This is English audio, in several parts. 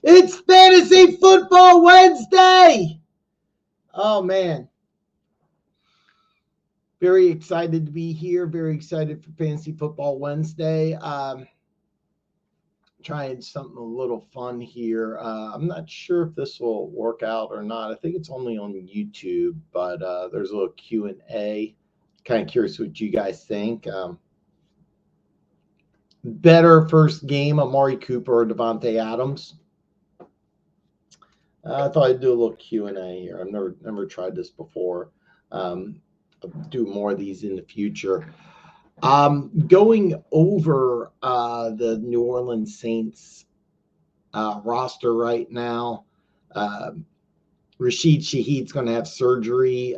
It's Fantasy Football Wednesday. Oh, man. Very excited to be here. Very excited for Fantasy Football Wednesday. Trying something a little fun here. I'm not sure if this will work out or not. I think it's only on YouTube, but there's a little Q&A. Kind of curious what you guys think. Better first game, Amari Cooper or Devontae Adams? I thought I'd do a little Q&A here. I've never tried this before. I'll do more of these in the future. Going over the New Orleans Saints roster right now. Rashid Shaheed's going to have surgery.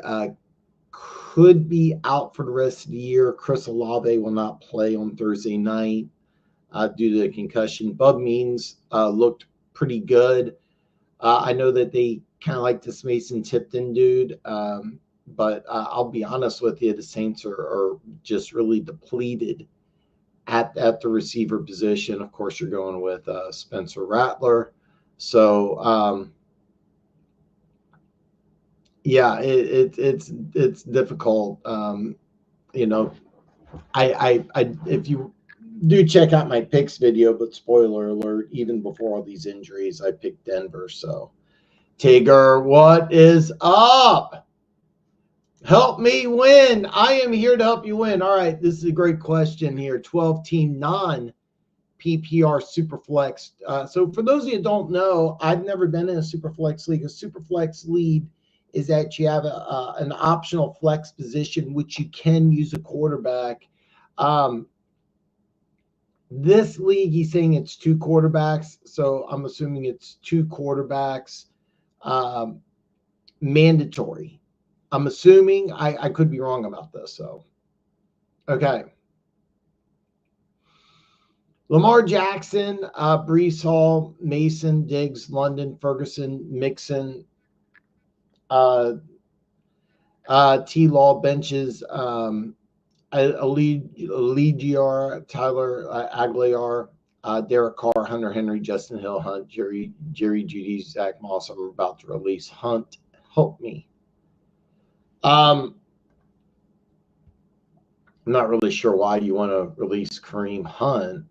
Could be out for the rest of the year. Chris Olave will not play on Thursday night due to the concussion. Bub Means looked pretty good. I know that they kind of like this Mason Tipton dude, but I'll be honest with you, the Saints are just really depleted at the receiver position. Of course, you're going with Spencer Rattler. So, yeah, it's difficult. If you do check out my picks video, but spoiler alert, even before all these injuries, I picked Denver. So, Tigger, what is up? Help me win. I am here to help you win. All right, this is a great question here. 12-team non-PPR Superflex. So for those of you who don't know, I've never been in a Superflex league. A Superflex league is that you have an optional flex position, which you can use a quarterback. This league, he's saying it's 2 quarterbacks. So I'm assuming it's 2 quarterbacks mandatory. I'm assuming. I could be wrong about this. So, okay. Lamar Jackson, Breece Hall, Mason, Diggs, London, Ferguson, Mixon, T-Law, benches, Allegiar, Tyler Aguilar, Derek Carr, Hunter Henry, Justin Hill, Hunt, Jerry Jeudy, Zach Moss. I'm about to release Hunt. Help me. I'm not really sure why you want to release Kareem Hunt.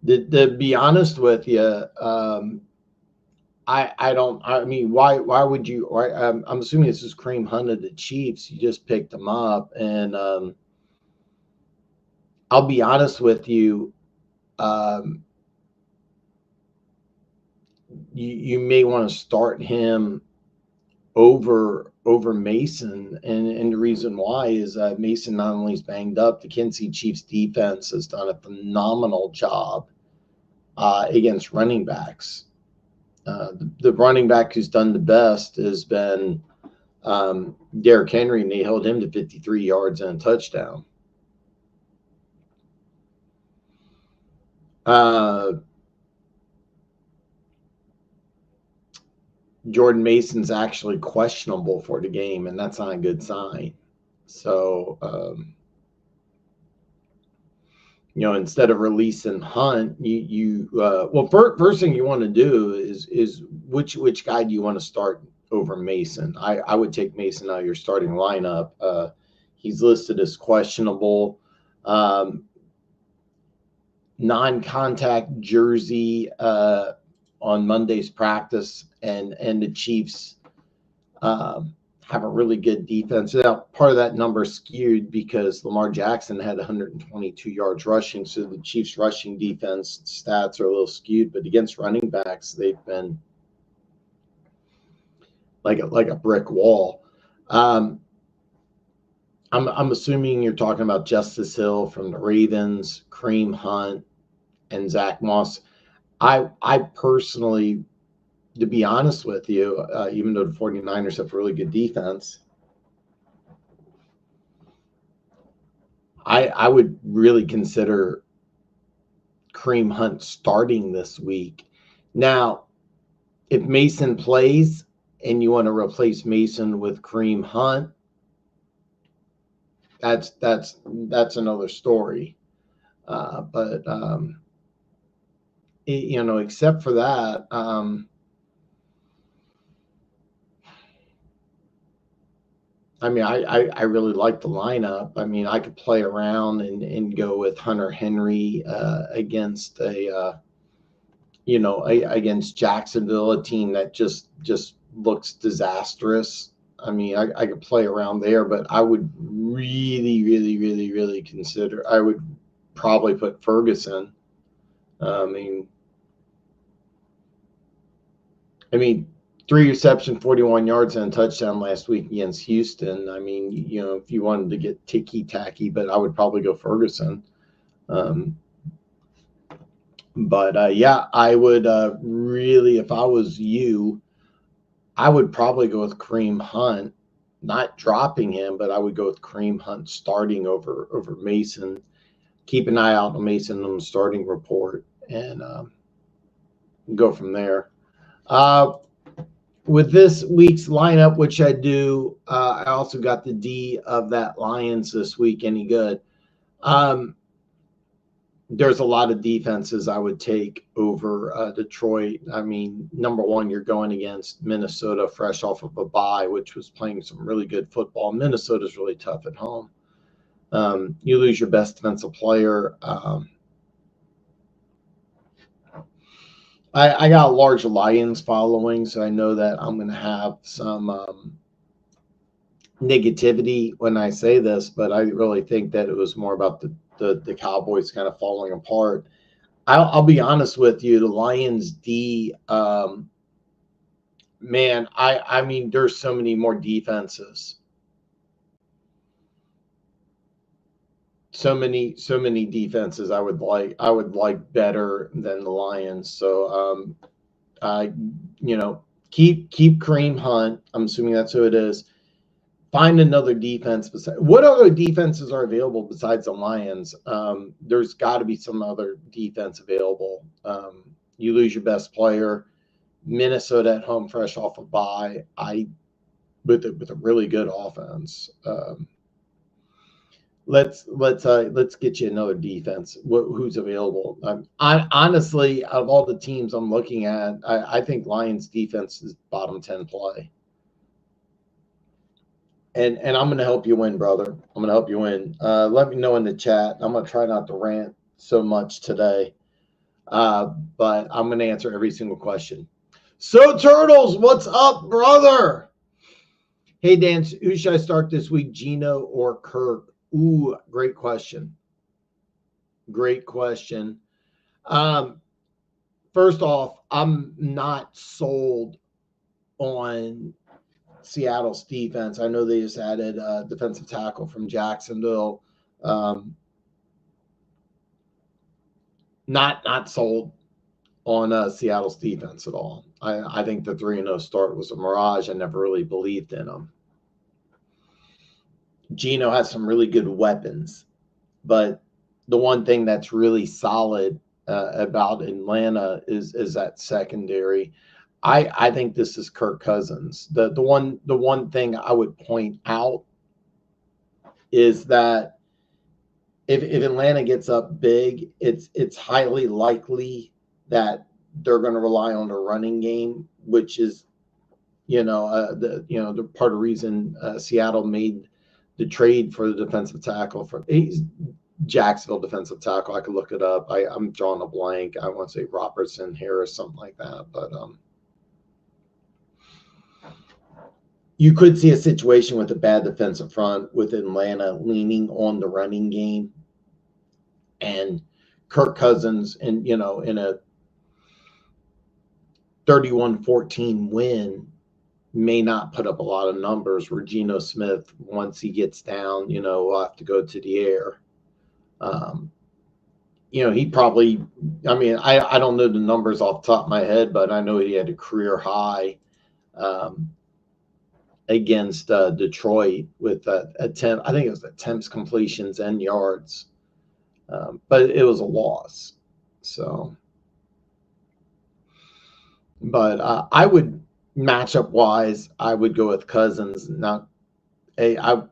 To be honest with you, why would you? I'm assuming this is Kareem Hunt of the Chiefs. You just picked him up, and I'll be honest with you. You may want to start him over Mason, and the reason why is Mason not only is banged up, the Kansas City Chiefs defense has done a phenomenal job against running backs. The running back who's done the best has been Derrick Henry, and they held him to 53 yards and a touchdown. Jordan Mason's actually questionable for the game, and that's not a good sign. So, instead of releasing Hunt, first thing you want to do is which guy do you want to start over Mason? I would take Mason out of your starting lineup. He's listed as questionable. Non-contact jersey on Monday's practice, and the Chiefs have a really good defense. Now, part of that number skewed because Lamar Jackson had 122 yards rushing, so the Chiefs' rushing defense stats are a little skewed. But against running backs, they've been like a brick wall. I'm assuming you're talking about Justice Hill from the Ravens, Kareem Hunt, and Zach Moss. I personally, to be honest with you, even though the 49ers have a really good defense, I would really consider Kareem Hunt starting this week. Now, if Mason plays and you want to replace Mason with Kareem Hunt, that's another story. But you know, except for that, I mean, I really like the lineup. I mean, I could play around and go with Hunter Henry against you know, against Jacksonville, a team that just looks disastrous. I mean, I could play around there, but I would really consider. I would probably put Ferguson. I mean, 3 reception, 41 yards, and a touchdown last week against Houston. I mean, you know, if you wanted to get ticky-tacky, but I would probably go Ferguson. But yeah, I would really, if I was you, I would probably go with Kareem Hunt, not dropping him, but I would go with Kareem Hunt starting over Mason. Keep an eye out on Mason on the starting report and go from there. With this week's lineup, which I do, I also got the D of that Lions this week. Any good? There's a lot of defenses I would take over Detroit. I mean, number one, you're going against Minnesota fresh off of a bye, which was playing some really good football. Minnesota's really tough at home. You lose your best defensive player. I got a large Lions following, so I know that I'm going to have some negativity when I say this, but I really think that it was more about the Cowboys kind of falling apart. I'll be honest with you, the Lions D, man, I mean, there's so many more defenses. So many defenses I would like better than the Lions. So you know, keep Kareem Hunt. I'm assuming that's who it is. Find another defense. What other defenses are available besides the Lions? There's got to be some other defense available. You lose your best player. Minnesota at home, fresh off a bye. With a really good offense. Let's get you another defense. Who's available? Honestly, of all the teams I'm looking at, I think Lions defense is bottom 10 play. And I'm going to help you win, brother. I'm going to help you win. Let me know in the chat. I'm going to try not to rant so much today, but I'm going to answer every single question. So, Turtles, what's up, brother? Hey, Dan, who should I start this week, Gino or Kirk? Ooh, great question. Great question. First off, I'm not sold on Seattle's defense. I know they just added a defensive tackle from Jacksonville. Not sold on Seattle's defense at all. I think the 3-0 start was a mirage. I never really believed in them. Gino has some really good weapons, but the one thing that's really solid about Atlanta is that secondary. I think this is Kirk Cousins. The one thing I would point out is that if Atlanta gets up big, it's highly likely that they're going to rely on the running game, which is the part of the reason Seattle made the trade for the defensive tackle Jacksonville defensive tackle. I could look it up. I'm drawing a blank. I want to say Robertson, Harris, something like that. But you could see a situation with a bad defensive front with Atlanta leaning on the running game, and Kirk Cousins, and in a 31-14 win, may not put up a lot of numbers, where Geno Smith, once he gets down, will have to go to the air. He probably, I don't know the numbers off the top of my head, but I know he had a career high against Detroit with I think it was attempts, completions, and yards. But it was a loss. So, but I would, matchup wise, I would go with Cousins. I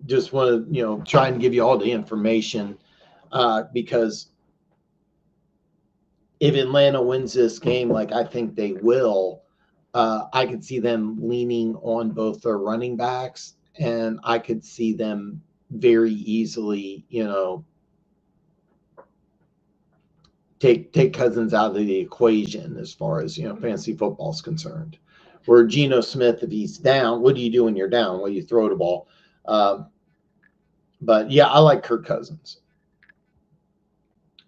just want to try and give you all the information because if Atlanta wins this game, like I think they will, I could see them leaning on both their running backs, and I could see them very easily, take Cousins out of the equation as far as fantasy football is concerned. Where Geno Smith, if he's down, what do you do when you're down? Well, you throw the ball. But yeah, I like Kirk Cousins.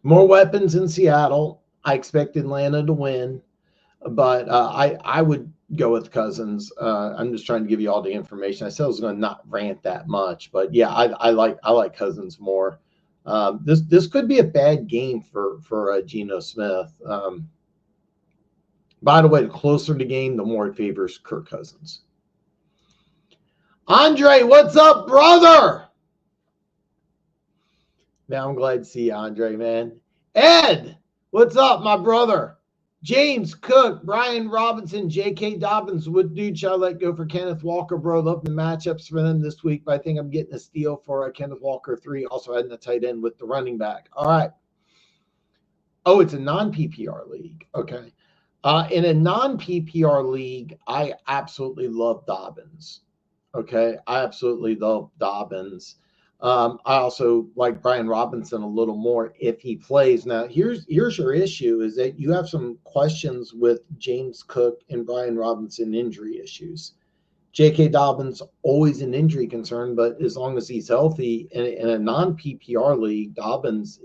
More weapons in Seattle. I expect Atlanta to win, but I would go with Cousins. I'm just trying to give you all the information. I said I was going to not rant that much, but yeah, I like Cousins more. This could be a bad game for Geno Smith. By the way, the closer the game, the more it favors Kirk Cousins. Andre, what's up, brother? Man, I'm glad to see you, Andre, man. Ed, what's up, my brother? James Cook, Brian Robinson, J.K. Dobbins. What dude shall I let go for Kenneth Walker, bro? Love the matchups for them this week, but I think I'm getting a steal for Kenneth Walker 3. Also adding a tight end with the running back. All right. Oh, it's a non-PPR league. Okay. In a non-PPR league, I absolutely love Dobbins. Okay. I absolutely love Dobbins. I also like Brian Robinson a little more if he plays. Now, here's your issue is that you have some questions with James Cook and Brian Robinson injury issues. J.K. Dobbins, always an injury concern, but as long as he's healthy in a non-PPR league, Dobbins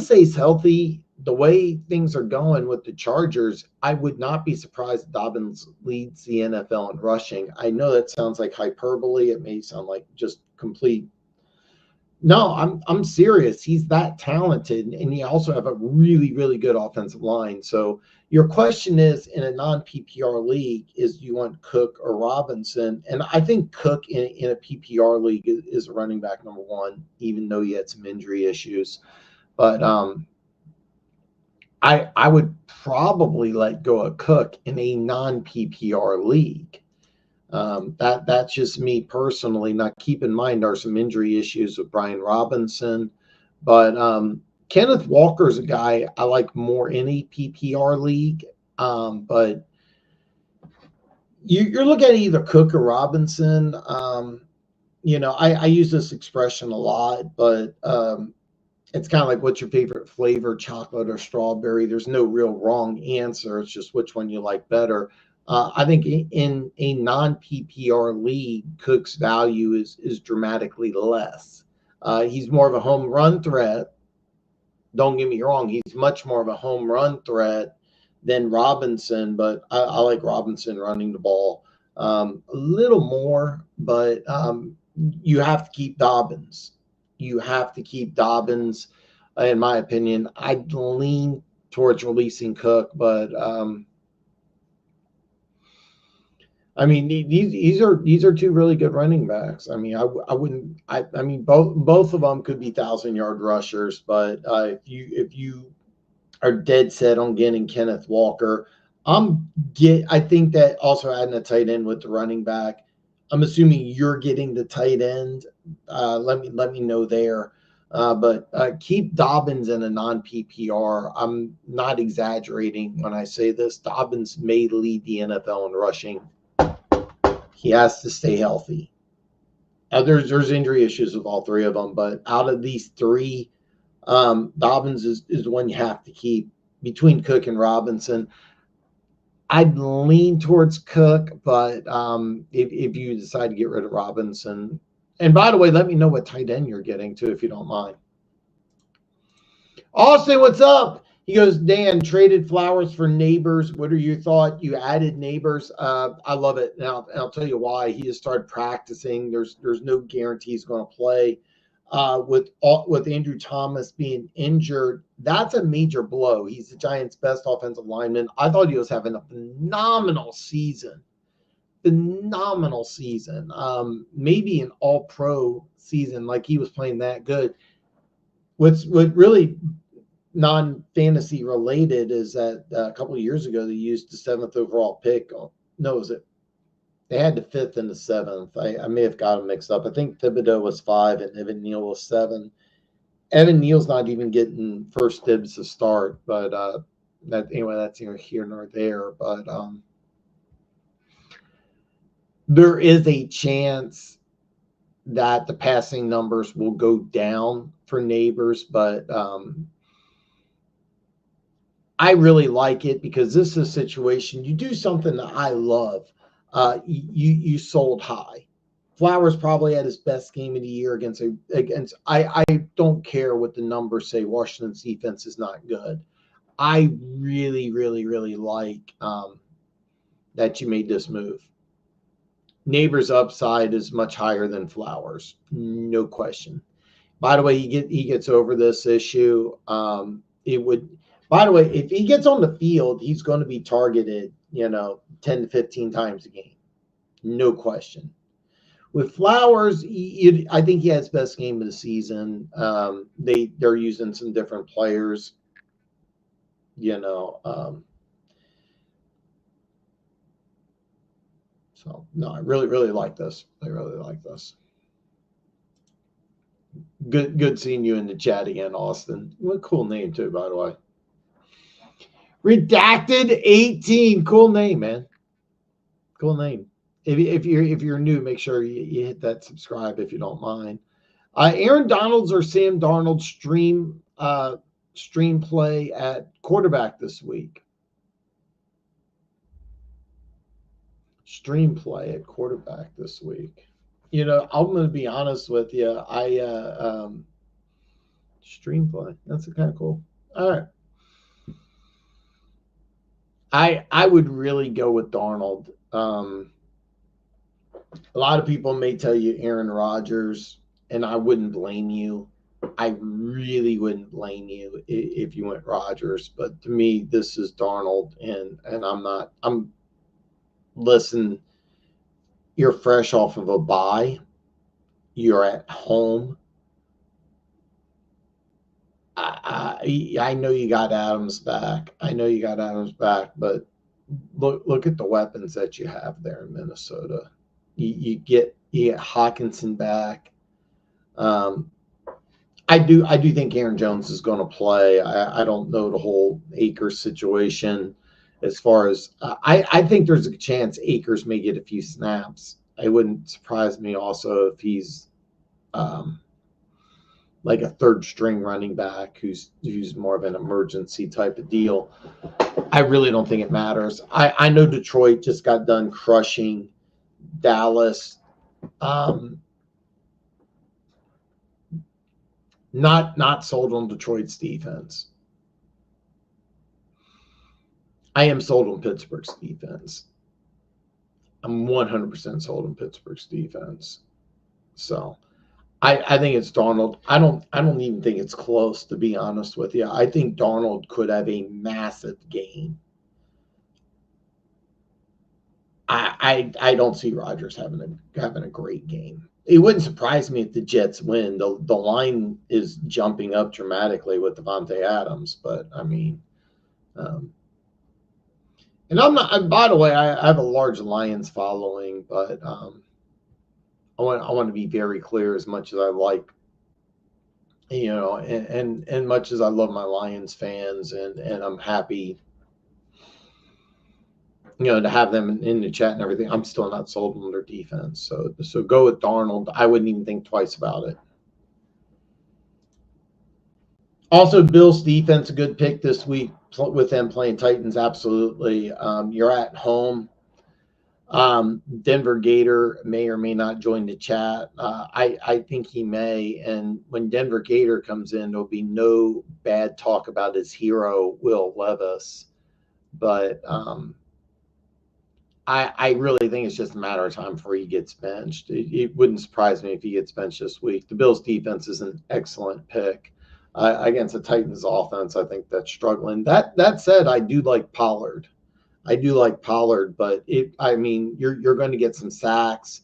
stays healthy. The way things are going with the Chargers, I would not be surprised if Dobbins leads the NFL in rushing. I know that sounds like hyperbole. It may sound like just complete. No, I'm serious. He's that talented, and you also have a really, really good offensive line. So your question is, in a non-PPR league, do you want Cook or Robinson? And I think Cook in a PPR league is a running back number one, even though he had some injury issues. But I would probably let go of Cook in a non-PPR league. That's just me personally. Now, keep in mind, there are some injury issues with Brian Robinson, but Kenneth Walker is a guy I like more in a PPR league. But you're looking at either Cook or Robinson. I use this expression a lot, but it's kind of like, what's your favorite flavor, chocolate or strawberry? There's no real wrong answer. It's just which one you like better. I think in a non-PPR league, Cook's value is dramatically less. He's more of a home run threat. Don't get me wrong. He's much more of a home run threat than Robinson, but I like Robinson running the ball a little more, but you have to keep Dobbins. You have to keep Dobbins, in my opinion. I'd lean towards releasing Cook, but I mean, these are two really good running backs. I mean, I mean, both of them could be 1,000-yard rushers, but if you are dead set on getting Kenneth Walker, I think that also adding a tight end with the running back. I'm assuming you're getting the tight end. Let me know there. But keep Dobbins in a non-PPR. I'm not exaggerating when I say this. Dobbins may lead the NFL in rushing. He has to stay healthy. There's injury issues with all three of them, but out of these three, Dobbins is the one you have to keep between Cook and Robinson. I'd lean towards Cook, but if you decide to get rid of Robinson, and by the way, let me know what tight end you're getting too, if you don't mind. Austin, what's up? He goes, Dan, traded Flowers for Neighbors. What are your thoughts? You added Neighbors. I love it. Now, I'll tell you why. He has started practicing. There's no guarantee he's going to play. With Andrew Thomas being injured, that's a major blow. He's the Giants' best offensive lineman. I thought he was having a phenomenal season. Maybe an all-pro season, like he was playing that good. What really non-fantasy related is that a couple of years ago they used the 7th overall pick. No, was it? They had the 5th and the 7th. I may have got them mixed up. I think Thibodeau was 5 and Evan Neal was 7. Evan Neal's not even getting first dibs to start, but that's neither here nor there. But there is a chance that the passing numbers will go down for Neighbors, but I really like it because this is a situation. You do something that I love. You sold high. Flowers probably had his best game of the year against. I don't care what the numbers say. Washington's defense is not good. I really, really, really like that you made this move. Neighbors' upside is much higher than Flowers, no question. By the way, he gets over this issue. It would. By the way, if he gets on the field, he's going to be targeted, 10 to 15 times a game, no question. With Flowers, I think he has best game of the season. They're using some different players, So no, I really, really like this. I really like this. Good seeing you in the chat again, Austin. What a cool name too, by the way. Redacted 18. Cool name, man. Cool name. If you're new, make sure you hit that subscribe if you don't mind. Aaron Donald's or Sam Darnold stream play at quarterback this week. Stream play at quarterback this week. I'm going to be honest with you. Stream play. That's kind of cool. All right. I would really go with Darnold. A lot of people may tell you Aaron Rodgers, and I wouldn't blame you. I really wouldn't blame you if you went Rodgers. But to me, this is Darnold, and listen, you're fresh off of a bye. You're at home. I know you got Adams back. But look at the weapons that you have there in Minnesota. You get Hawkinson back. I do think Aaron Jones is going to play. I don't know the whole Akers situation as far as I think there's a chance Akers may get a few snaps. It wouldn't surprise me also if he's like a third string running back who's more of an emergency type of deal. I really don't think it matters. I know Detroit just got done crushing Dallas. Not sold on Detroit's defense. I am sold on Pittsburgh's defense. I'm 100% sold on Pittsburgh's defense. So I think it's Darnold. I don't even think it's close, to be honest with you. I think Darnold could have a massive game. I don't see Rodgers having a great game. It wouldn't surprise me if the Jets win. The line is jumping up dramatically with Devontae Adams, but I mean, and I'm not. By the way, I have a large Lions following, but I want to be very clear. As much as I like, and much as I love my Lions fans, and I'm happy, to have them in the chat and everything, I'm still not sold on their defense. So go with Darnold. I wouldn't even think twice about it. Also, Bills defense, a good pick this week with them playing Titans. Absolutely. You're at home. Denver Gator may or may not join the chat. I think he may. And when Denver Gator comes in, there'll be no bad talk about his hero, Will Levis. But I really think it's just a matter of time before he gets benched. It wouldn't surprise me if he gets benched this week. The Bills' defense is an excellent pick against the Titans' offense. I think that's struggling. That said, I do like Pollard. But you're going to get some sacks.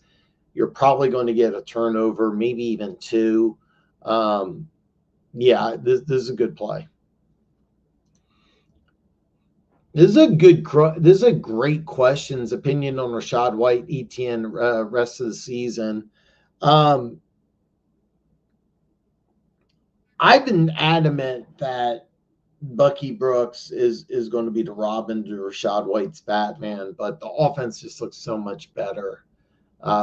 You're probably going to get a turnover, maybe even two. This is a good play. This is a great questions. Opinion on Rachaad White, ETN, rest of the season. I I've been adamant that Bucky Brooks is going to be the Robin to Rashad White's Batman, but the offense just looks so much better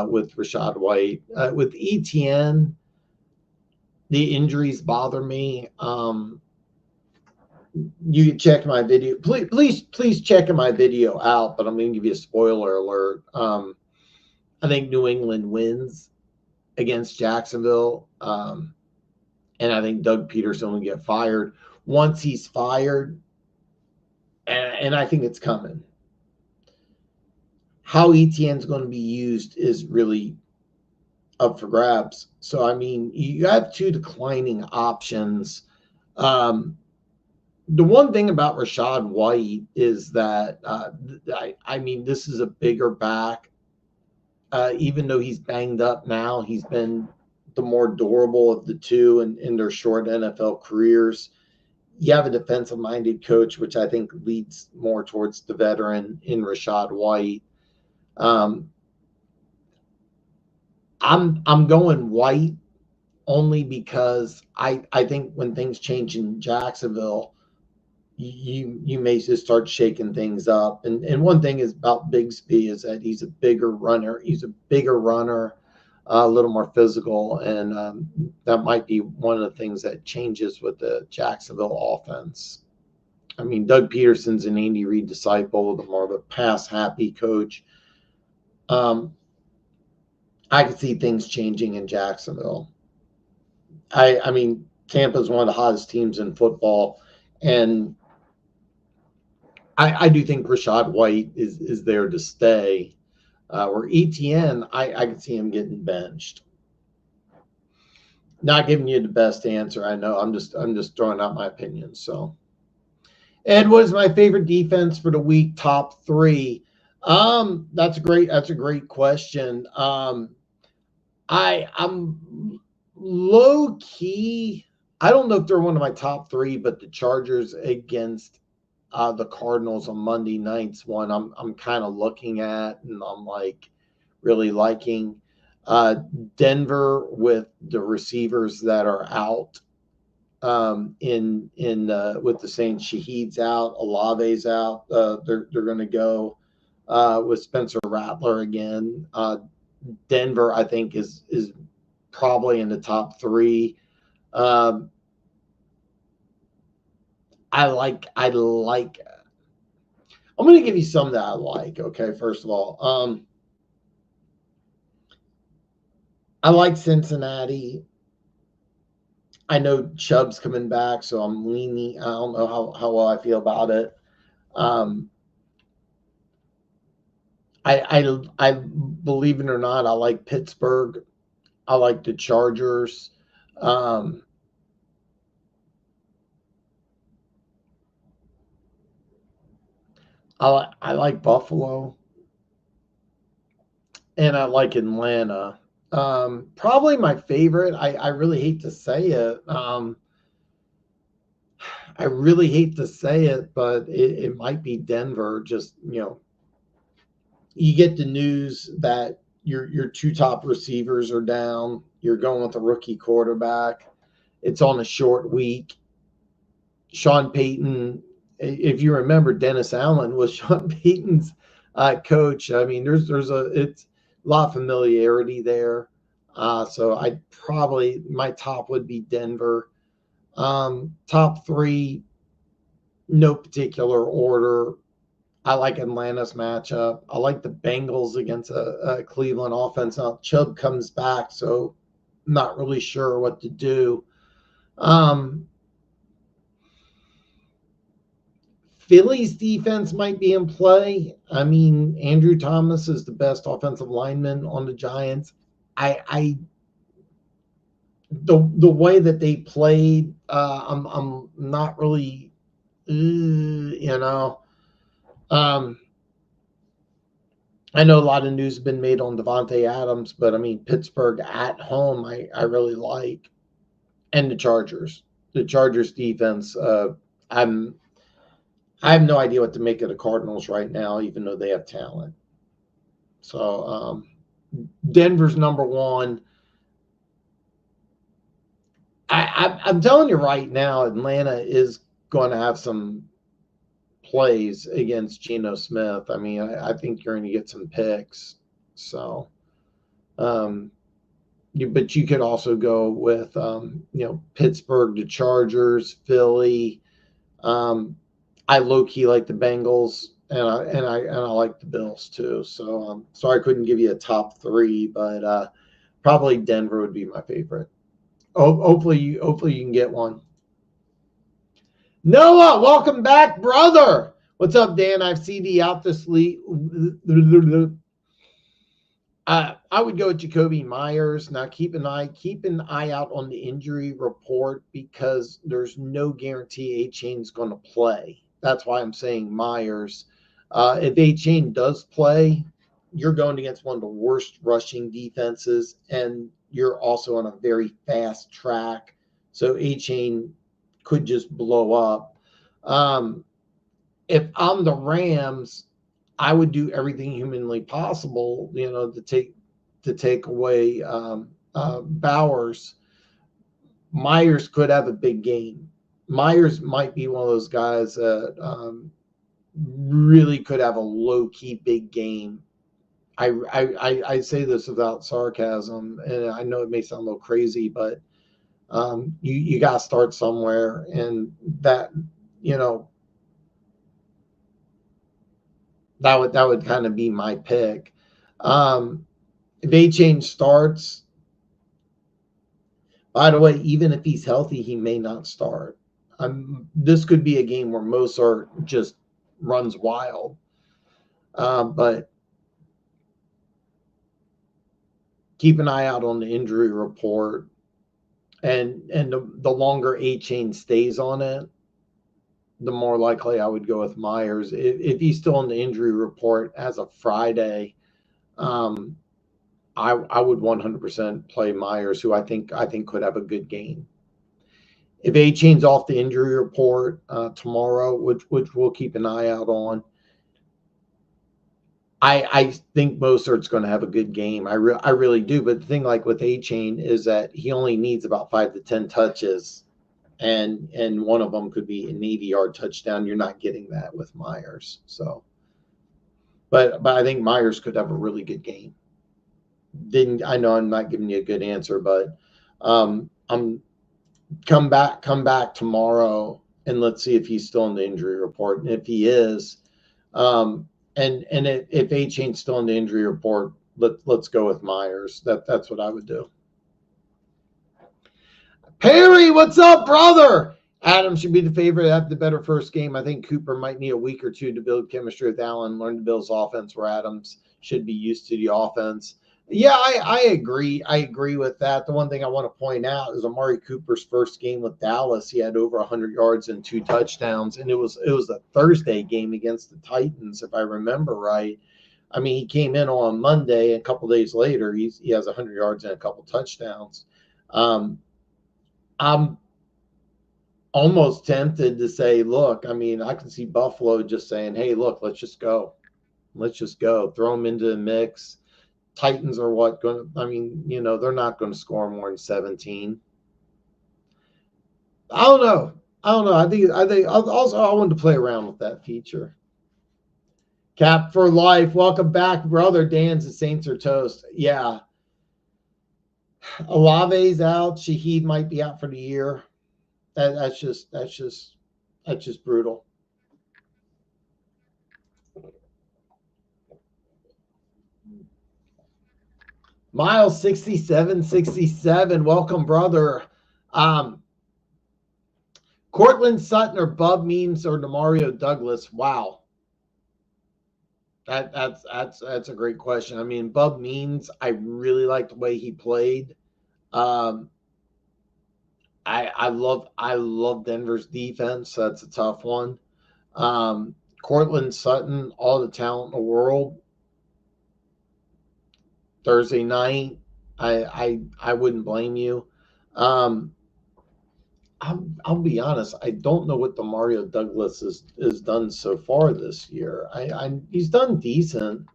with Rashad White. With ETN, the injuries bother me. You can check my video. Please check my video out, but I'm going to give you a spoiler alert. I think New England wins against Jacksonville, and I think Doug Peterson will get fired. Once he's fired, and I think it's coming, how ETN's going to be used is really up for grabs. So, I mean, you have two declining options. The one thing about Rashad White is that, I mean, this is a bigger back. Even though he's banged up now, he's been the more durable of the two in their short NFL careers. You have a defensive-minded coach, which I think leads more towards the veteran in Rashad White. I'm going White only because I think when things change in Jacksonville, you may just start shaking things up. And one thing is about Bigsby is that he's a bigger runner. He's a bigger runner, a little more physical, and that might be one of the things that changes with the Jacksonville offense. I mean, Doug Peterson's an Andy Reid disciple, the more of a pass-happy coach. I could see things changing in Jacksonville. I mean, Tampa's one of the hottest teams in football, and I do think Rashad White is there to stay. Where ETN, I could see him getting benched. Not giving you the best answer, I know. I'm just throwing out my opinion. So, Ed, what is my favorite defense for the week? Top three. That's a great question. I'm low key. I don't know if they're one of my top three, but the Chargers against the Cardinals on Monday night's one I'm kind of looking at, and I'm like really liking. Denver with the receivers that are out with the Saints. Shaheed's out, Olave's out. They're going to go with Spencer Rattler again. Denver, I think, is probably in the top three. I like. I'm going to give you some that I like. Okay, first of all, I like Cincinnati. I know Chubb's coming back, so I'm leaning. I don't know how well I feel about it. I believe it or not, I like Pittsburgh. I like the Chargers. I like Buffalo, and I like Atlanta. Probably my favorite. I really hate to say it. I really hate to say it, but it might be Denver. Just, you get the news that your two top receivers are down. You're going with a rookie quarterback. It's on a short week. Sean Payton, if you remember, Dennis Allen was Sean Payton's coach. I mean, it's a lot of familiarity there. So my top would be Denver. Top three, no particular order. I like Atlanta's matchup. I like the Bengals against a Cleveland offense. Now, Chubb comes back, so I'm not really sure what to do. Philly's defense might be in play. I mean, Andrew Thomas is the best offensive lineman on the Giants. The way that they played, I'm not really, I know a lot of news has been made on Devontae Adams, but I mean, Pittsburgh at home, I really like, and the Chargers. The Chargers defense, I have no idea what to make of the Cardinals right now, even though they have talent. So Denver's number one. I'm telling you right now, Atlanta is going to have some plays against Geno Smith. I mean, I think you're going to get some picks. So, but you could also go with, Pittsburgh, the Chargers, Philly. I low key like the Bengals, and I like the Bills too. So, sorry I couldn't give you a top three, but probably Denver would be my favorite. Oh, hopefully you can get one. Noah, welcome back, brother. What's up, Dan? I've CD out this league. I would go with Jacoby Myers. Now keep an eye out on the injury report because there's no guarantee A-Chain's going to play. That's why I'm saying Myers. If A-Chain does play, you're going against one of the worst rushing defenses, and you're also on a very fast track. So A-Chain could just blow up. If I'm the Rams, I would do everything humanly possible, to take away Bowers. Myers could have a big game. Myers might be one of those guys that really could have a low-key big game. I say this without sarcasm, and I know it may sound a little crazy, but you got to start somewhere, and that that would kind of be my pick. If A-Chain starts, by the way, even if he's healthy, he may not start. This could be a game where Mozart just runs wild. But keep an eye out on the injury report. And the longer A-Chain stays on it, the more likely I would go with Myers. If he's still on the injury report as of Friday, I would 100% play Myers, who I think could have a good game. If A-Chain's off the injury report tomorrow, which we'll keep an eye out on, I think Mozart's going to have a good game. I really do. But the thing, like with A-Chain, is that he only needs about 5 to 10 touches, and one of them could be an 80-yard touchdown. You're not getting that with Myers. So, but I think Myers could have a really good game. I know I'm not giving you a good answer, but I'm come back tomorrow and let's see if he's still in the injury report. And if he is, and if A-Chain's still in the injury report, let's go with Myers. That's what I would do. Perry, what's up, brother? Adam should be the favorite to have the better first game. I think Cooper might need a week or two to build chemistry with Allen, learn the Bills' offense, where Adams should be used to the offense. Yeah, I agree. I agree with that. The one thing I want to point out is Amari Cooper's first game with Dallas. He had over 100 yards and 2 touchdowns, and it was a Thursday game against the Titans, if I remember right. I mean, he came in on Monday, and a couple days later, he has 100 yards and a couple touchdowns. I'm almost tempted to say, look, I mean, I can see Buffalo just saying, hey, look, let's just go. Let's just go. Throw them into the mix. Titans are they're not going to score more than 17. I don't know. I think also I wanted to play around with that feature. Cap for life. Welcome back, brother. Dan's the Saints are toast. Yeah. Olave's out. Shaheed might be out for the year. That's just brutal. Miles 67. Welcome, brother. Cortland Sutton or Bub Means or Demario Douglas. Wow. That's a great question. I mean, Bub Means, I really like the way he played. I love Denver's defense. That's a tough one. Cortland Sutton, all the talent in the world. Thursday night, I wouldn't blame you. I'll be honest. I don't know what Demario Douglas has done so far this year. He's done decent.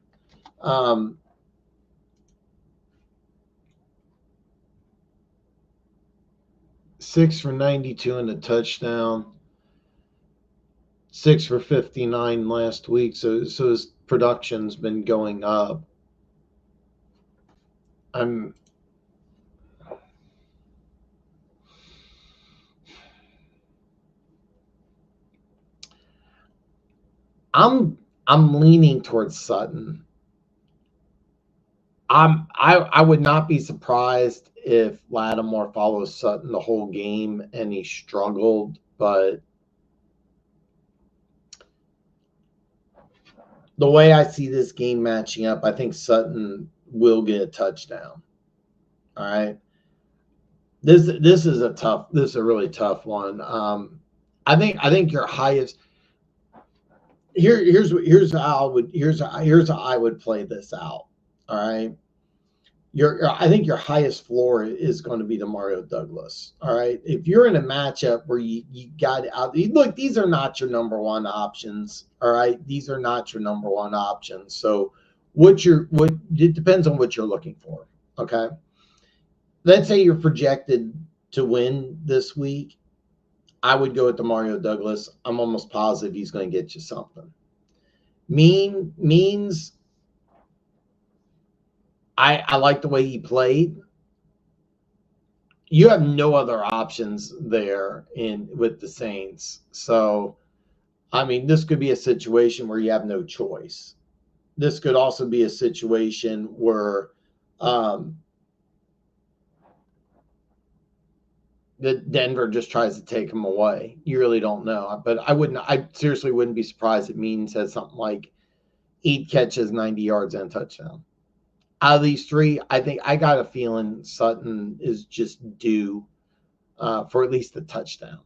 6 for 92 and a touchdown. 6 for 59 last week. So his production's been going up. I'm leaning towards Sutton. I would not be surprised if Lattimore follows Sutton the whole game and he struggled, but the way I see this game matching up, I think Sutton will get a touchdown. All right. This is a really tough one. I think your highest here's how I would play this out. All right. I think your highest floor is going to be the Mario Douglas. All right. If you're in a matchup where you got out, look, these are not your number one options. All right. These are not your number one options. So it depends on what you're looking for. Okay. Let's say you're projected to win this week. I would go with the Mario Douglas. I'm almost positive he's going to get you something. Means I like the way he played. You have no other options there with the Saints. So, I mean, this could be a situation where you have no choice. This could also be a situation where that Denver just tries to take him away. You really don't know. But I seriously wouldn't be surprised if Means has something like 8 catches, 90 yards, and a touchdown. Out of these three, I think I got a feeling Sutton is just due for at least a touchdown.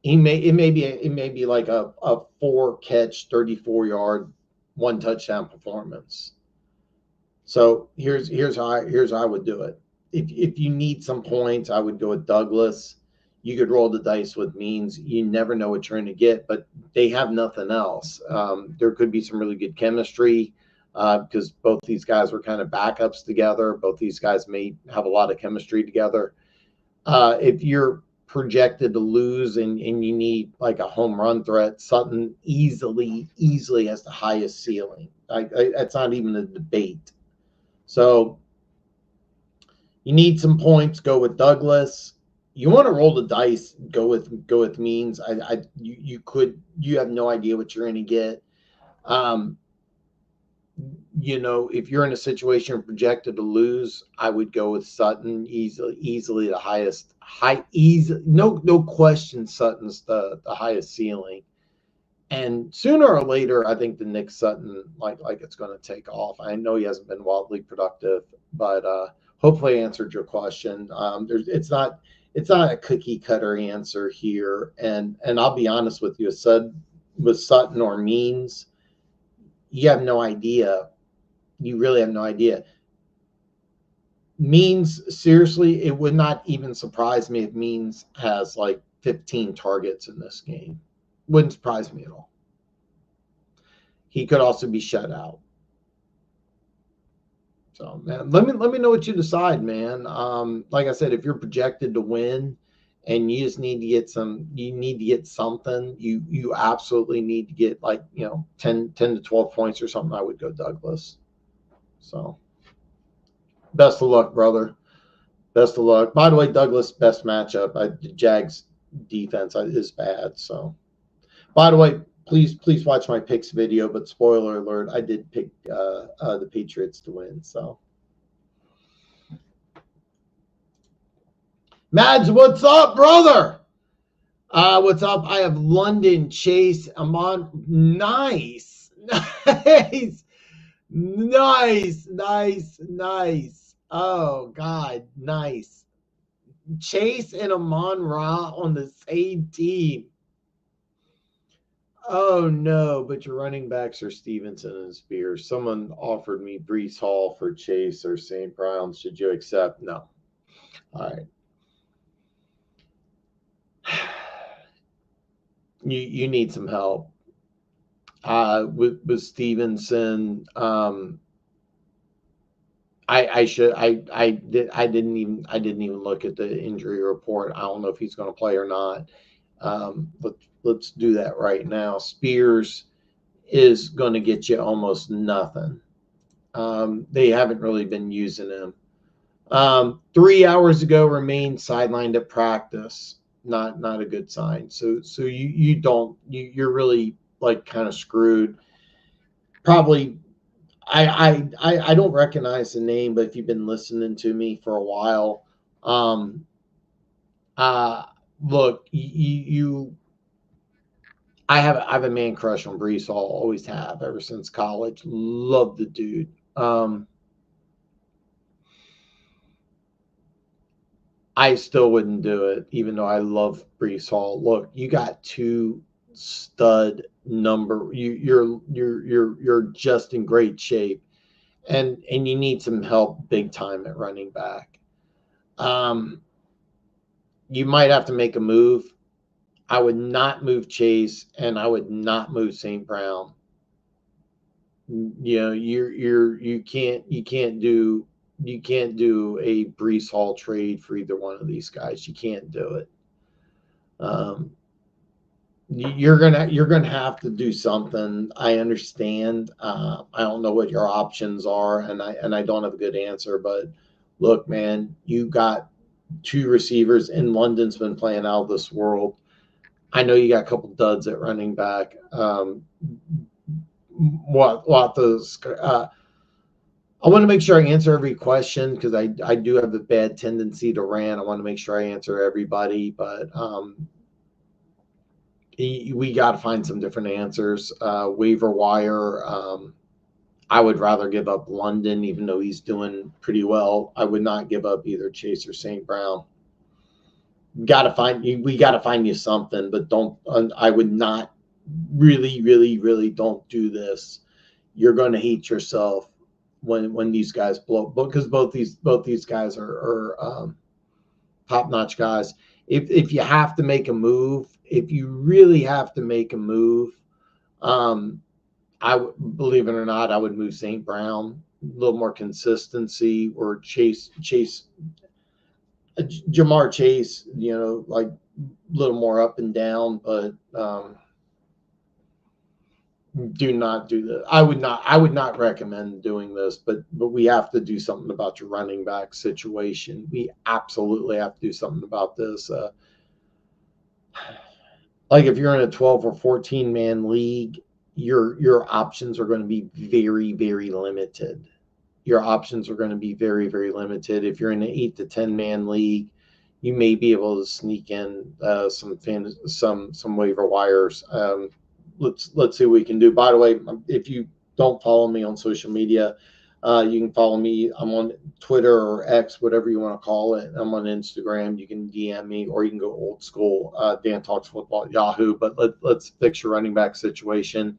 It may be like a 4-catch, 34-yard, 1 touchdown performance. So here's how I would do it. If you need some points, I would go with Douglas. You could roll the dice with Means. You never know what you're going to get, but they have nothing else. There could be some really good chemistry because both these guys were kind of backups together. Both these guys may have a lot of chemistry together. If you're projected to lose and you need like a home run threat, Sutton easily has the highest ceiling. That's not even a debate. So you need some points, go with Douglas. You want to roll the dice, go with Means. You have no idea what you're going to get. If you're in a situation projected to lose, I would go with Sutton easily the highest no question Sutton's the highest ceiling. And sooner or later, I think the Nick Sutton like it's going to take off. I know he hasn't been wildly productive, but hopefully I answered your question. It's not a cookie cutter answer here, and I'll be honest with you, with Sutton or Means, you have no idea. You really have no idea. Means, seriously, it would not even surprise me if Means has like 15 targets in this game. Wouldn't surprise me at all. He could also be shut out. So, man, let me know what you decide, man. Like I said, if you're projected to win and you just need to get something, you absolutely need to get 10 to 12 points or something, I would go Douglas. So, best of luck, brother. Best of luck. By the way, Douglas, best matchup. The Jags defense is bad. So, by the way, please watch my picks video. But spoiler alert, I did pick the Patriots to win. So, Mads, what's up, brother? What's up? I have London Chase. I'm on. Nice. Oh God, nice. Chase and Amon-Ra on the same team. Oh no, but your running backs are Stevenson and Spears. Someone offered me Breece Hall for Chase or St. Brown. Should you accept? No. All right. You need some help. With Stevenson, I didn't even look at the injury report. I don't know if he's going to play or not. Let's do that right now. Spears is going to get you almost nothing. They haven't really been using him. 3 hours ago, remained sidelined at practice. Not a good sign. So you're really like kind of screwed. Probably I don't recognize the name, but if you've been listening to me for a while, um, uh, look, I have a man crush on Brees Hall. Always have ever since college. Love the dude. I still wouldn't do it, even though I love Brees Hall. Look, you got two stud number. You're just in great shape, and you need some help big time at running back. Um, you might have to make a move. I would not move Chase, and I would not move St. Brown. You know, you can't do a Brees Hall trade for either one of these guys. You can't do it. Um, you're gonna have to do something. I understand. I don't know what your options are, and I don't have a good answer. But look, man, you got two receivers, and London's been playing out of this world. I know you got a couple duds at running back. What those? I want to make sure I answer every question because I do have a bad tendency to rant. I want to make sure I answer everybody, but we got to find some different answers. Waiver wire. I would rather give up London, even though he's doing pretty well. I would not give up either Chase or St. Brown. We got to find you something, but don't. I would not really don't do this. You're going to hate yourself when these guys blow, because both these guys are top notch guys. If you have to make a move, if you really have to make a move, believe it or not, I would move St. Brown. A little more consistency, or Chase, Jamar Chase. You know, like a little more up and down, but do not do this. I would not recommend doing this, but we have to do something about your running back situation. We absolutely have to do something about this. Like if you're in a 12 or 14 man league, your options are going to be very limited. Your options are going to be very limited. If you're in an 8 to 10 man league, you may be able to sneak in some waiver wires. Let's see what we can do. By the way, if you don't follow me on social media, you can follow me. I'm on Twitter or X, whatever you want to call it. I'm on Instagram. You can DM me, or you can go old school. Dan Talks Football at Yahoo. But let's fix your running back situation.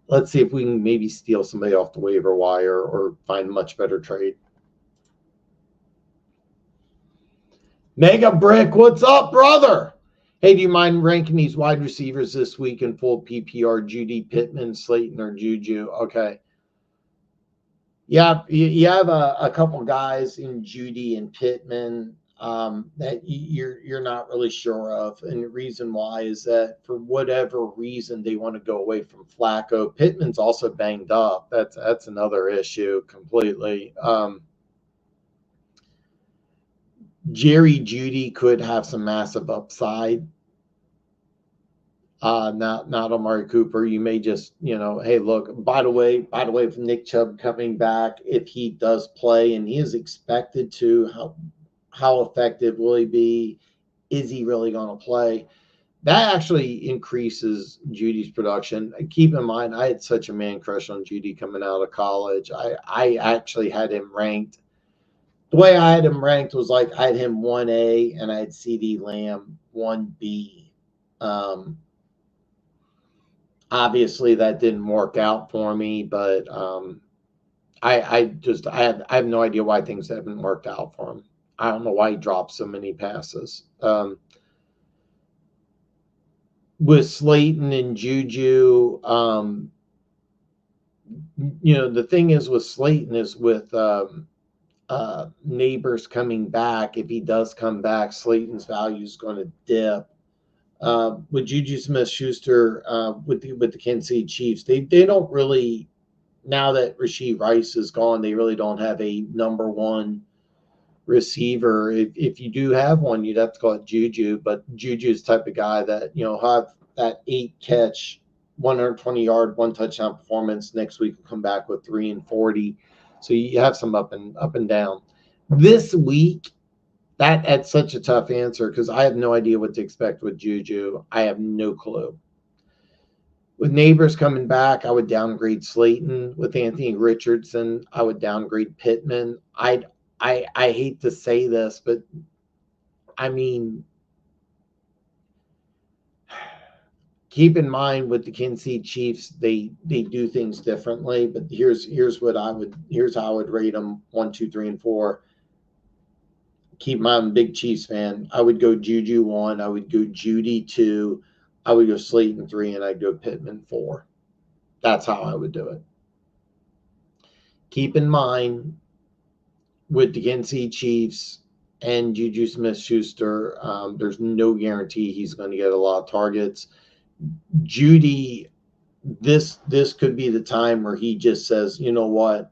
Let's see if we can maybe steal somebody off the waiver wire or find a much better trade. Mega Brick, what's up, brother? Hey, do you mind ranking these wide receivers this week in full PPR? Judy, Pittman, Slayton, or Juju? Okay. Yeah, you have a couple guys in Judy and Pittman that you're not really sure of, and the reason why is that for whatever reason they want to go away from Flacco. Pittman's also banged up. That's another issue completely. Jerry Judy could have some massive upside. Not Amari Cooper. You may just, hey, look, by the way, if Nick Chubb coming back, if he does play, and he is expected to, how effective will he be? Is he really going to play? That actually increases Judy's production. Keep in mind, I had such a man crush on Judy coming out of college. I actually had him ranked. The way I had him ranked was like I had him 1A and I had CD Lamb 1B. Obviously, that didn't work out for me, but I have no idea why things haven't worked out for him. I don't know why he dropped so many passes. With Slayton and Juju, the thing is with Slayton is with Neighbors coming back. If he does come back, Slayton's value is going to dip. With Juju Smith-Schuster, with the Kansas City Chiefs, they don't really, now that Rashee Rice is gone, they really don't have a number one receiver. If you do have one, you'd have to call it Juju, but Juju's the type of guy that, have that 8-catch, 120-yard, 1-touchdown performance. Next week will come back with 3 and 40. So you have some up and down. This week, that's such a tough answer because I have no idea what to expect with Juju. I have no clue. With Neighbors coming back, I would downgrade Slayton. With Anthony Richardson, I would downgrade Pittman. I hate to say this, but I mean, keep in mind with the Kansas City Chiefs, they do things differently. But here's how I would rate them: 1, 2, 3, and 4. Keep in mind, I'm a big Chiefs fan. I would go Juju 1. I would go Judy 2. I would go Slayton 3, and I'd go Pittman 4. That's how I would do it. Keep in mind, with the Kansas City Chiefs and Juju Smith-Schuster, there's no guarantee he's going to get a lot of targets. Judy, this could be the time where he just says, you know what,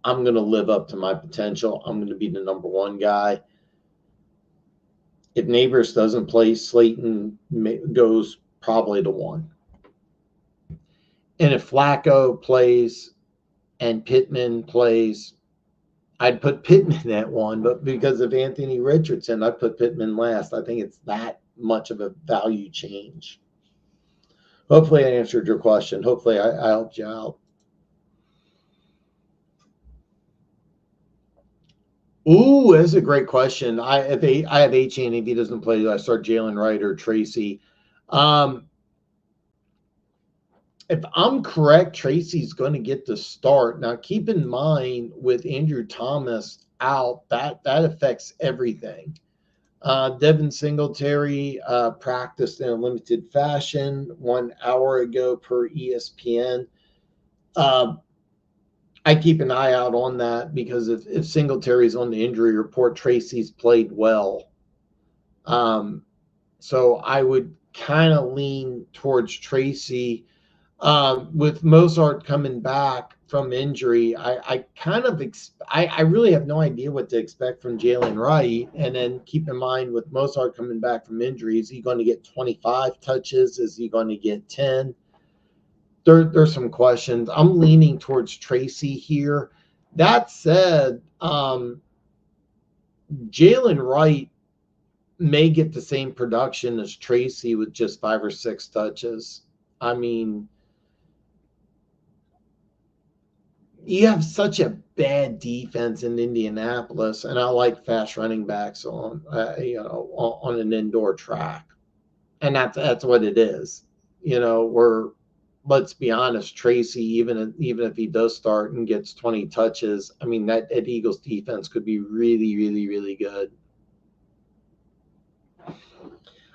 I'm going to live up to my potential. I'm going to be the number one guy. If Neighbors doesn't play, Slayton goes probably to 1. And if Flacco plays and Pittman plays, I'd put Pittman at 1. But because of Anthony Richardson, I'd put Pittman last. I think it's that much of a value change. Hopefully I answered your question. Hopefully I helped you out. Ooh, that's a great question. I have Achane. If he doesn't play, I start Jalen Wright or Tracy. If I'm correct, Tracy's going to get the start. Now, keep in mind with Andrew Thomas out, that affects everything. Devin Singletary practiced in a limited fashion 1 hour ago per ESPN. I keep an eye out on that because if Singletary's on the injury report, Tracy's played well. So I would kind of lean towards Tracy. With Mozart coming back from injury, I really have no idea what to expect from Jalen Wright. And then keep in mind with Mozart coming back from injury, is he going to get 25 touches? Is he going to get 10? There's some questions. I'm leaning towards Tracy here. That said, Jalen Wright may get the same production as Tracy with just 5 or 6 touches. I mean, you have such a bad defense in Indianapolis, and I like fast running backs on an indoor track, and that's what it is. Let's be honest, Tracy, even if he does start and gets 20 touches, I mean that Eagles defense could be really, really, really good.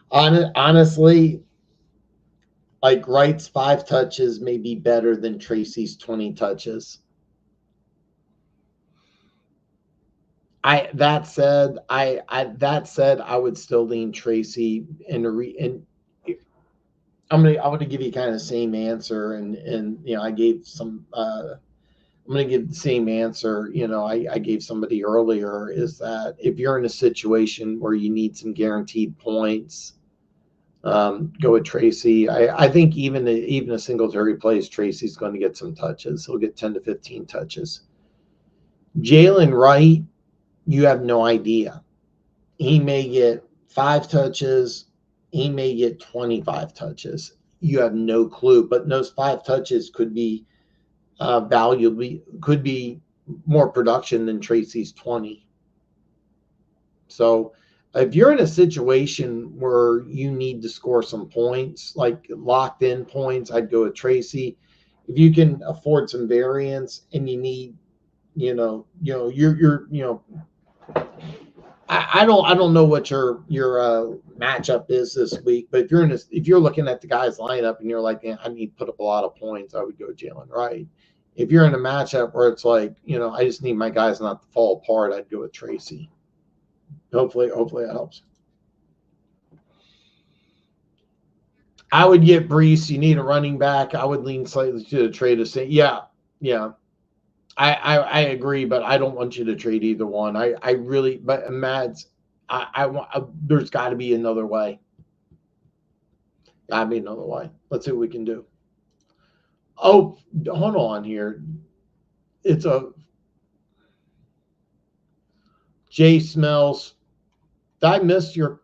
Honestly, like Wright's 5 touches may be better than Tracy's 20 touches. That said, I would still lean Tracy I'm gonna give you kind of the same answer, and I gave some. I'm gonna give the same answer. I gave somebody earlier, is that if you're in a situation where you need some guaranteed points, go with Tracy. I think even a Singletary plays, Tracy's going to get some touches. He'll get 10 to 15 touches. Jalen Wright, you have no idea. He may get 5 touches. He may get 25 touches. You have no clue. But those 5 touches could be could be more production than Tracy's 20. So if you're in a situation where you need to score some points, like locked in points, I'd go with Tracy. If you can afford some variance and you need, I don't know what your matchup is this week, but if you're looking at the guy's lineup and you're like, man, I need to put up a lot of points, I would go Jalen Wright. If you're in a matchup where it's like, I just need my guys not to fall apart, I'd go with Tracy. Hopefully it helps. I would get Brees. You need a running back. I would lean slightly to the trade of saying, yeah. I agree, but I don't want you to trade either one. I really, but Mads, I want. There's got to be another way. Got to be another way. Let's see what we can do. Oh, hold on here. It's a Jay Smells. Did I miss your?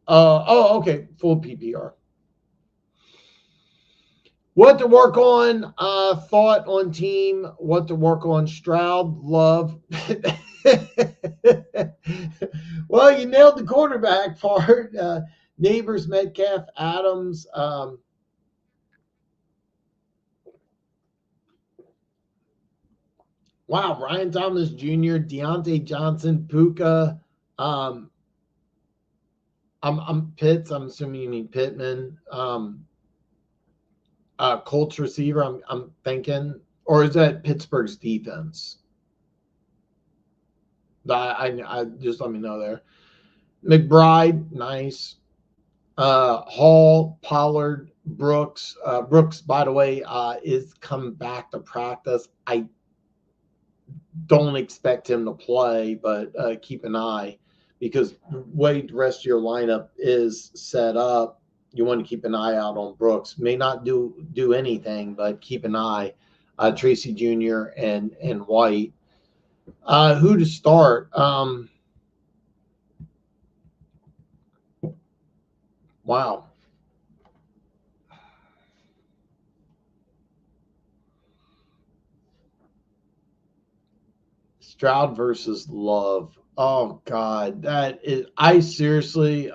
Oh, okay. Full PPR. What to work on? Thought on team. What to work on? Stroud, Love. Well, you nailed the quarterback part. Neighbors, Metcalf, Adams. Wow, Ryan Thomas Jr., Deontay Johnson, Puka. I'm Pitts. I'm assuming you mean Pittman. Colts receiver. I'm thinking, or is that Pittsburgh's defense? I just let me know there. McBride, nice. Hall, Pollard, Brooks. Brooks, by the way, is coming back to practice. I don't expect him to play, but keep an eye, because the way the rest of your lineup is set up, you want to keep an eye out on Brooks. May not do anything, but keep an eye. Tracy Jr. and White. Who to start? Wow. Stroud versus Love. Oh God, that is. I seriously.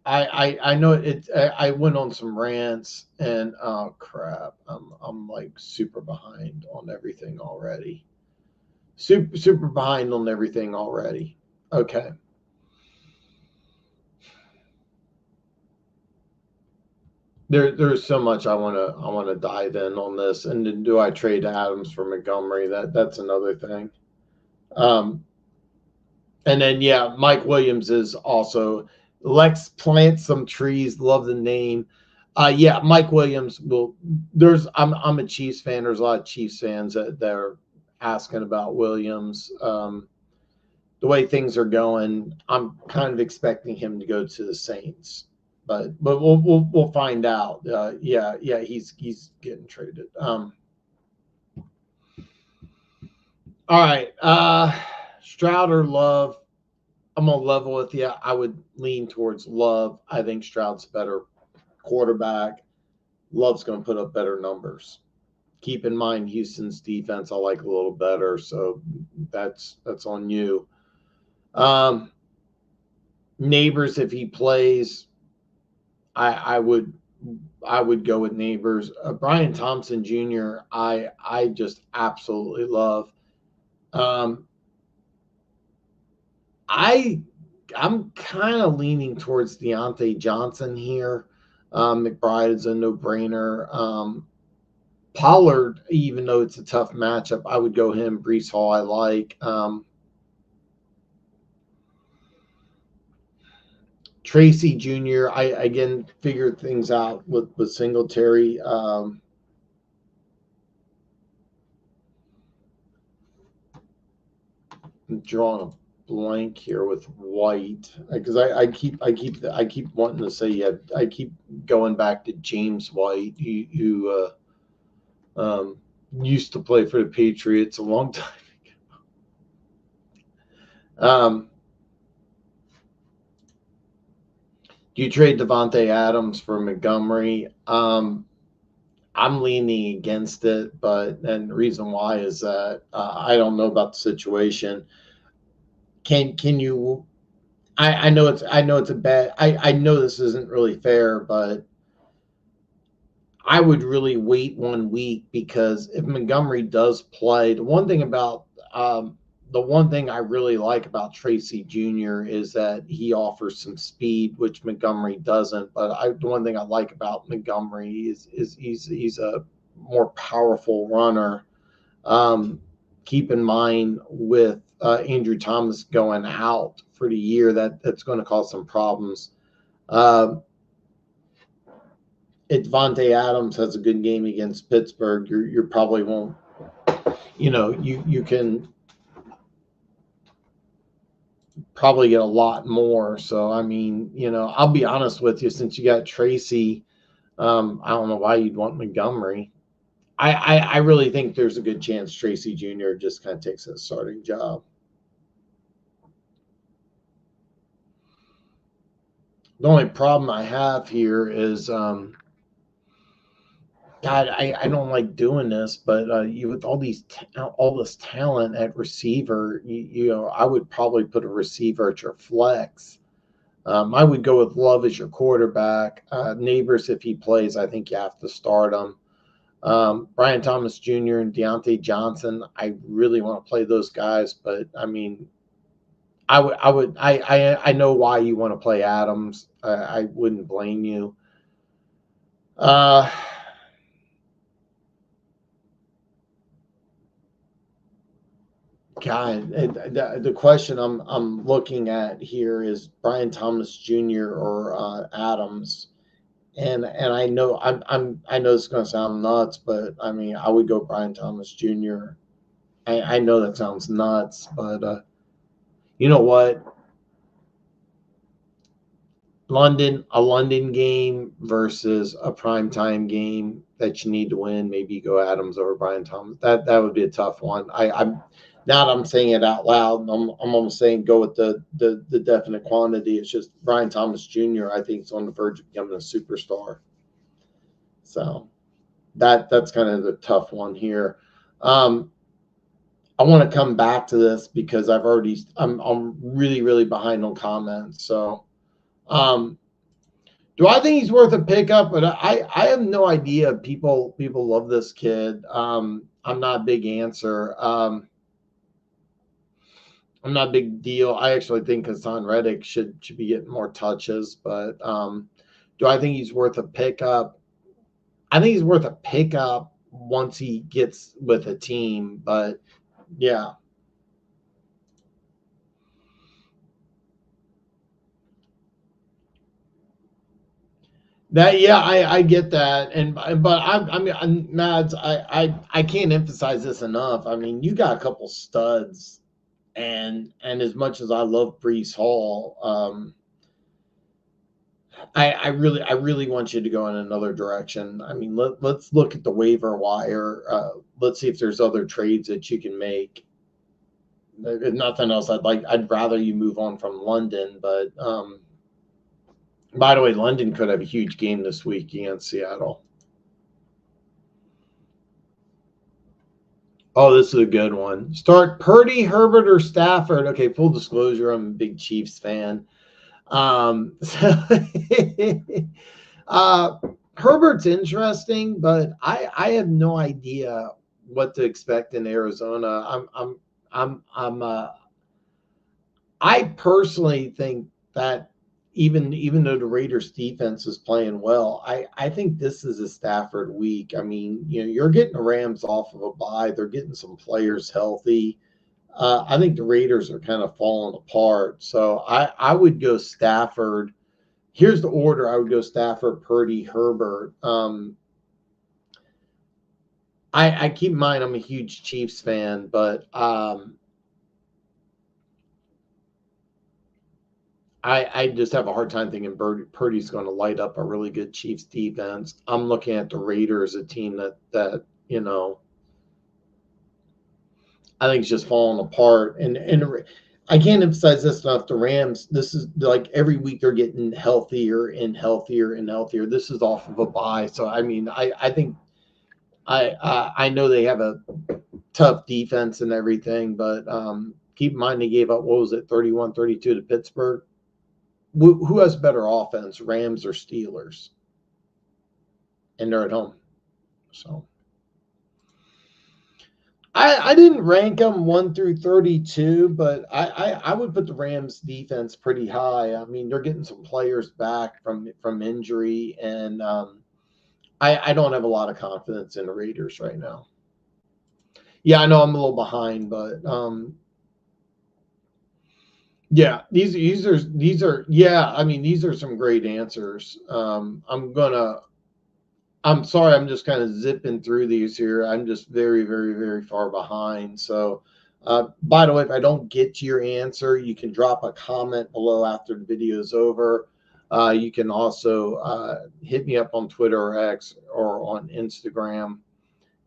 I know it. I went on some rants and oh crap, I'm like super behind on everything already. Super behind on everything already. Okay. There's so much I want to dive in on this, and then do I trade Adams for Montgomery? That's another thing. And then yeah, Mike Williams is also. Lex plants some trees. Love the name. Yeah, Mike Williams will. I'm a Chiefs fan. There's a lot of Chiefs fans that are asking about Williams. The way things are going, I'm kind of expecting him to go to the Saints, but we'll find out. Yeah, he's getting traded. All right, Stroud or Love. I'm gonna level with you. I would lean towards Love. I think Stroud's better quarterback. Love's gonna put up better numbers. Keep in mind Houston's defense I like a little better, so that's on you. Neighbors, if he plays, I would go with Neighbors. Brian Thompson Jr. I just absolutely love. I'm kind of leaning towards Deontay Johnson here. McBride is a no-brainer. Pollard, even though it's a tough matchup, I would go him. Brees Hall, I like. Tracy Jr., I again figured things out with Singletary. I'm drawing a blank here with White, because I keep wanting to say, yeah, I keep going back to James White, who used to play for the Patriots a long time ago. Do you trade Devontae Adams for Montgomery? I'm leaning against it, and the reason why is that I don't know about the situation. Can you? I know it's a bad. I know this isn't really fair, but I would really wait 1 week, because if Montgomery does play, the one thing about the one thing I really like about Tracy Jr. is that he offers some speed, which Montgomery doesn't. But the one thing I like about Montgomery is he's a more powerful runner. Keep in mind with Andrew Thomas going out for the year, that's going to cause some problems. If Devontae Adams has a good game against Pittsburgh, you probably won't. You can probably get a lot more. So I mean, I'll be honest with you. Since you got Tracy, I don't know why you'd want Montgomery. I really think there's a good chance Tracy Jr. just kind of takes a starting job. The only problem I have here is, God, I don't like doing this, but you with all this talent at receiver, I would probably put a receiver at your flex. I would go with Love as your quarterback. Neighbors, if he plays, I think you have to start him. Brian Thomas Jr. and Deontay Johnson, I really want to play those guys, but I mean, I know why you want to play Adams. I wouldn't blame you. God, the question I'm looking at here is Brian Thomas Jr. or Adams, and I know I know it's going to sound nuts, but I mean I would go Brian Thomas Jr. I know that sounds nuts, but you know what? A London game versus a primetime game that you need to win. Maybe you go Adams over Brian Thomas. That would be a tough one. I'm now that I'm saying it out loud. I'm almost saying go with the definite quantity. It's just Brian Thomas Jr. I think is on the verge of becoming a superstar. So that's kind of the tough one here. I want to come back to this because I'm really behind on comments. So. Do I think he's worth a pickup? But I have no idea. People love this kid. I'm not a big answer. I'm not a big deal. I actually think Hassan Reddick should be getting more touches. But do I think he's worth a pickup? I think he's worth a pickup once he gets with a team. But yeah. I get that, but I mean, Mads, I can't emphasize this enough. I mean, you got a couple studs, and as much as I love Breece Hall, I really want you to go in another direction. I mean, let's look at the waiver wire. Let's see if there's other trades that you can make. If nothing else, I'd rather you move on from London, but. By the way, London could have a huge game this week against Seattle. Oh, this is a good one. Start Purdy, Herbert, or Stafford. Okay, full disclosure, I'm a big Chiefs fan. Herbert's interesting, but I have no idea what to expect in Arizona. I personally think that even though the Raiders defense is playing well, I think this is a Stafford week. I mean, you're getting the Rams off of a bye. They're getting some players healthy. I think the Raiders are kind of falling apart. So I would go Stafford. Here's the order. I would go Stafford, Purdy, Herbert. I keep in mind I'm a huge Chiefs fan, but I just have a hard time thinking Purdy's going to light up a really good Chiefs defense. I'm looking at the Raiders, a team that I think is just falling apart. And I can't emphasize this enough. The Rams, this is like every week they're getting healthier and healthier and healthier. This is off of a bye. So, I mean, I think I know they have a tough defense and everything, but keep in mind they gave up, 31-32 to Pittsburgh. Who has better offense, Rams or Steelers? And they're at home. So I didn't rank them 1 through 32, but I would put the Rams defense pretty high. I mean, they're getting some players back from injury, and I don't have a lot of confidence in the Raiders right now. Yeah, I know I'm a little behind, but yeah, these are yeah. I mean, these are some great answers. I'm sorry, I'm just kind of zipping through these here. I'm just very, very, very far behind. So, by the way, if I don't get to your answer, you can drop a comment below after the video is over. You can also hit me up on Twitter or X or on Instagram,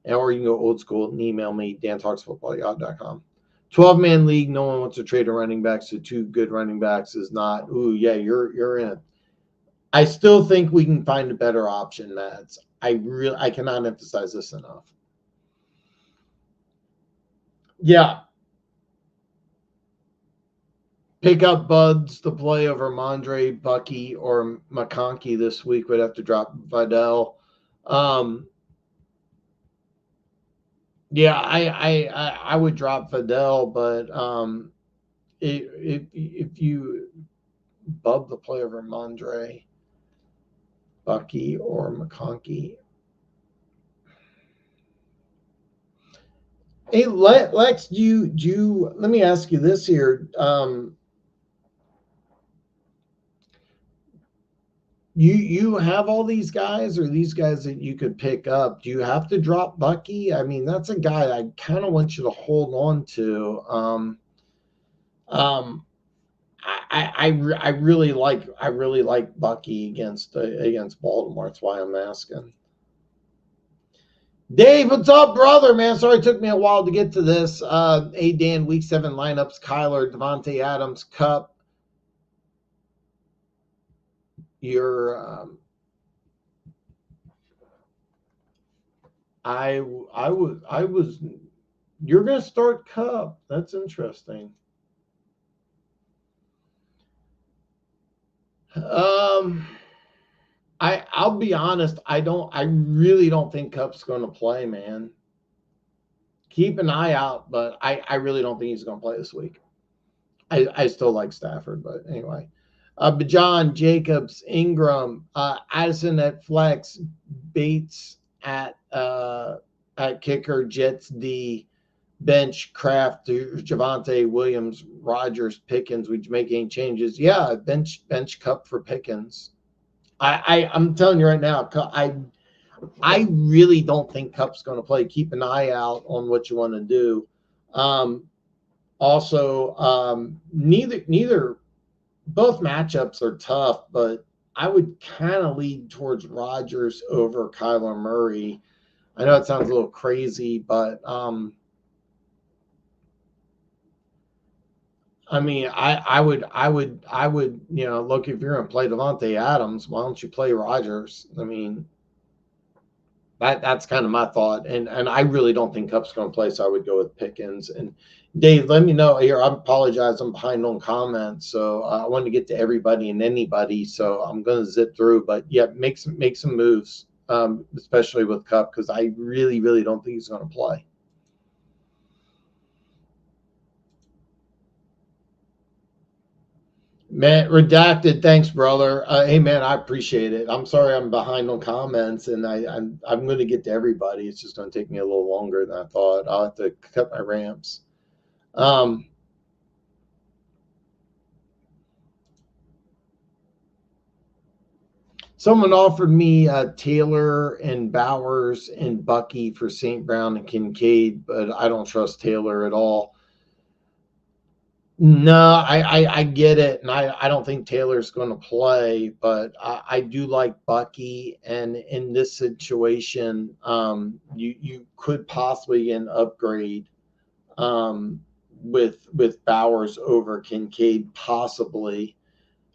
or you can go old school and email me, dantalksfootballyahoo.com. 12-man league, no one wants to trade a running back, so 2 good running backs is not. Ooh, yeah, you're in it. I still think we can find a better option, Mads. I cannot emphasize this enough. Yeah. Pick up Buds to play over Mondre, Bucky, or McConkey this week. Would have to drop Vidal. Yeah, I would drop Vidal, but if you bub the play over Mondre, Bucky, or McConkey. Hey, Lex, do you let me ask you this here. You have all these guys, or these guys that you could pick up? Do you have to drop Bucky? I mean, that's a guy I kind of want you to hold on to. I really like Bucky against Baltimore. That's why I'm asking. Dave, what's up, brother? Man, sorry it took me a while to get to this. Hey, Dan, week 7 lineups: Kyler, Devontae Adams, Kupp. Your you're gonna start Kupp. That's interesting. I'll be honest, I really don't think Kupp's gonna play, man. Keep an eye out, but I really don't think he's gonna play this week. I still like Stafford, but anyway. But John, Jacobs, Ingram, Addison at flex, Bates at kicker, Jets D, bench, Kraft, Javante, Williams, Rogers, Pickens. Would you make any changes? Yeah, bench Kupp for Pickens. I'm telling you right now, I really don't think Kupp's going to play. Keep an eye out on what you want to do. Also, neither both matchups are tough, but I would kind of lead towards Rodgers over Kyler Murray. I know it sounds a little crazy, but I mean, I would, look, if you're going to play Devontae Adams, why don't you play Rodgers? I mean, that's kind of my thought, and I really don't think Kupp's going to play, so I would go with Pickens. And Dave, let me know here. I apologize, I'm behind on comments, so I want to get to everybody and anybody, so I'm going to zip through. But yeah, make some moves, especially with Kupp, because I really don't think he's going to play. Man, redacted. Thanks, brother. Hey, man, I appreciate it. I'm sorry I'm behind on comments, and I'm going to get to everybody. It's just going to take me a little longer than I thought. I'll have to cut my ramps. Someone offered me Taylor and Bowers and Bucky for St. Brown and Kincaid, but I don't trust Taylor at all. No, I get it, and I don't think Taylor's going to play, but I do like Bucky, and in this situation, you could possibly get an upgrade with Bowers over Kincaid, possibly.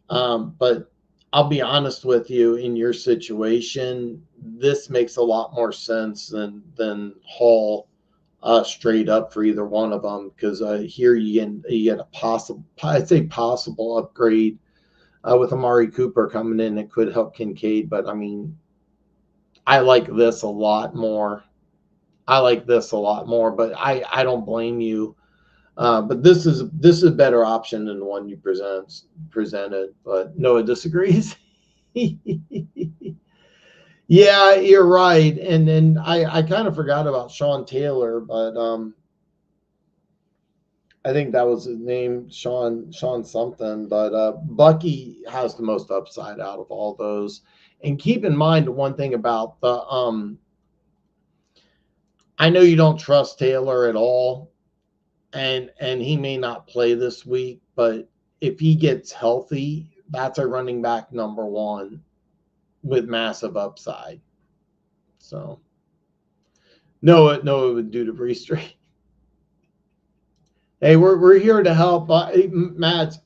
But I'll be honest with you, in your situation, this makes a lot more sense than Hall. Straight up for either one of them, because here you get a possible upgrade with Amari Cooper coming in. It could help Kincaid, but I mean, I like this a lot more. I like this a lot more, but I don't blame you. But this is a better option than the one you presented. But Noah disagrees. Yeah, you're right. And then I kind of forgot about Sean Taylor, but I think that was his name, Sean something. But Bucky has the most upside out of all those. And keep in mind one thing about the I know you don't trust Taylor at all, and he may not play this week, but if he gets healthy, that's a running back number one with massive upside. So no, it would do to Breeze Street. Hey, we're here to help. Matt,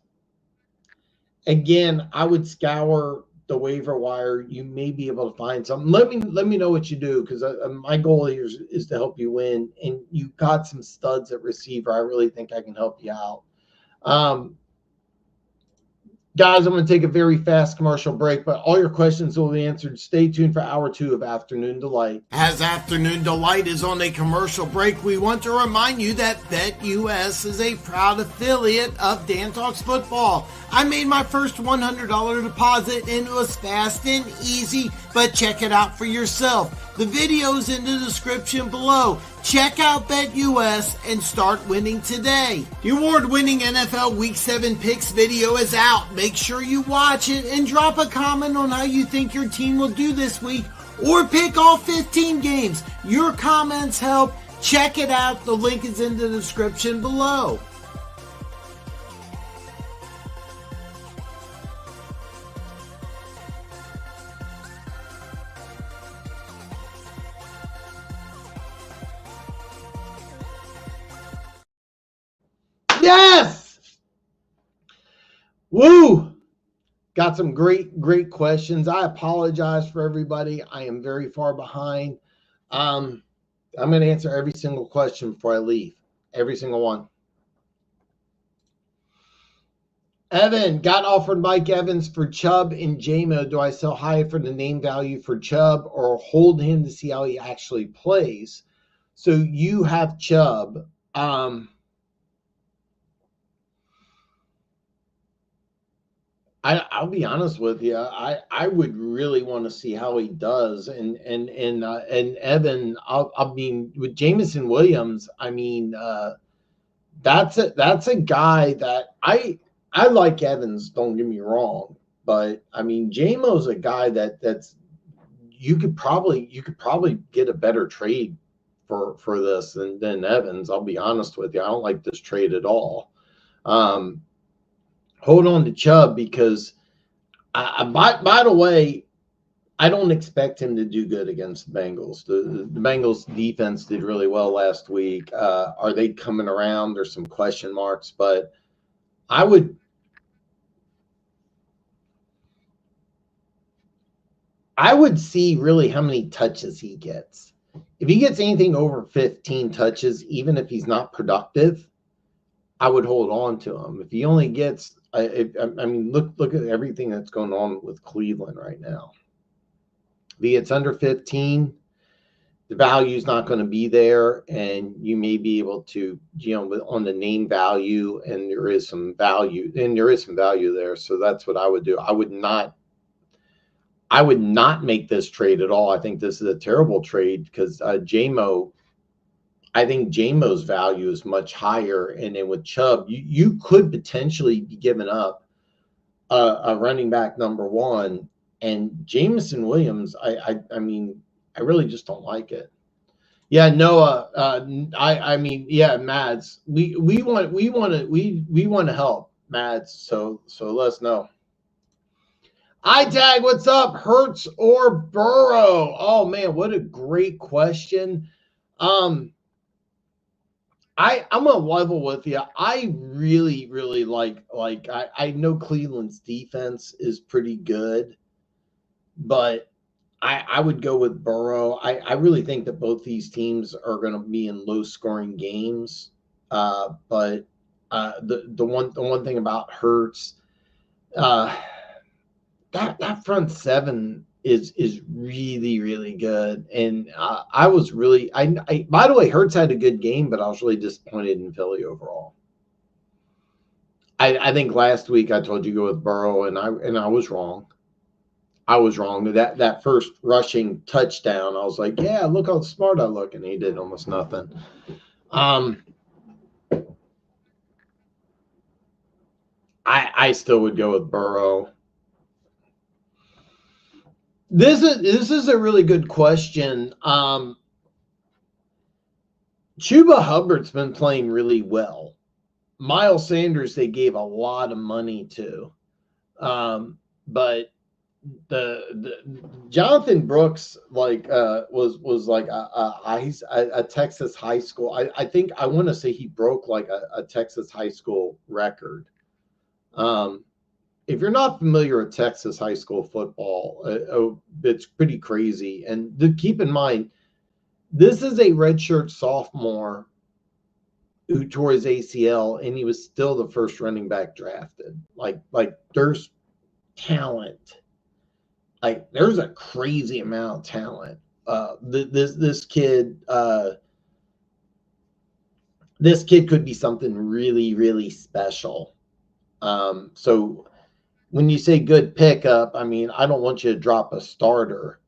again, I would scour the waiver wire. You may be able to find something. Let me know what you do, because my goal here is to help you win. And you got some studs at receiver. I really think I can help you out. Guys, I'm going to take a very fast commercial break, but all your questions will be answered. Stay tuned for hour 2 of Afternoon Delight. As Afternoon Delight is on a commercial break, we want to remind you that BetUS is a proud affiliate of Dan Talks Football. I made my first $100 deposit, and it was fast and easy, but check it out for yourself. The video's in the description below. Check out BetUS and start winning today. The award-winning NFL Week 7 Picks video is out. Make sure you watch it and drop a comment on how you think your team will do this week, or pick all 15 games. Your comments help. Check it out. The link is in the description below. Yes! Woo! Got some great questions. I apologize for everybody. I am very far behind. I'm going to answer every single question before I leave. Every single one. Evan, got offered Mike Evans for Chubb and JMO. Do I sell high for the name value for Chubb, or hold him to see how he actually plays? So you have Chubb. I'll be honest with you. I would really want to see how he does, and Evan. I mean, with Jameson Williams, I mean, that's a guy that I like. Evans, don't get me wrong, but I mean, JMO's a guy that's you could probably get a better trade for this than Evans. I'll be honest with you. I don't like this trade at all. Hold on to Chubb, because by the way, I don't expect him to do good against the Bengals. The Bengals defense did really well last week. Are they coming around? There's some question marks, but I would see really how many touches he gets. If he gets anything over 15 touches, even if he's not productive, I would hold on to him. If he only gets, I mean, look at everything that's going on with Cleveland right now. If he gets under 15, the value is not going to be there, and you may be able to, on the name value, and there is some value there. So that's what I would do. I would not make this trade at all. I think this is a terrible trade, because I think JMO's value is much higher, and then with Chubb, you could potentially be giving up a running back number one, and Jameson Williams. I mean, I really just don't like it. Yeah, Noah. I mean, yeah, Mads. We want to help Mads. So let us know. iTag, what's up? Hurts or Burrow? Oh man, what a great question. I'm gonna level with you. I really like I know Cleveland's defense is pretty good, but I would go with Burrow. I really think that both these teams are going to be in low scoring games. But the one thing about Hurts, that front seven is really, really good. And I was really, by the way, Hurts had a good game, but I was really disappointed in Philly overall. I think last week I told you go with Burrow, and I was wrong. I was wrong. That first rushing touchdown, I was like, yeah, look how smart I look, and he did almost nothing. I still would go with Burrow. This is a really good question. Chuba Hubbard's been playing really well. Miles Sanders, they gave a lot of money to, but the Jonathan Brooks was like a Texas high school. I think I want to say he broke like a Texas high school record. If you're not familiar with Texas high school football, it's pretty crazy. And keep in mind, this is a redshirt sophomore who tore his ACL, and he was still the first running back drafted. Like there's talent. Like there's a crazy amount of talent. This kid could be something really, really special. So when you say good pickup, I mean, I don't want you to drop a starter,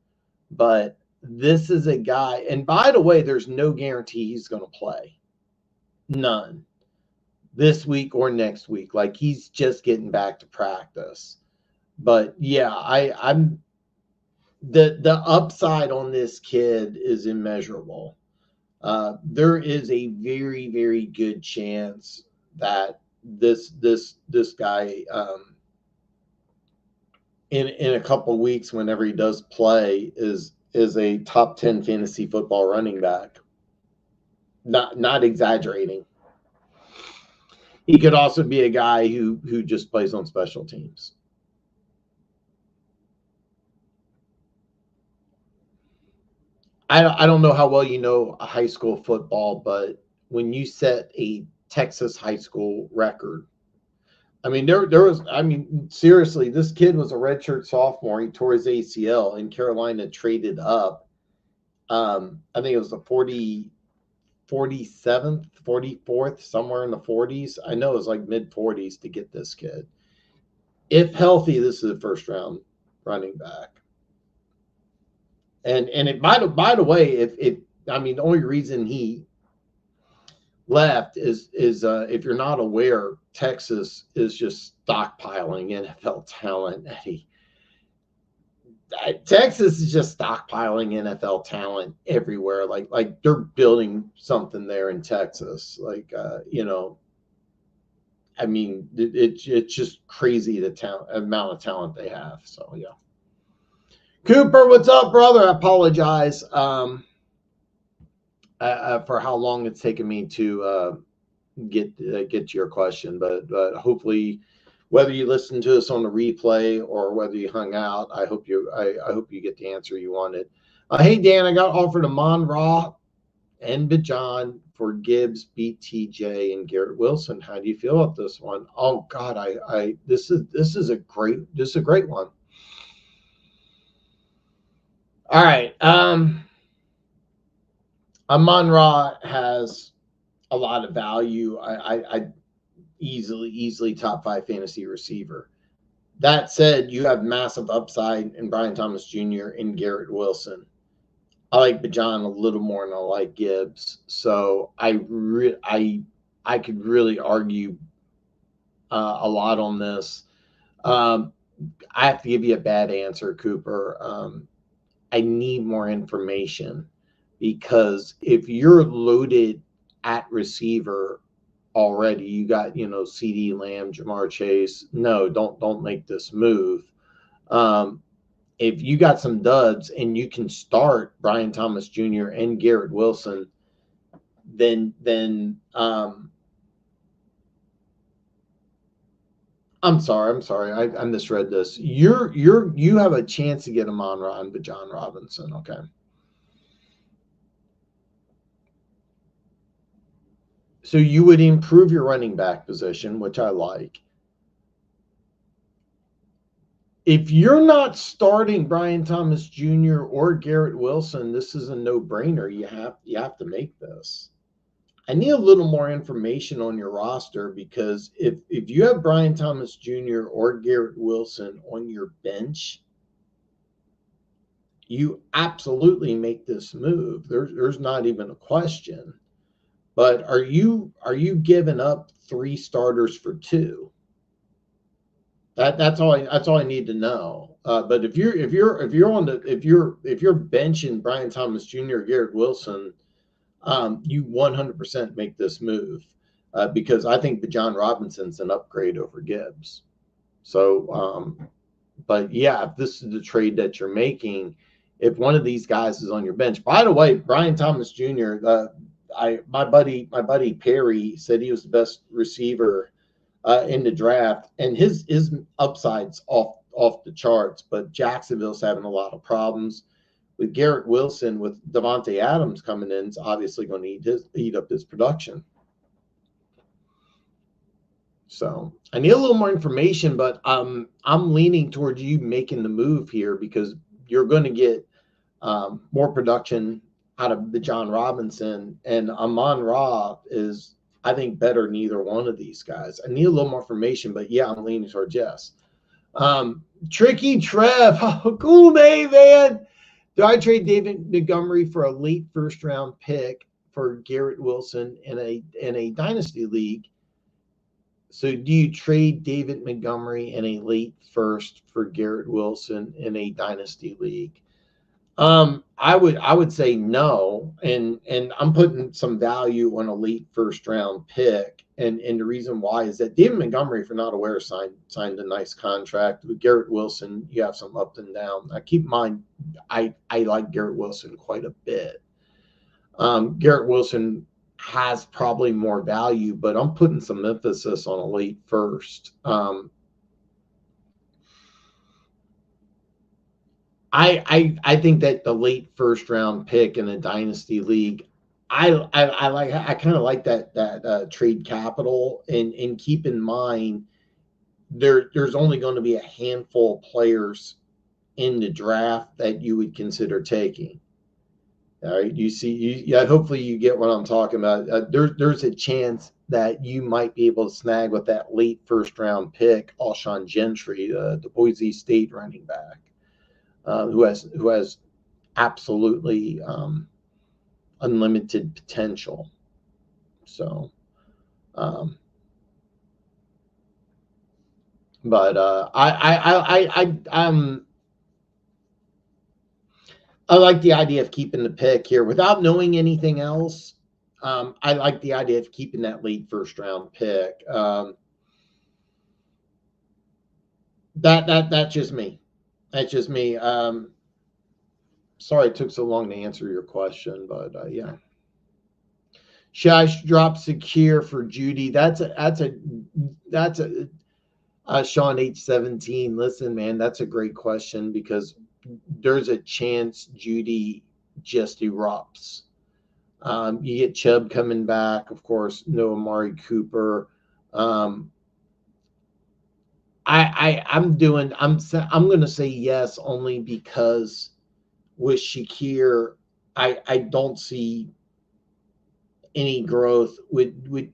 but this is a guy, and by the way, there's no guarantee he's going to play. None. This week or next week. Like he's just getting back to practice. But yeah, I'm the upside on this kid is immeasurable. There is a very, very good chance that this guy in a couple of weeks, whenever he does play, is a top 10 fantasy football running back. Not exaggerating. He could also be a guy who just plays on special teams. I don't know how well you know high school football, but when you set a Texas high school record, I mean, there was, I mean, seriously, this kid was a redshirt sophomore. He tore his ACL, and Carolina traded up. I think it was the 47th, 44th, somewhere in the 40s. I know it was like mid 40s to get this kid. If healthy, this is a first round running back. And it by the way, I mean, the only reason he left is if you're not aware, Texas is just stockpiling NFL talent. Texas is just stockpiling NFL talent everywhere. Like they're building something there in Texas. Like I mean, it's just crazy the amount of talent they have. So yeah. Cooper, what's up, brother? I apologize for how long it's taken me to get to your question, but hopefully, whether you listen to us on the replay or whether you hung out, I hope you get the answer you wanted. Hey Dan, I got offered Amon-Ra and Bijan for Gibbs, BTJ, and Garrett Wilson. How do you feel about this one? Oh God, this is a great one. All right. Amon-Ra has a lot of value. I easily top 5 fantasy receiver. That said, you have massive upside in Brian Thomas Jr. and Garrett Wilson. I like Bijan a little more than I like Gibbs. So I could really argue a lot on this. I have to give you a bad answer, Cooper. I need more information, because if you're loaded at receiver already, you got, CD Lamb, Jamar Chase. No, don't make this move. If you got some duds and you can start Brian Thomas Jr. and Garrett Wilson, then I'm sorry. I misread this. You have a chance to get Amon-Ra and Bijan Robinson. Okay. So you would improve your running back position, which I like. if you're not starting Brian Thomas Jr. or Garrett Wilson, this is a no-brainer. You have to make this. I need a little more information on your roster, because if you have Brian Thomas Jr. or Garrett Wilson on your bench, you absolutely make this move. There's not even a question. But are you giving up 3 starters for 2? That's all I need to know. But if you're benching Brian Thomas Jr. or Garrett Wilson, you 100% make this move, because I think Bijan Robinson's an upgrade over Gibbs. So, but yeah, if this is the trade that you're making, if one of these guys is on your bench. By the way, Brian Thomas Jr. My buddy Perry said he was the best receiver in the draft, and his upside's off the charts. But Jacksonville's having a lot of problems with Garrett Wilson. With Devontae Adams coming in, it's obviously going to eat up his production. So I need a little more information, but I'm leaning towards you making the move here, because you're going to get more production out of Bijan Robinson, and Amon-Ra is, I think, better than either one of these guys. I need a little more information, but yeah, I'm leaning towards yes. Tricky Trev, oh, cool name, man. Do I trade David Montgomery for a late first-round pick for Garrett Wilson in a dynasty league? So do you trade David Montgomery in a late first for Garrett Wilson in a dynasty league? I would say no, and I'm putting some value on a late first-round pick, and the reason why is that David Montgomery, if you're not aware, signed a nice contract. With Garrett Wilson, you have some up and down. Now, keep in mind, I like Garrett Wilson quite a bit. Garrett Wilson has probably more value, but I'm putting some emphasis on a late first. I think that the late first round pick in a dynasty league, I kind of like that trade capital, and keep in mind there's only going to be a handful of players in the draft that you would consider taking. All right, hopefully you get what I'm talking about. There's a chance that you might be able to snag with that late first round pick Alshon Gentry, the Boise State running back. Who has absolutely unlimited potential. So, but I like the idea of keeping the pick here without knowing anything else. I like the idea of keeping that late first round pick. That's just me. That's just me. Sorry it took so long to answer your question, but yeah. Should I drop Secure for Judy? That's a Sean H17. Listen, man, that's a great question, because there's a chance Judy just erupts. You get Chubb coming back, of course, no Amari Cooper. I'm going to say yes, only because with Shakir, I don't see any growth. You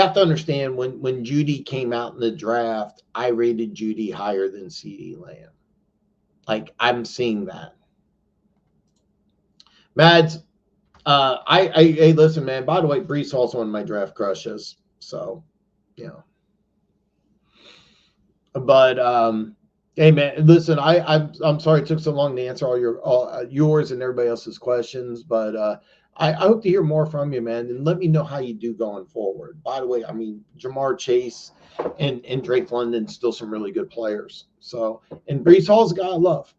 have to understand, when Judy came out in the draft, I rated Judy higher than CeeDee Lamb. Like, I'm seeing that. Mads, hey, listen, man. By the way, Breece Hall's one of my draft crushes. So, you know. But hey, man, listen, I'm sorry it took so long to answer all yours and everybody else's questions, but I hope to hear more from you, man, and let me know how you do going forward. By the way, I mean, Jamar Chase and Drake London, still some really good players. So, and Breece Hall's a guy I love.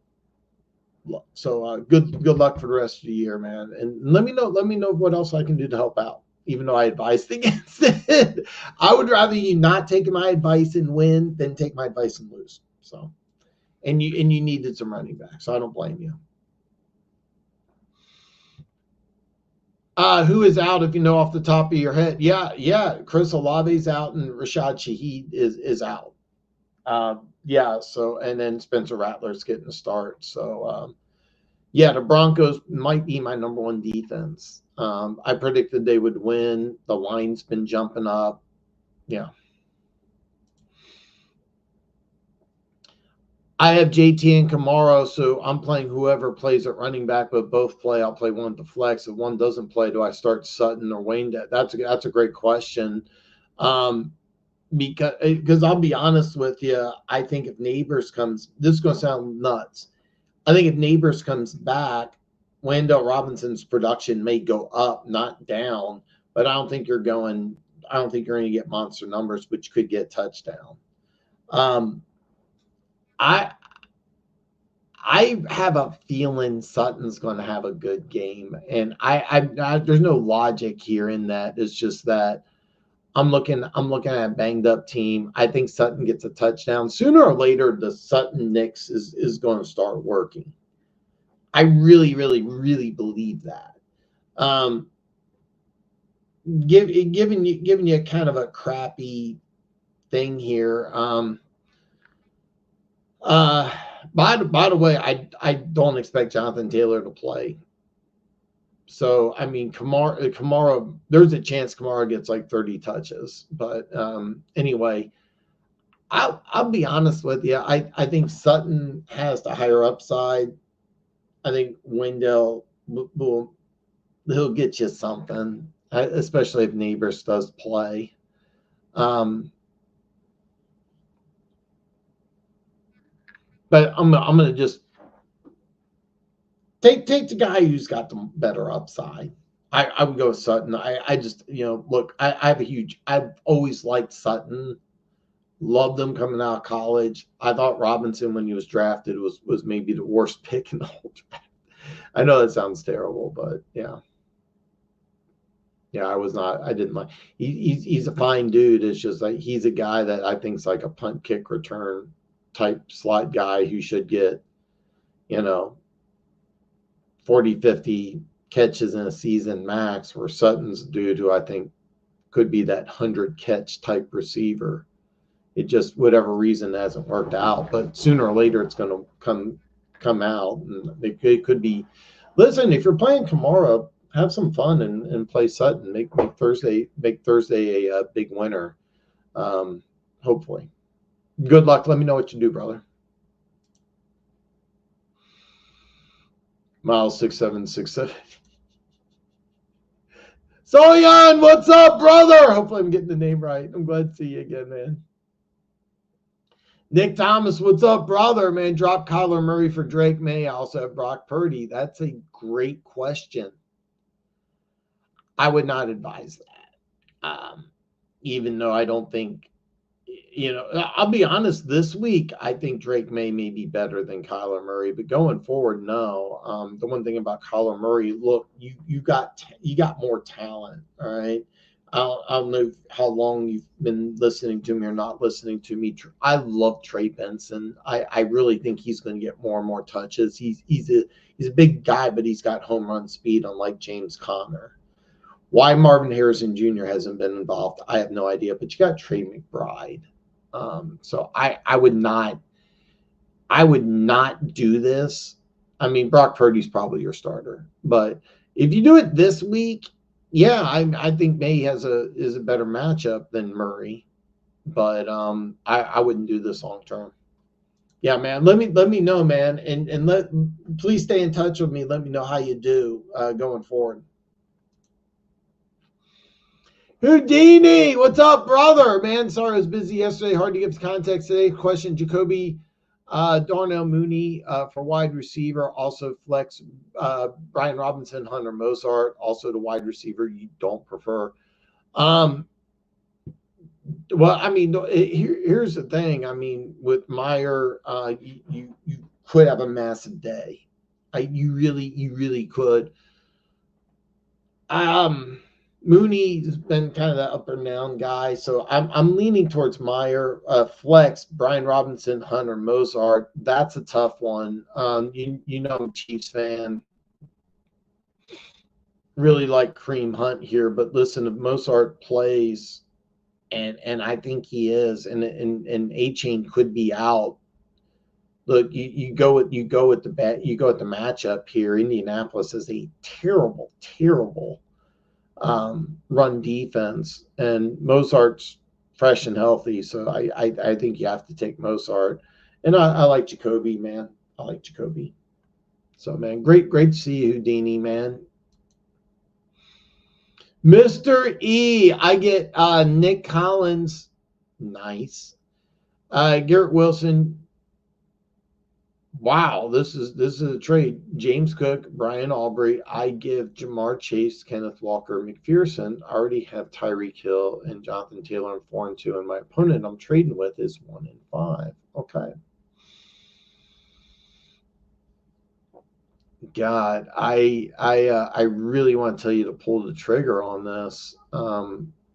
So good luck for the rest of the year, man. And let me know what else I can do to help out, even though I advised against it. I would rather you not take my advice and win than take my advice and lose. So, and you needed some running back, so I don't blame you. Who is out, if you know off the top of your head? Yeah. Chris Olave's out, and Rashad Shaheed is out. Yeah, so and then Spencer Rattler's getting a start. So yeah, the Broncos might be my number one defense. I predicted they would win. The line's been jumping up. Yeah. I have JT and Kamara, so I'm playing whoever plays at running back, but both play. I'll play one to flex. If one doesn't play, do I start Sutton or Wayne? That's a great question. Because I'll be honest with you, I think if Neighbors comes, this is going to sound nuts. I think if Neighbors comes back, Wendell Robinson's production may go up, not down. But I don't think you're going. I don't think you're going to get monster numbers, which could get touchdown. I I have a feeling Sutton's going to have a good game, and I there's no logic here in that. It's just that I'm looking at a banged up team. I think Sutton gets a touchdown sooner or later. The Sutton Knicks is going to start working. I really, really, really believe that. Um, giving you kind of a crappy thing here. Uh, by the way, I don't expect Jonathan Taylor to play. So I mean, Kamara, there's a chance Kamara gets like 30 touches, but anyway, I'll be honest with you. I think Sutton has the higher upside. I think Wendell he'll get you something, especially if Neighbors does play. But I'm gonna just take the guy who's got the better upside. I would go with Sutton. I just look. I've always liked Sutton. Loved him coming out of college. I thought Robinson when he was drafted was maybe the worst pick in the whole draft. I know that sounds terrible, but yeah. Yeah, I was not. I didn't like. He's a fine dude. It's just like he's a guy that I think's like a punt kick return type slot guy who should get, you know, 40, 50 catches in a season max. Where Sutton's a dude who I think could be that 100 catch type receiver. It just whatever reason hasn't worked out, but sooner or later it's going to come out, and it could be. Listen, if you're playing Kamara, have some fun and play Sutton. Make Thursday a big winner. Hopefully. Good luck. Let me know what you do, brother. Miles 6767. Solian, what's up, brother? Hopefully I'm getting the name right. I'm glad to see you again, man. Nick Thomas, what's up, brother? Man, drop Kyler Murray for Drake May. I also have Brock Purdy. That's a great question. I would not advise that. Even though I don't think, I'll be honest, this week, I think Drake May be better than Kyler Murray, but going forward, no. The one thing about Kyler Murray, look, you got more talent, all right? I don't know how long you've been listening to me or not listening to me. I love Trey Benson. I really think he's going to get more and more touches. He's a big guy, but he's got home run speed, unlike James Conner. Why Marvin Harrison Jr. hasn't been involved, I have no idea. But you got Trey McBride, so I would not do this. I mean, Brock Purdy's probably your starter, but if you do it this week, yeah, I think May is a better matchup than Murray, but I wouldn't do this long term. Yeah, man. Let me know, man, and please stay in touch with me. Let me know how you do going forward. Houdini, what's up, brother? Man, sorry I was busy yesterday. Hard to give context today. Question: Jacoby Darnell Mooney for wide receiver, also flex. Brian Robinson, Hunter Mozart, also the wide receiver you don't prefer. Well, I mean, here's the thing. I mean, with Meyer, you could have a massive day. You really could. Mooney's been kind of the up and down guy, so I'm leaning towards Meyer. Flex, Brian Robinson, Hunter Mozart. That's a tough one. You know, I'm a Chiefs fan. Really like Kareem Hunt here, but listen, if Mozart plays and I think he is, and A-Chain could be out. Look, you go with the matchup here. Indianapolis is a terrible, terrible run defense, and Mozart's fresh and healthy, so I think you have to take Mozart. And I like Jacoby, man. I like Jacoby. So, man, great to see you, Houdini, man. Mr. E, I get Nick Collins. Nice. Garrett Wilson. Wow, this is a trade. James Cook, Brian Aubrey. I give Jamar Chase, Kenneth Walker, McPherson. I already have Tyreek Hill and Jonathan Taylor in 4 and 2, and my opponent I'm trading with is 1 and 5. Okay. God, I really want to tell you to pull the trigger on this,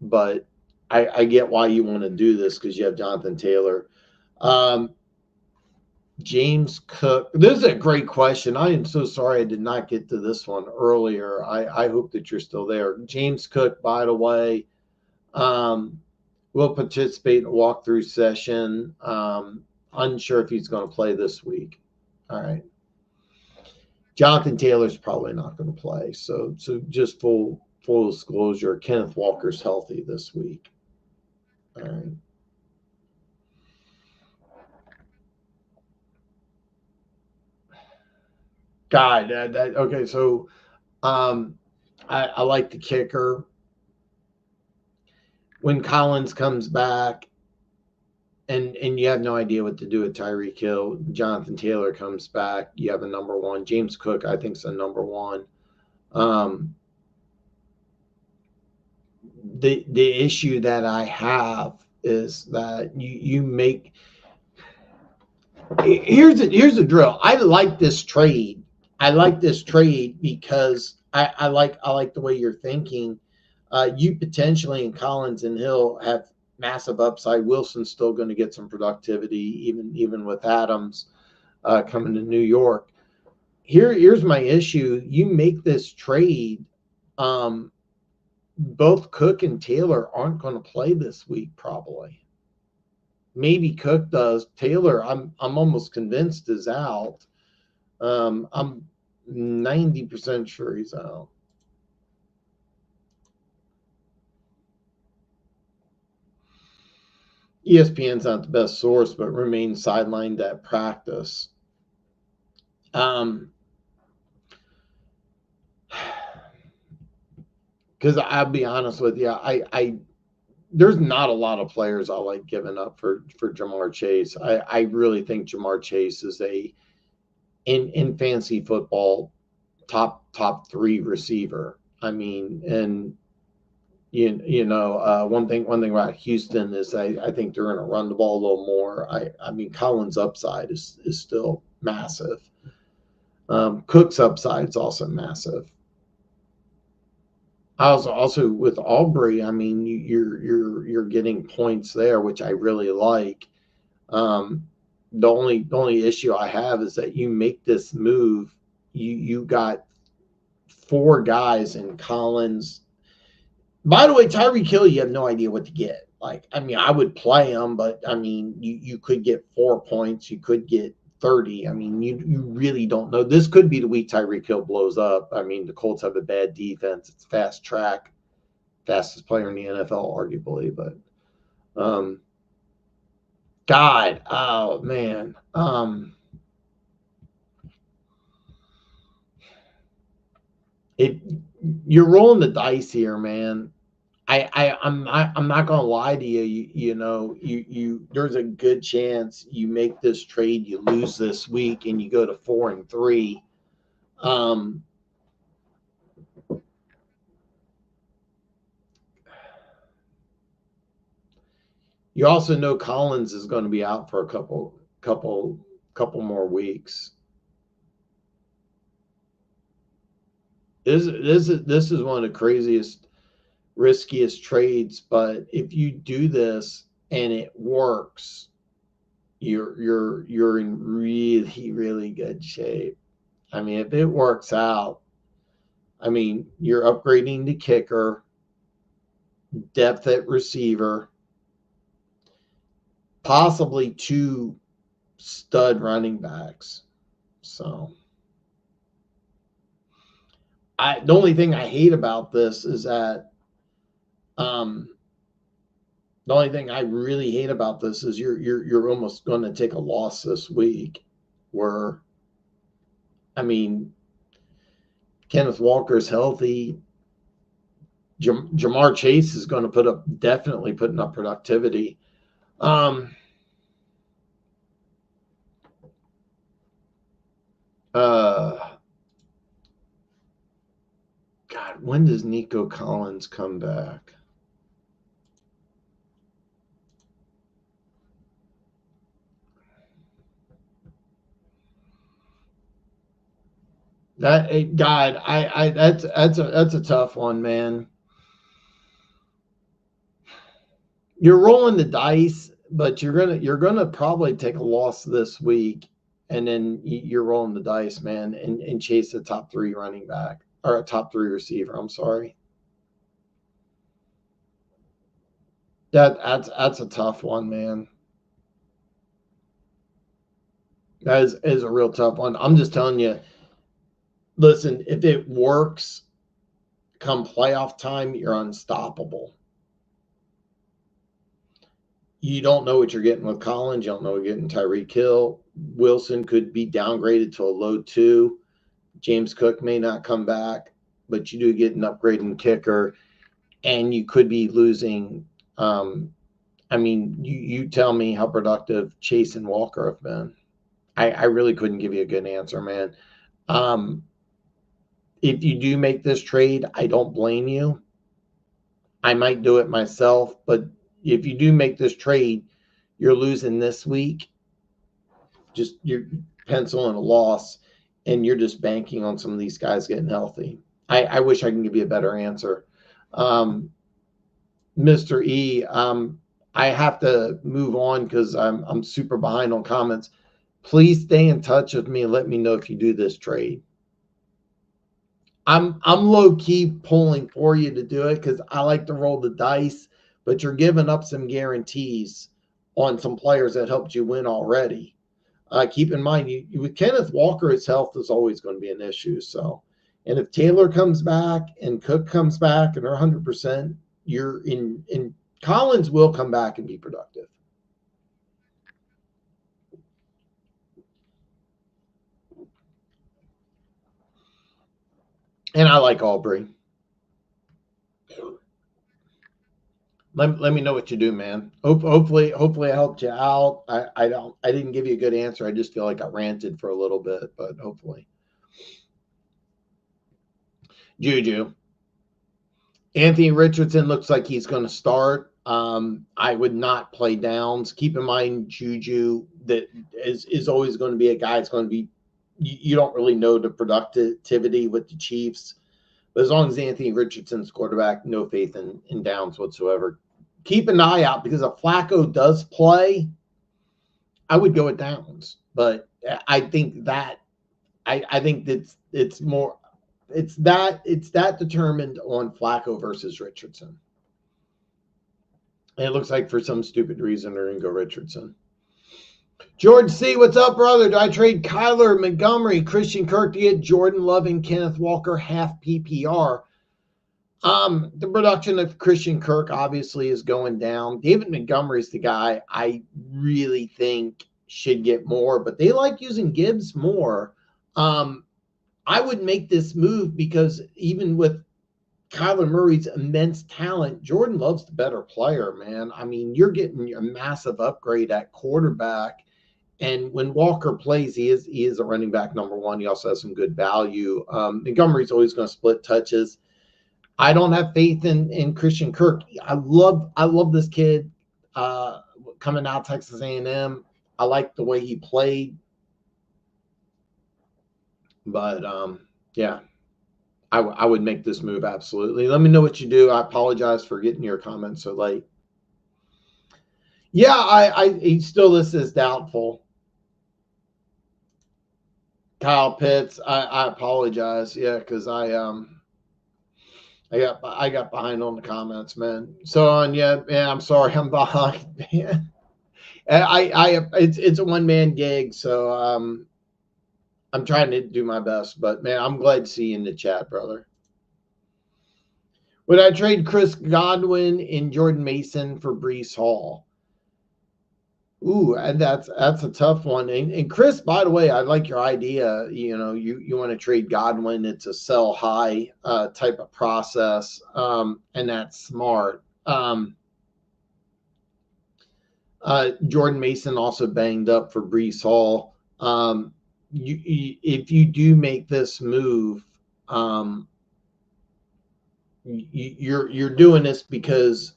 but I get why you want to do this because you have Jonathan Taylor. James Cook. This is a great question. I am so sorry I did not get to this one earlier. I hope that you're still there. James Cook, by the way, will participate in a walkthrough session. Unsure if he's going to play this week. All right. Jonathan Taylor's probably not going to play. So just full disclosure, Kenneth Walker's healthy this week. All right. God, okay. So, I like the kicker. When Collins comes back, and you have no idea what to do with Tyreek Hill, Jonathan Taylor comes back, you have a number 1. James Cook, I think, is a number 1. The issue that I have is that you make. Here's a drill. I like this trade. I like this trade because I like the way you're thinking. You potentially in Collins and Hill have massive upside. Wilson's still going to get some productivity, even with Adams coming to New York. Here's my issue. You make this trade. Both Cook and Taylor aren't going to play this week, probably. Maybe Cook does. Taylor, I'm almost convinced is out. I'm 90% sure he's out. ESPN's not the best source, but remains sidelined at practice. Because I'll be honest with you, I there's not a lot of players I like giving up for Jamar Chase. I really think Jamar Chase is in fantasy football top 3 receiver. I mean, and you know, one thing about Houston is I think they're going to run the ball a little more. I mean, Collins' upside is still massive. Cook's upside is also massive. Also with Aubrey, I mean, you're getting points there, which I really like. The only issue I have is that you make this move, you got 4 guys in Collins. By the way, Tyreek Hill, you have no idea what to get. Like, I mean, I would play him, but I mean, you could get 4 points, you could get 30. I mean, you really don't know. This could be the week Tyreek Hill blows up. I mean, the Colts have a bad defense. It's fast track, fastest player in the NFL, arguably. But, God, oh man, you're rolling the dice here, man. I'm not gonna lie to you. You know, there's a good chance you make this trade, you lose this week, and you go to 4 and 3. You also know Collins is going to be out for a couple more weeks. This is one of the craziest, riskiest trades, but if you do this and it works, you're in really good shape. I mean, if it works out, I mean, you're upgrading the kicker, depth at receiver. possibly 2 stud running backs. So the only thing I hate about this is that the only thing I really hate about this is you're almost going to take a loss this week. Where, I mean, Kenneth Walker's healthy. Jamar Chase is going to definitely putting up productivity. God, when does Nico Collins come back? That's a tough one, man. You're rolling the dice, but you're gonna probably take a loss this week, and then you're rolling the dice, man, and chase a top 3 running back or a top 3 receiver. I'm sorry. That's a tough one, man. That is a real tough one. I'm just telling you. Listen, if it works, come playoff time, you're unstoppable. You don't know what you're getting with Collins. You don't know what you're getting Tyreek Hill. Wilson could be downgraded to a low 2. James Cook may not come back, but you do get an upgrading kicker, and you could be losing. I mean, you tell me how productive Chase and Walker have been. I really couldn't give you a good answer, man. If you do make this trade, I don't blame you. I might do it myself, but if you do make this trade, you're losing this week. Just you're penciling a loss, and you're just banking on some of these guys getting healthy. I wish I can give you a better answer. Mr. E, I have to move on because I'm super behind on comments. Please stay in touch with me and let me know if you do this trade. I'm low key pulling for you to do it because I like to roll the dice, but you're giving up some guarantees on some players that helped you win already. Keep in mind, with Kenneth Walker, his health is always going to be an issue. So, and if Taylor comes back and Cook comes back and they're 100%, you're in. Collins will come back and be productive. And I like Aubrey. Let me know what you do, man. Hopefully I helped you out. I didn't give you a good answer. I just feel like I ranted for a little bit, but hopefully. Juju. Anthony Richardson looks like he's going to start. I would not play downs. Keep in mind, Juju that is always going to be a guy that's going to be, you don't really know the productivity with the Chiefs. But as long as Anthony Richardson's quarterback, no faith in downs whatsoever. Keep an eye out because if Flacco does play, I would go with downs. But I think that I think that it's more it's that determined on Flacco versus Richardson. And it looks like for some stupid reason they're gonna go Richardson. George C., what's up, brother? Do I trade Kyler, Montgomery, Christian Kirk to get Jordan Love and Kenneth Walker half PPR? The production of Christian Kirk obviously is going down. David Montgomery is the guy I really think should get more, but they like using Gibbs more. I would make this move because even with Kyler Murray's immense talent, Jordan Love's the better player, man. I mean, you're getting a massive upgrade at quarterback. And when Walker plays, he is a running back number 1. He also has some good value. Montgomery's always going to split touches. I don't have faith in Christian Kirk. I love this kid coming out of Texas A&M. I like the way he played. But, yeah, I would make this move absolutely. Let me know what you do. I apologize for getting your comments so late. Yeah, he still listed as doubtful. Kyle Pitts, I apologize. Yeah, because I got behind on the comments, man. So, yeah, I'm sorry I'm behind, man. It's a one-man gig, so I'm trying to do my best. But man, I'm glad to see you in the chat, brother. Would I trade Chris Godwin and Jordan Mason for Breece Hall? Ooh, and that's a tough one. And Chris, by the way, I like your idea. You want to trade Godwin. It's a sell high type of process, and that's smart. Jordan Mason also banged up for Breece Hall. If you do make this move, you're doing this because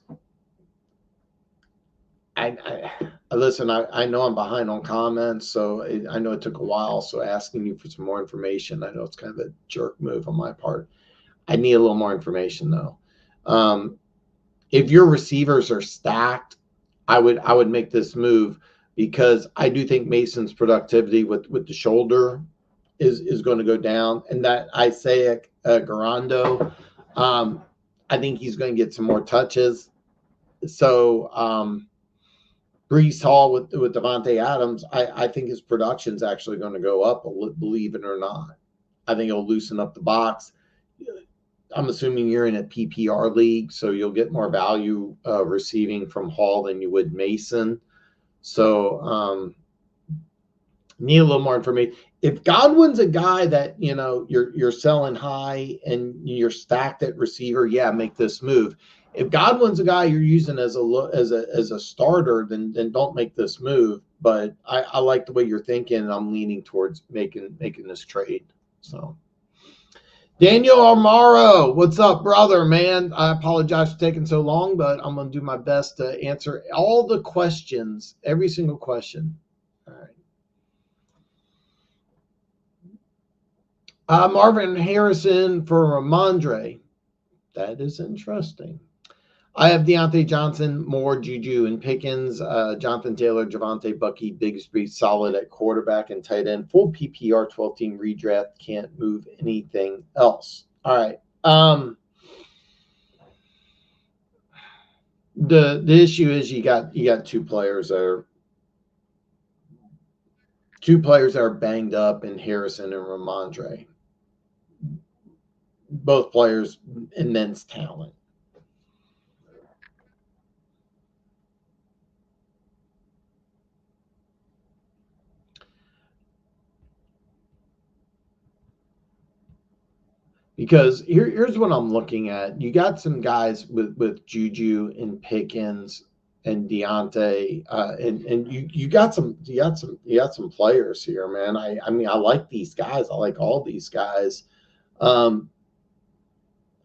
listen, I know I'm behind on comments, so I know it took a while. So asking you for some more information, I know it's kind of a jerk move on my part. I need a little more information though. If your receivers are stacked, I would make this move because I do think Mason's productivity with the shoulder is going to go down, and that Isaiah Garando, I think he's going to get some more touches. So Breece Hall with Devontae Adams, I think his production is actually going to go up, believe it or not. I think it'll loosen up the box. I'm assuming you're in a PPR league, so you'll get more value receiving from Hall than you would Mason. So need a little more information. If Godwin's a guy that you're selling high and you're stacked at receiver, yeah, make this move. If Godwin's a guy you're using as a starter, then don't make this move. But I like the way you're thinking, and I'm leaning towards making this trade. So Daniel Amaro, what's up, brother, man? I apologize for taking so long, but I'm going to do my best to answer all the questions, every single question. All right. Marvin Harrison for Ramondre. That is interesting. I have Deontay Johnson, Moore, Juju, and Pickens. Jonathan Taylor, Javonte, Bucky, Bigsby, solid at quarterback and tight end. Full PPR, 12-team redraft. Can't move anything else. All right. The issue is you got two players that are banged up in Harrison and Ramondre. Both players immense talent. Because here's what I'm looking at. You got some guys with Juju and Pickens and Deontay, and you got some players here, man. I mean, I like these guys. I like all these guys. I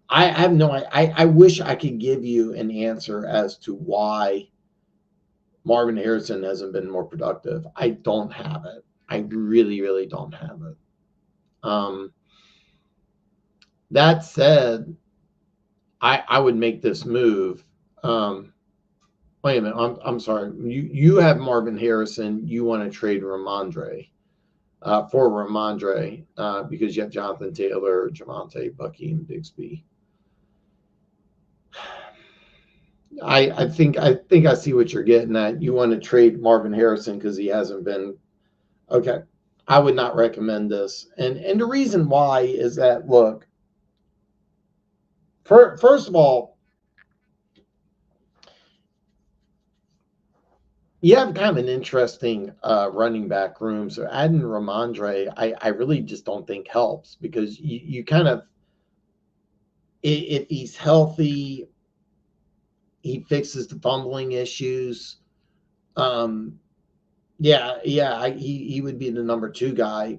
have no. I wish I could give you an answer as to why Marvin Harrison hasn't been more productive. I don't have it. I really, really don't have it. That said, I would make this move. Wait a minute. I'm sorry. You have Marvin Harrison. You want to trade Ramondre for Ramondre because you have Jonathan Taylor, Javonte, Bucky, and Bigsby. I think I see what you're getting at. You want to trade Marvin Harrison because he hasn't been okay. I would not recommend this, and the reason why is that look. First of all, you have kind of an interesting running back room. So adding Ramondre, I really just don't think helps because you kind of, if he's healthy, he fixes the fumbling issues. He would be the number 2 guy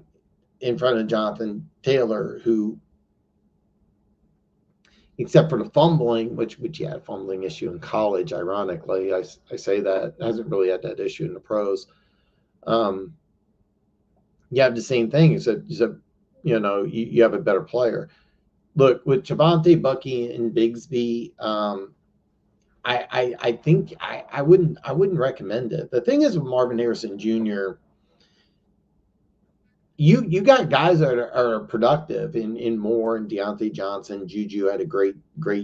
in front of Jonathan Taylor, who, except for the fumbling, which he had a fumbling issue in college, ironically. I say that. Hasn't really had that issue in the pros. You have the same thing, except you have a better player. Look, with Javonte, Bucky, and Bigsby, I think I wouldn't recommend it. The thing is with Marvin Harrison Jr., you got guys that are productive in Moore and Deontay Johnson. Juju had a great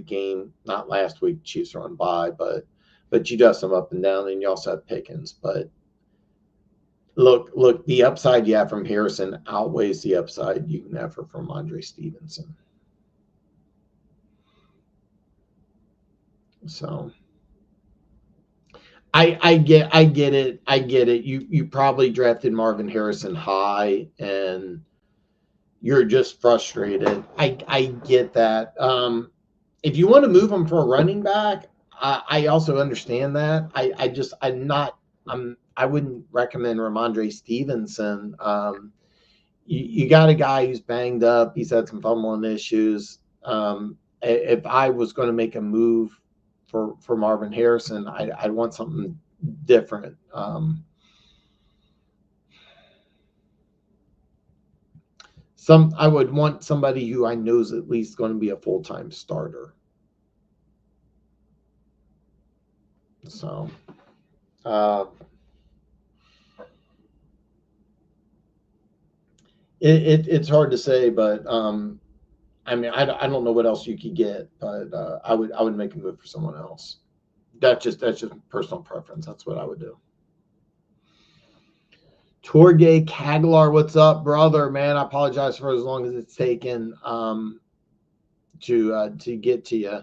game, not last week, Chiefs are on bye, but but you do have some up and down, and you also have Pickens. But look, the upside you have from Harrison outweighs the upside you can have from Andre Stevenson. So I get it. You probably drafted Marvin Harrison high, and you're just frustrated. I get that. If you want to move him for a running back, I also understand that. I wouldn't recommend Ramondre Stevenson. You got a guy who's banged up. He's had some fumbling issues. If I was going to make a move for Marvin Harrison, I'd want something different. I would want somebody who I know is at least going to be a full-time starter. So, it's hard to say, but I mean, I don't know what else you could get, but I would make a move for someone else. That's just personal preference. That's what I would do. Torgay Kaglar, what's up, brother? Man, I apologize for as long as it's taken to get to you.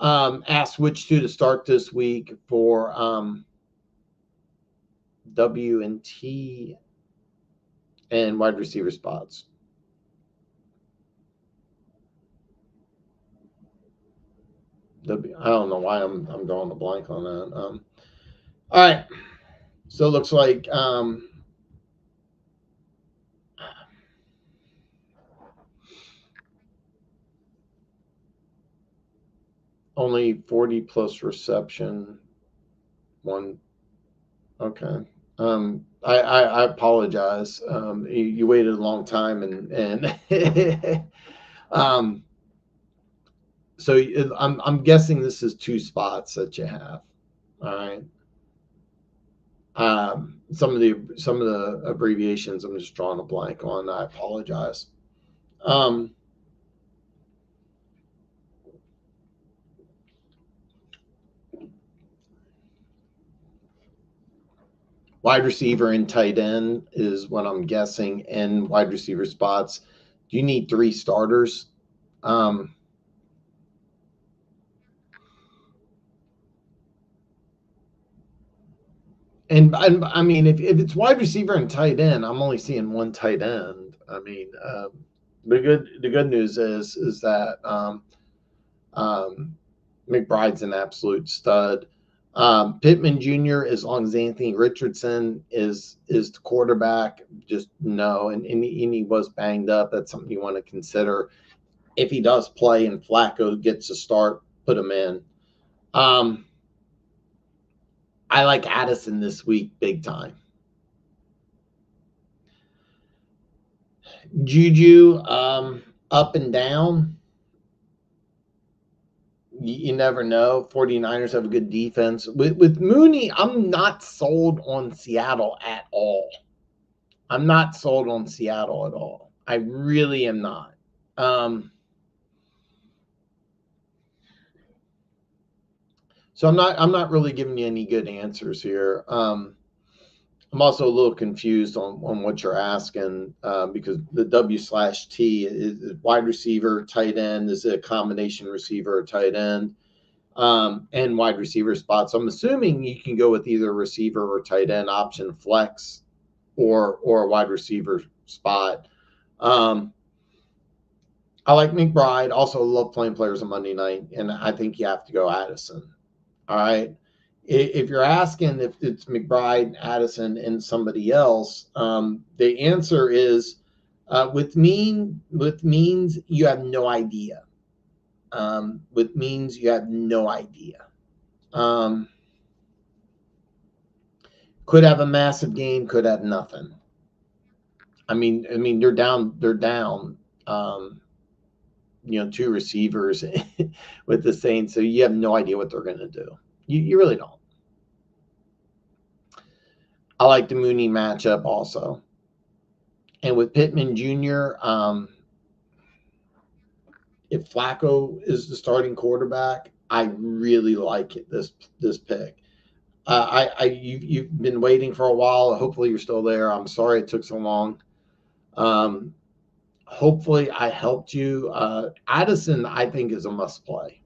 Asked which two to start this week for W and T and wide receiver spots. I don't know why I'm drawing a blank on that. All right, so it looks like only 40 plus reception. One. Okay. I apologize. You waited a long time, and so I'm guessing this is two spots that you have. All right. Some of the abbreviations I'm just drawing a blank on. I apologize. Wide receiver and tight end is what I'm guessing, and wide receiver spots. Do you need three starters? And I mean, if it's wide receiver and tight end, I'm only seeing one tight end. I mean, the good news is that McBride's an absolute stud. Pittman Jr., as long as Anthony Richardson is the quarterback, just no. And he was banged up. That's something you want to consider. If he does play and Flacco gets to start, put him in. I like Addison this week big time. Juju, up and down. You never know. 49ers have a good defense. With Mooney, I'm not sold on Seattle at all. I'm not sold on Seattle at all. I really am not. So I'm not really giving you any good answers here. I'm also a little confused on what you're asking because the W/T is wide receiver, tight end. Is it a combination receiver or tight end? And wide receiver spots. So I'm assuming you can go with either receiver or tight end option, flex, or a wide receiver spot. I like McBride. Also love playing players on Monday night, and I think you have to go Addison. All right. If you're asking if it's McBride, Addison, and somebody else, the answer is with means you have no idea. With means you have no idea. Could have a massive game, could have nothing. I mean they're down. Two receivers with the Saints, so you have no idea what they're going to do. You really don't. I like the Mooney matchup also. And with Pittman Jr., if Flacco is the starting quarterback, I really like it, this pick. You've been waiting for a while. Hopefully you're still there. I'm sorry it took so long. Hopefully I helped you. Addison, I think, is a must play.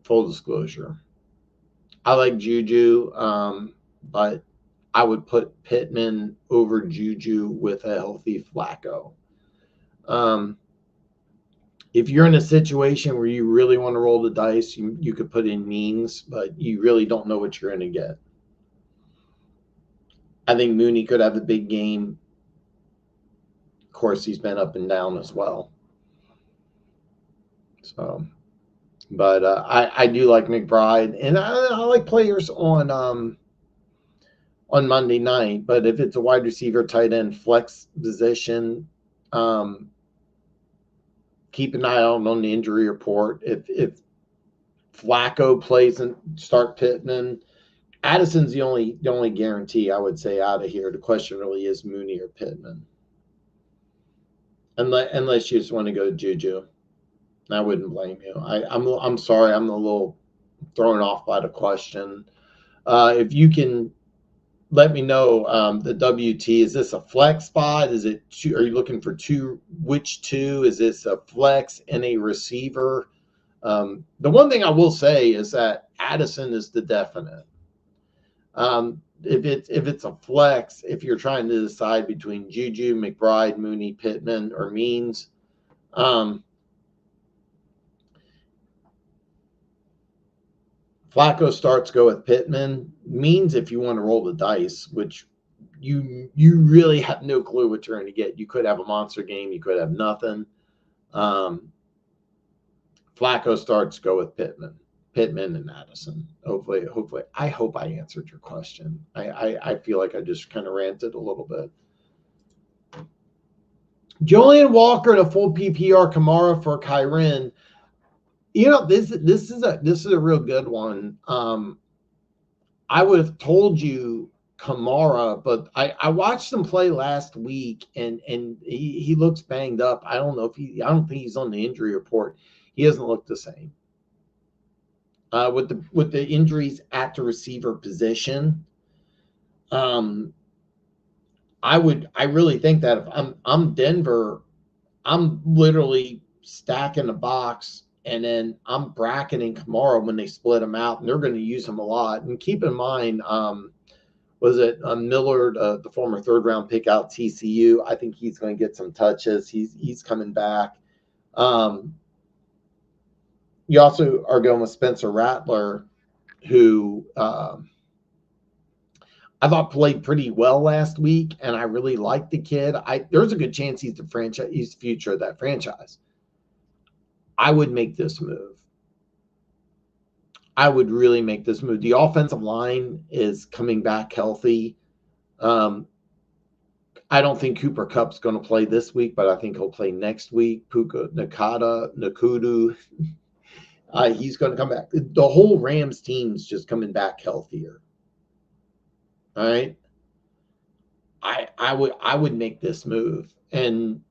Full disclosure. I like Juju, but I would put Pittman over Juju with a healthy Flacco. If you're in a situation where you really want to roll the dice, you could put in Means, but you really don't know what you're going to get. I think Mooney could have a big game. Of course, he's been up and down as well. So, but I do like McBride, and I like players on Monday night. But if it's a wide receiver, tight end, flex position, keep an eye out on the injury report. If Flacco plays and start Pittman, Addison's the only guarantee I would say out of here. The question really is Mooney or Pittman, unless you just want to go Juju. I wouldn't blame you. I'm sorry. I'm a little thrown off by the question. If you can let me know the WT, is this a flex spot? Is it two? Are you looking for two? Which two? Is this a flex and a receiver? The one thing I will say is that Addison is the definite. If it's a flex, if you're trying to decide between Juju, McBride, Mooney, Pittman, or Means, Flacco starts, go with Pittman. Means if you want to roll the dice, which you really have no clue what you're going to get. You could have a monster game. You could have nothing. Flacco starts, go with Pittman and Addison. Hopefully, I hope I answered your question. I feel like I just kind of ranted a little bit. Julian Walker to full PPR, Kamara for Kyren. You know, this is a real good one. I would have told you Kamara, but I watched him play last week, and he looks banged up. I don't think he's on the injury report. He doesn't look the same. With the injuries at the receiver position, I really think that if I'm Denver, I'm literally stacking the box. And then I'm bracketing Kamara when they split him out, and they're going to use him a lot. And keep in mind, was it Millard, the former third-round pick out TCU? I think he's going to get some touches. He's coming back. You also are going with Spencer Rattler, who I thought played pretty well last week, and I really like the kid. There's a good chance he's the future of that franchise. I would make this move. I would really make this move. The offensive line is coming back healthy. I don't think Cooper Kupp's going to play this week, but I think he'll play next week. Puka Nakudu, he's going to come back. The whole Rams team's just coming back healthier. All right. I would make this move. And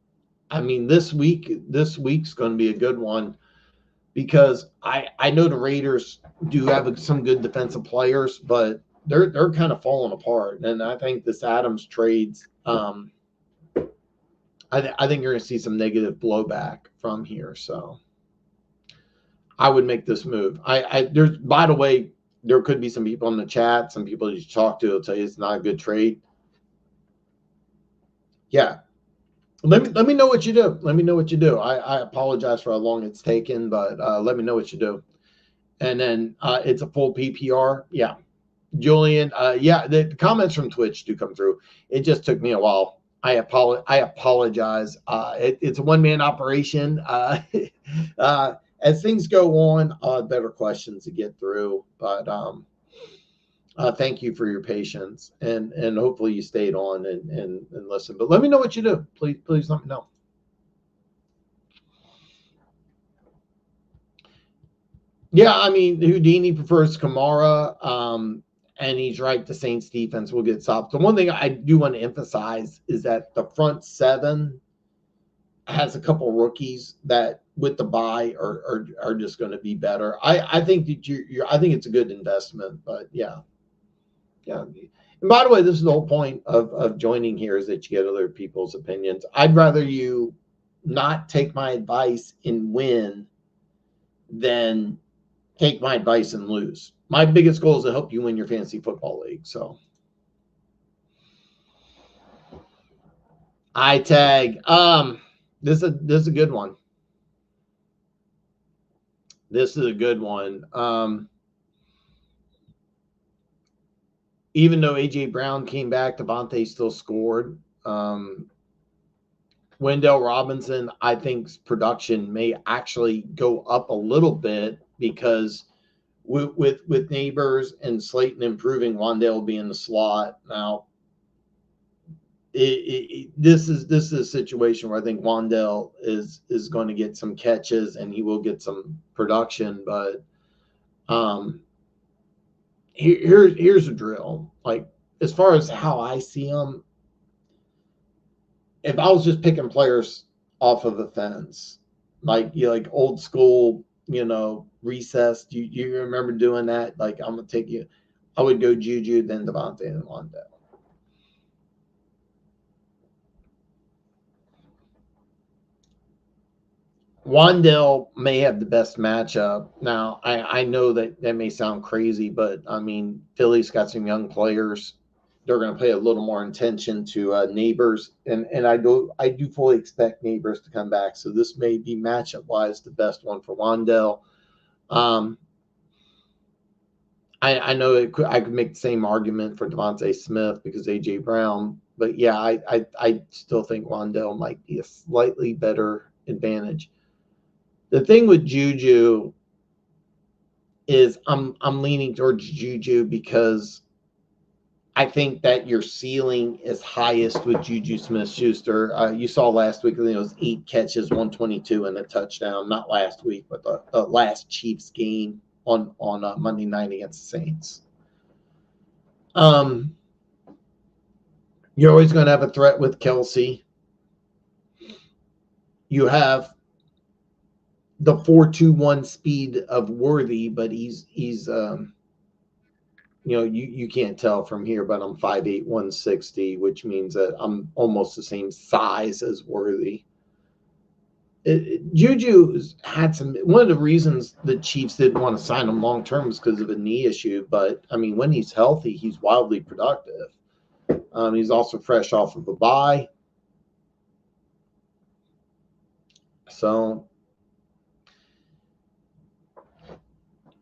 I mean, this week's going to be a good one because I know the Raiders do have some good defensive players, but they're kind of falling apart. And I think this Adams trades, I think you're going to see some negative blowback from here. So I would make this move. There's, by the way, there could be some people in the chat, some people you talk to will tell you it's not a good trade. Yeah. Let me know what you do. Let me know what you do. I apologize for how long it's taken, but let me know what you do. And then it's a full PPR. Yeah. Julian, yeah, the comments from Twitch do come through. It just took me a while. I apologize. It's a one-man operation. As things go on, better questions to get through. But thank you for your patience, and hopefully you stayed on and listen. But let me know what you do. Please let me know. Yeah, I mean, Houdini prefers Kamara, and he's right. The Saints defense will get stopped. The one thing I do want to emphasize is that the front seven has a couple rookies that with the buy are just going to be better. I think that I think it's a good investment, but yeah. And by the way, this is the whole point of joining here, is that you get other people's opinions. I'd rather you not take my advice and win than take my advice and lose. My biggest goal is to help you win your fantasy football league. So I tag. This is a good one. This is a good one. Even though A.J. Brown came back, Devontae still scored. Wendell Robinson, I think's production may actually go up a little bit because with Neighbors and Slayton improving, Wandale will be in the slot. Now, this is a situation where I think Wandale is going to get some catches and he will get some production, but here's a drill. Like, as far as how I see them, if I was just picking players off of the fence, like old school, recess, you remember doing that? Like, I'm gonna take you. I would go Juju, then Devontae, and Wandale. Wandale may have the best matchup. Now, I know that may sound crazy, but I mean, Philly's got some young players. They're going to pay a little more attention to Neighbors, and I do fully expect Neighbors to come back. So this may be matchup wise the best one for Wandale. I know I could make the same argument for Devontae Smith because A.J. Brown, but yeah, I still think Wandale might be a slightly better advantage. The thing with Juju is I'm leaning towards Juju because I think that your ceiling is highest with Juju Smith-Schuster. You saw last week, it was 8 catches, 122, and a touchdown. Not last week, but the last Chiefs game on Monday night against the Saints. You're always going to have a threat with Kelsey. You have the 4.21 speed of Worthy, but he's you can't tell from here, but I'm 5'8", 160, which means that I'm almost the same size as Worthy. Juju's had some. One of the reasons the Chiefs didn't want to sign him long term is because of a knee issue. But I mean, when he's healthy, he's wildly productive. He's also fresh off of a bye. So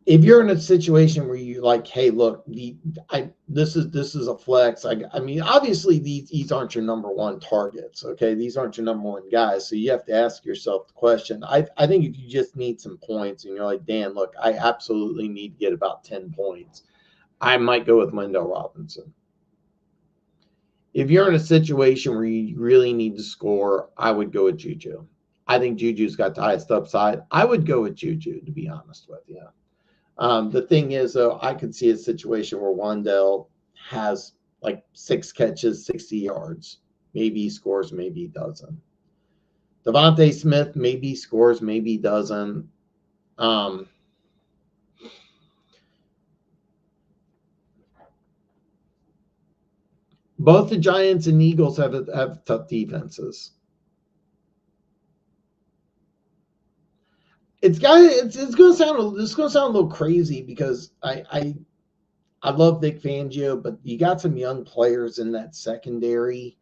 if you're in a situation where you like, hey, look, this is a flex. I mean, obviously these aren't your number one targets. Okay, these aren't your number one guys. So you have to ask yourself the question. I think if you just need some points and you're like, Dan, look, I absolutely need to get about 10 points, I might go with Wendell Robinson. If you're in a situation where you really need to score, I would go with Juju. I think Juju's got the highest upside. I would go with Juju, to be honest with you. The thing is, though, I could see a situation where Wandale has like 6 catches, 60 yards. Maybe he scores, maybe he doesn't. Devontae Smith, maybe he scores, maybe he doesn't. Both the Giants and Eagles have tough defenses. It's going to sound a little crazy because I love Vic Fangio, but you got some young players in that secondary.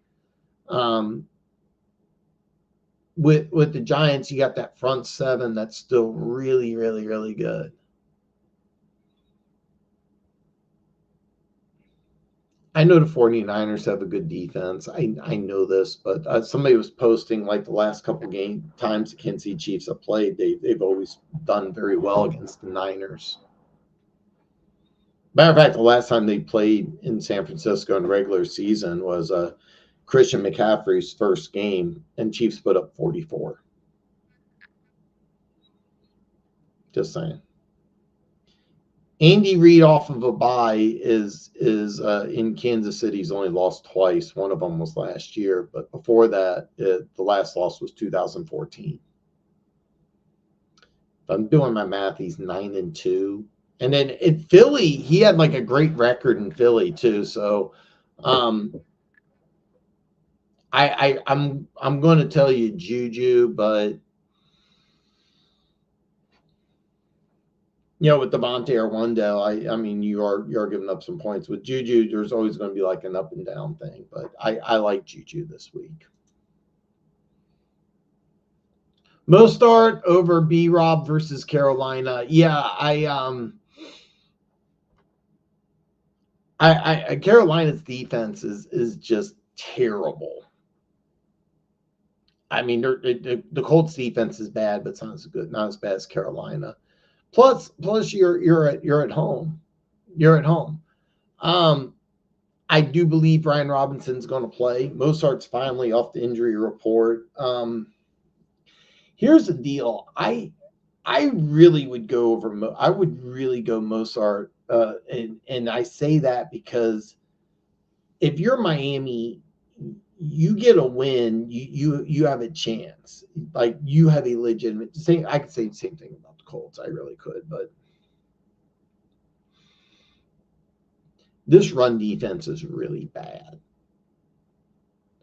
With the Giants, you got that front 7 that's still really, really, really good. I know the 49ers have a good defense. I know this, but somebody was posting like the last couple times the Kansas City Chiefs have played, they've always done very well against the Niners. Matter of fact, the last time they played in San Francisco in the regular season was Christian McCaffrey's first game, and Chiefs put up 44. Just saying. Andy Reid off of a bye is in Kansas City. He's only lost twice. One of them was last year, but before that, the last loss was 2014. If I'm doing my math, he's 9-2. And then in Philly, he had like a great record in Philly too. So I'm going to tell you Juju, but with Devontae or Wendell, I mean you are giving up some points. With Juju, there's always going to be like an up and down thing, but I like Juju this week. Mostart over B-Rob versus Carolina. Yeah, Carolina's defense is just terrible. I mean, the Colts defense is bad, but it's not as bad as Carolina. Plus you're at home. You're at home. I do believe Ryan Robinson's going to play. Mosthart's finally off the injury report. Here's the deal. I really would go over. I would really go Mostart, and I say that because if you're Miami, you get a win, you have a chance. Like you have a legitimate. I could say the same thing about the Colts. I really could, but this run defense is really bad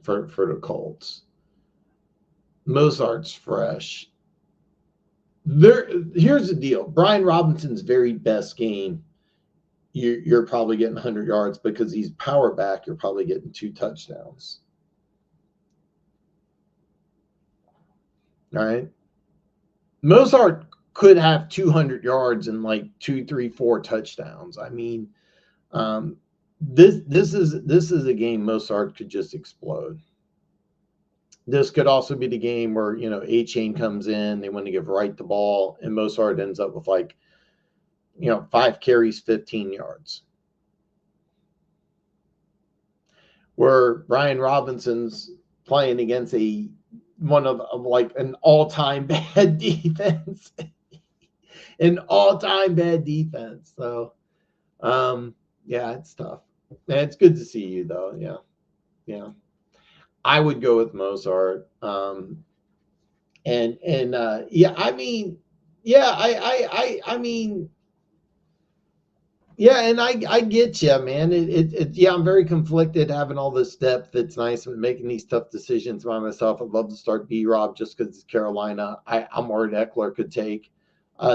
for the Colts. Mozart's fresh. Here's the deal. Brian Robinson's very best game, you're probably getting 100 yards because he's power back. You're probably getting 2 touchdowns. All right. Mozart could have 200 yards and like 2, 3, 4 touchdowns. I mean, this is a game Mozart could just explode. This could also be the game where, A-Chain comes in, they want to give Wright the ball, and Mozart ends up with 5 carries, 15 yards. Where Brian Robinson's playing against one of an all-time bad defense. An all-time bad defense. So, yeah, it's tough. And it's good to see you, though. Yeah. I would go with Mozart. I get you, man. I'm very conflicted having all this depth. It's nice and making these tough decisions by myself. I'd love to start B-Rob just because it's Carolina. I'm worried Eckler could take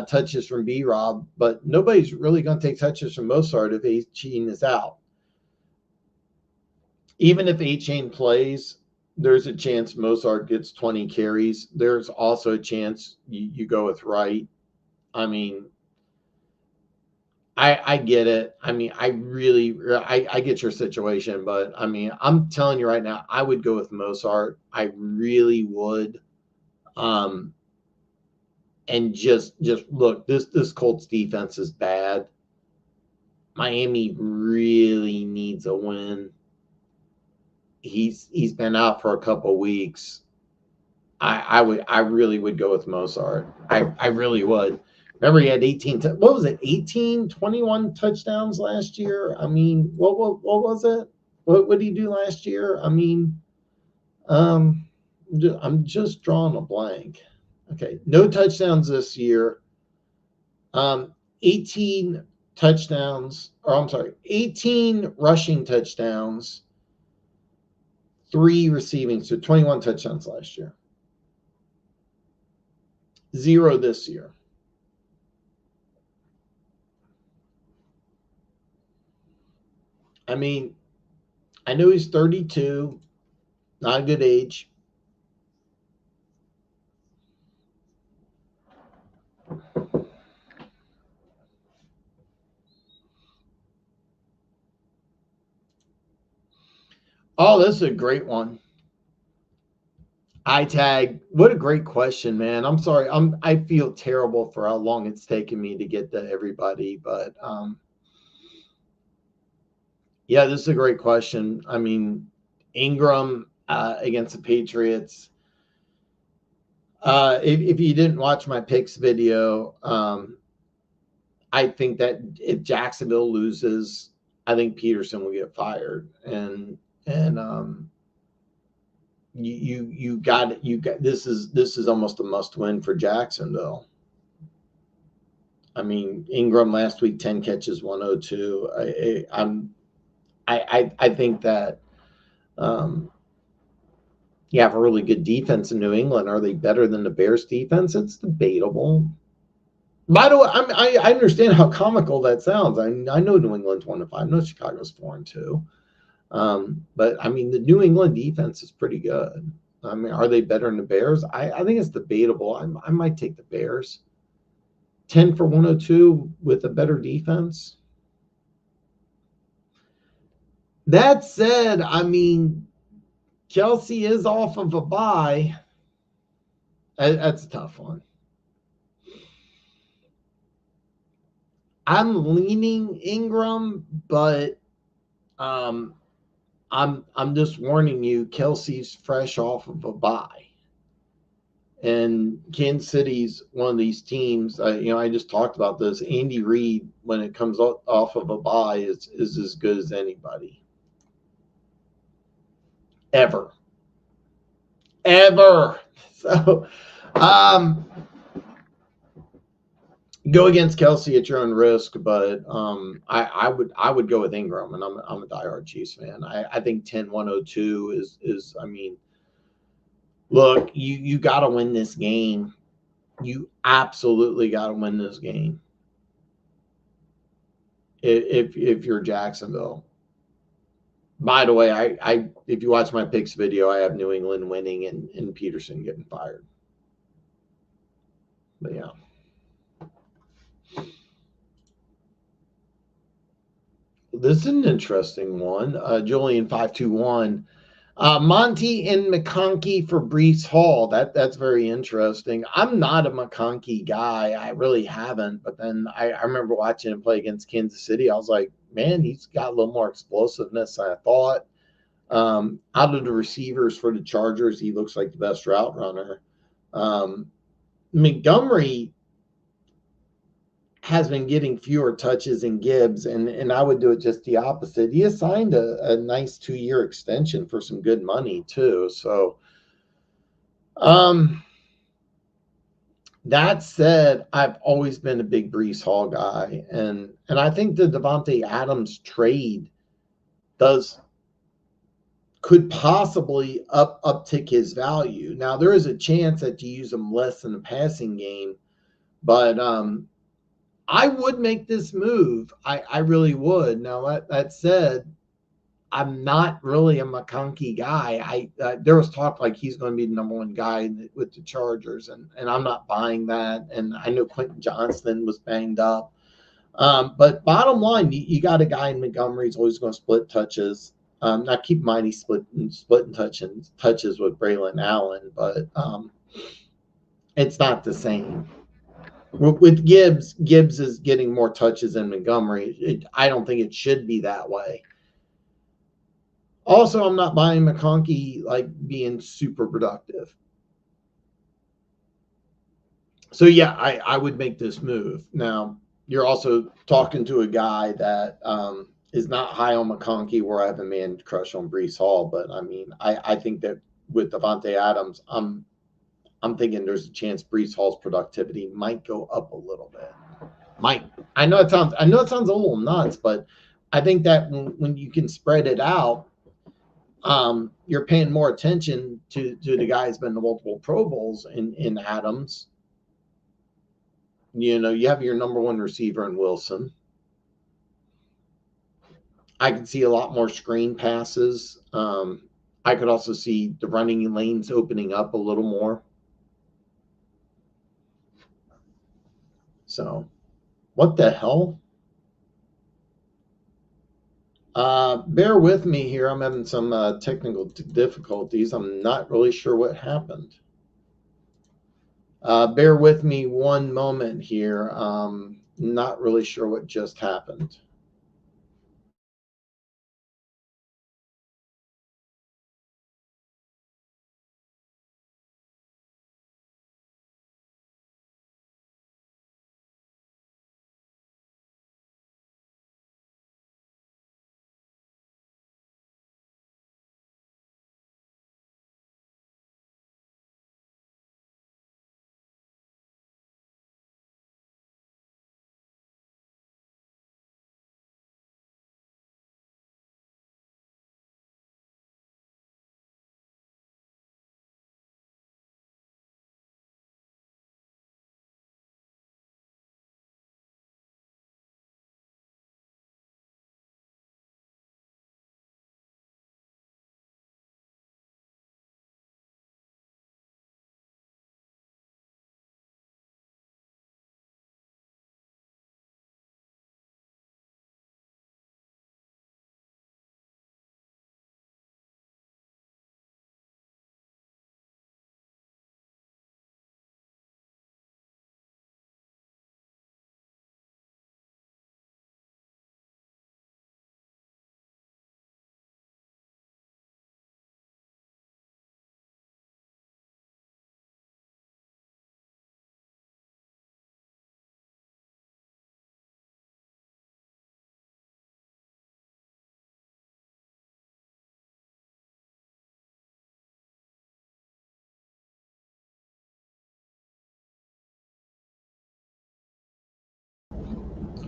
touches from B-Rob, but nobody's really going to take touches from Mozart if A-Chain is out. Even if A-Chain plays, there's a chance Mozart gets 20 carries. There's also a chance you go with Wright. I mean, I get it. I mean, I get your situation, but I mean, I'm telling you right now, I would go with Mozart. I really would. And just look, this Colts defense is bad. Miami really needs a win. He's been out for a couple weeks. I really would go with Mozart. I really would. Remember, he had 21 touchdowns last year? I mean, what was it? What did he do last year? I mean, I'm just drawing a blank. Okay, no touchdowns this year. 18 touchdowns, 18 rushing touchdowns, 3 receiving, so 21 touchdowns last year. 0 this year. I mean, I know he's 32, not a good age. Oh, this is a great one. iTag, what a great question, man. I'm sorry. I feel terrible for how long it's taken me to get to everybody, but yeah, this is a great question. I mean, Ingram against the Patriots. If you didn't watch my picks video, I think that if Jacksonville loses, I think Peterson will get fired, and you got this is almost a must win for Jacksonville. I mean, Ingram last week 10 catches 102. I think that you have a really good defense in New England. Are they better than the Bears defense? It's debatable. By the way, I understand how comical that sounds. I know New England's 1-5. I know Chicago's 4-2. But I mean, the New England defense is pretty good. I mean, are they better than the Bears? I think it's debatable. I might take the Bears. 10 for 102 with a better defense. That said, I mean, Kelsey is off of a bye. That's a tough one. I'm leaning Ingram, but I'm just warning you, Kelsey's fresh off of a bye. And Kansas City's one of these teams. I just talked about this. Andy Reid, when it comes off of a bye, is as good as anybody. Ever. So, go against Kelsey at your own risk, but I would go with Ingram, and I'm a diehard Chiefs fan. I think 10-102 is I mean, look, you got to win this game. You absolutely got to win this game. If you're Jacksonville. By the way, I if you watch my picks video, I have New England winning and Peterson getting fired. But yeah. This is an interesting one. Julian 521. Monty and McConkey for Breece Hall. That's very interesting. I'm not a McConkey guy. I really haven't. But then I remember watching him play against Kansas City. I was like, man, he's got a little more explosiveness than I thought. Out of the receivers for the Chargers, he looks like the best route runner. Montgomery has been getting fewer touches than Gibbs, and I would do it just the opposite. He assigned a nice 2-year extension for some good money too. So, that said, I've always been a big Breece Hall guy, and I think the Devontae Adams trade could possibly uptick his value. Now, there is a chance that you use him less in the passing game, but I would make this move. I really would. Now, that said, I'm not really a McConkey guy. There was talk like he's going to be the number one guy with the Chargers, and I'm not buying that. And I know Quentin Johnston was banged up. But bottom line, you got a guy in Montgomery who's always going to split touches. Now, keep in mind, he's splitting touches with Braylon Allen, but it's not the same. With Gibbs is getting more touches than Montgomery. I don't think it should be that way. Also, I'm not buying McConkey like being super productive. So yeah, I would make this move. Now, you're also talking to a guy that is not high on McConkey, where I have a man crush on Breece Hall. But I mean, I think that with Devontae Adams, I'm thinking there's a chance Breece Hall's productivity might go up a little bit. I know it sounds a little nuts, but I think that when you can spread it out, you're paying more attention to the guy who's been to multiple Pro Bowls in Adams. You have your number one receiver in Wilson. I could see a lot more screen passes. I could also see the running lanes opening up a little more. So, what the hell? Bear with me here. I'm having some technical difficulties. I'm not really sure what happened. Bear with me one moment here. Not really sure what just happened.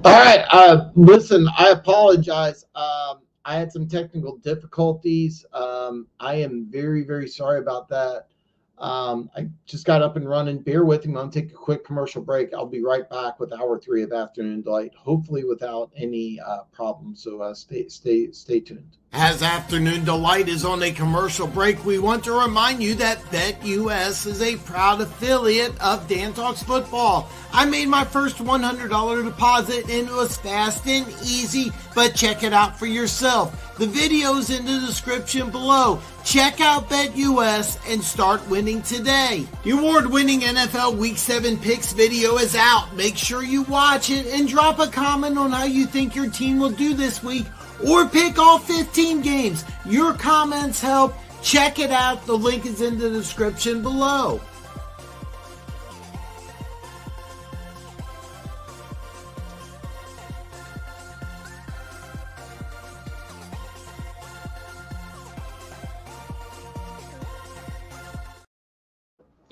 All right. Listen, I apologize. I had some technical difficulties. I am very, very sorry about that. I just got up and running. Bear with me. I'm going to take a quick commercial break. I'll be right back with hour 3 of Afternoon Delight, hopefully without any problems. So stay tuned. As Afternoon Delight is on a commercial break, we want to remind you that BetUS is a proud affiliate of Dan Talks Football. I made my first $100 deposit and it was fast and easy, but check it out for yourself. The video's in the description below. Check out BetUS and start winning today. The award-winning NFL Week 7 Picks video is out. Make sure you watch it and drop a comment on how you think your team will do this week, or pick all 15 games. Your comments help. Check it out. The link is in the description below.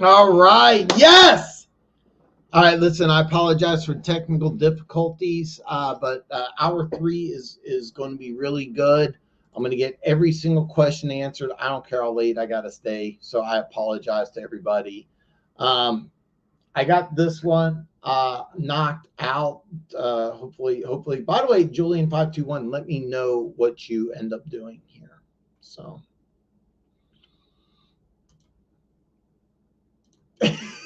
All right. Yes. All right. Listen, I apologize for technical difficulties, but hour 3 is going to be really good. I'm going to get every single question answered. I don't care how late I got to stay, so I apologize to everybody. I got this one knocked out. Hopefully. By the way, Julian521, let me know what you end up doing here. So.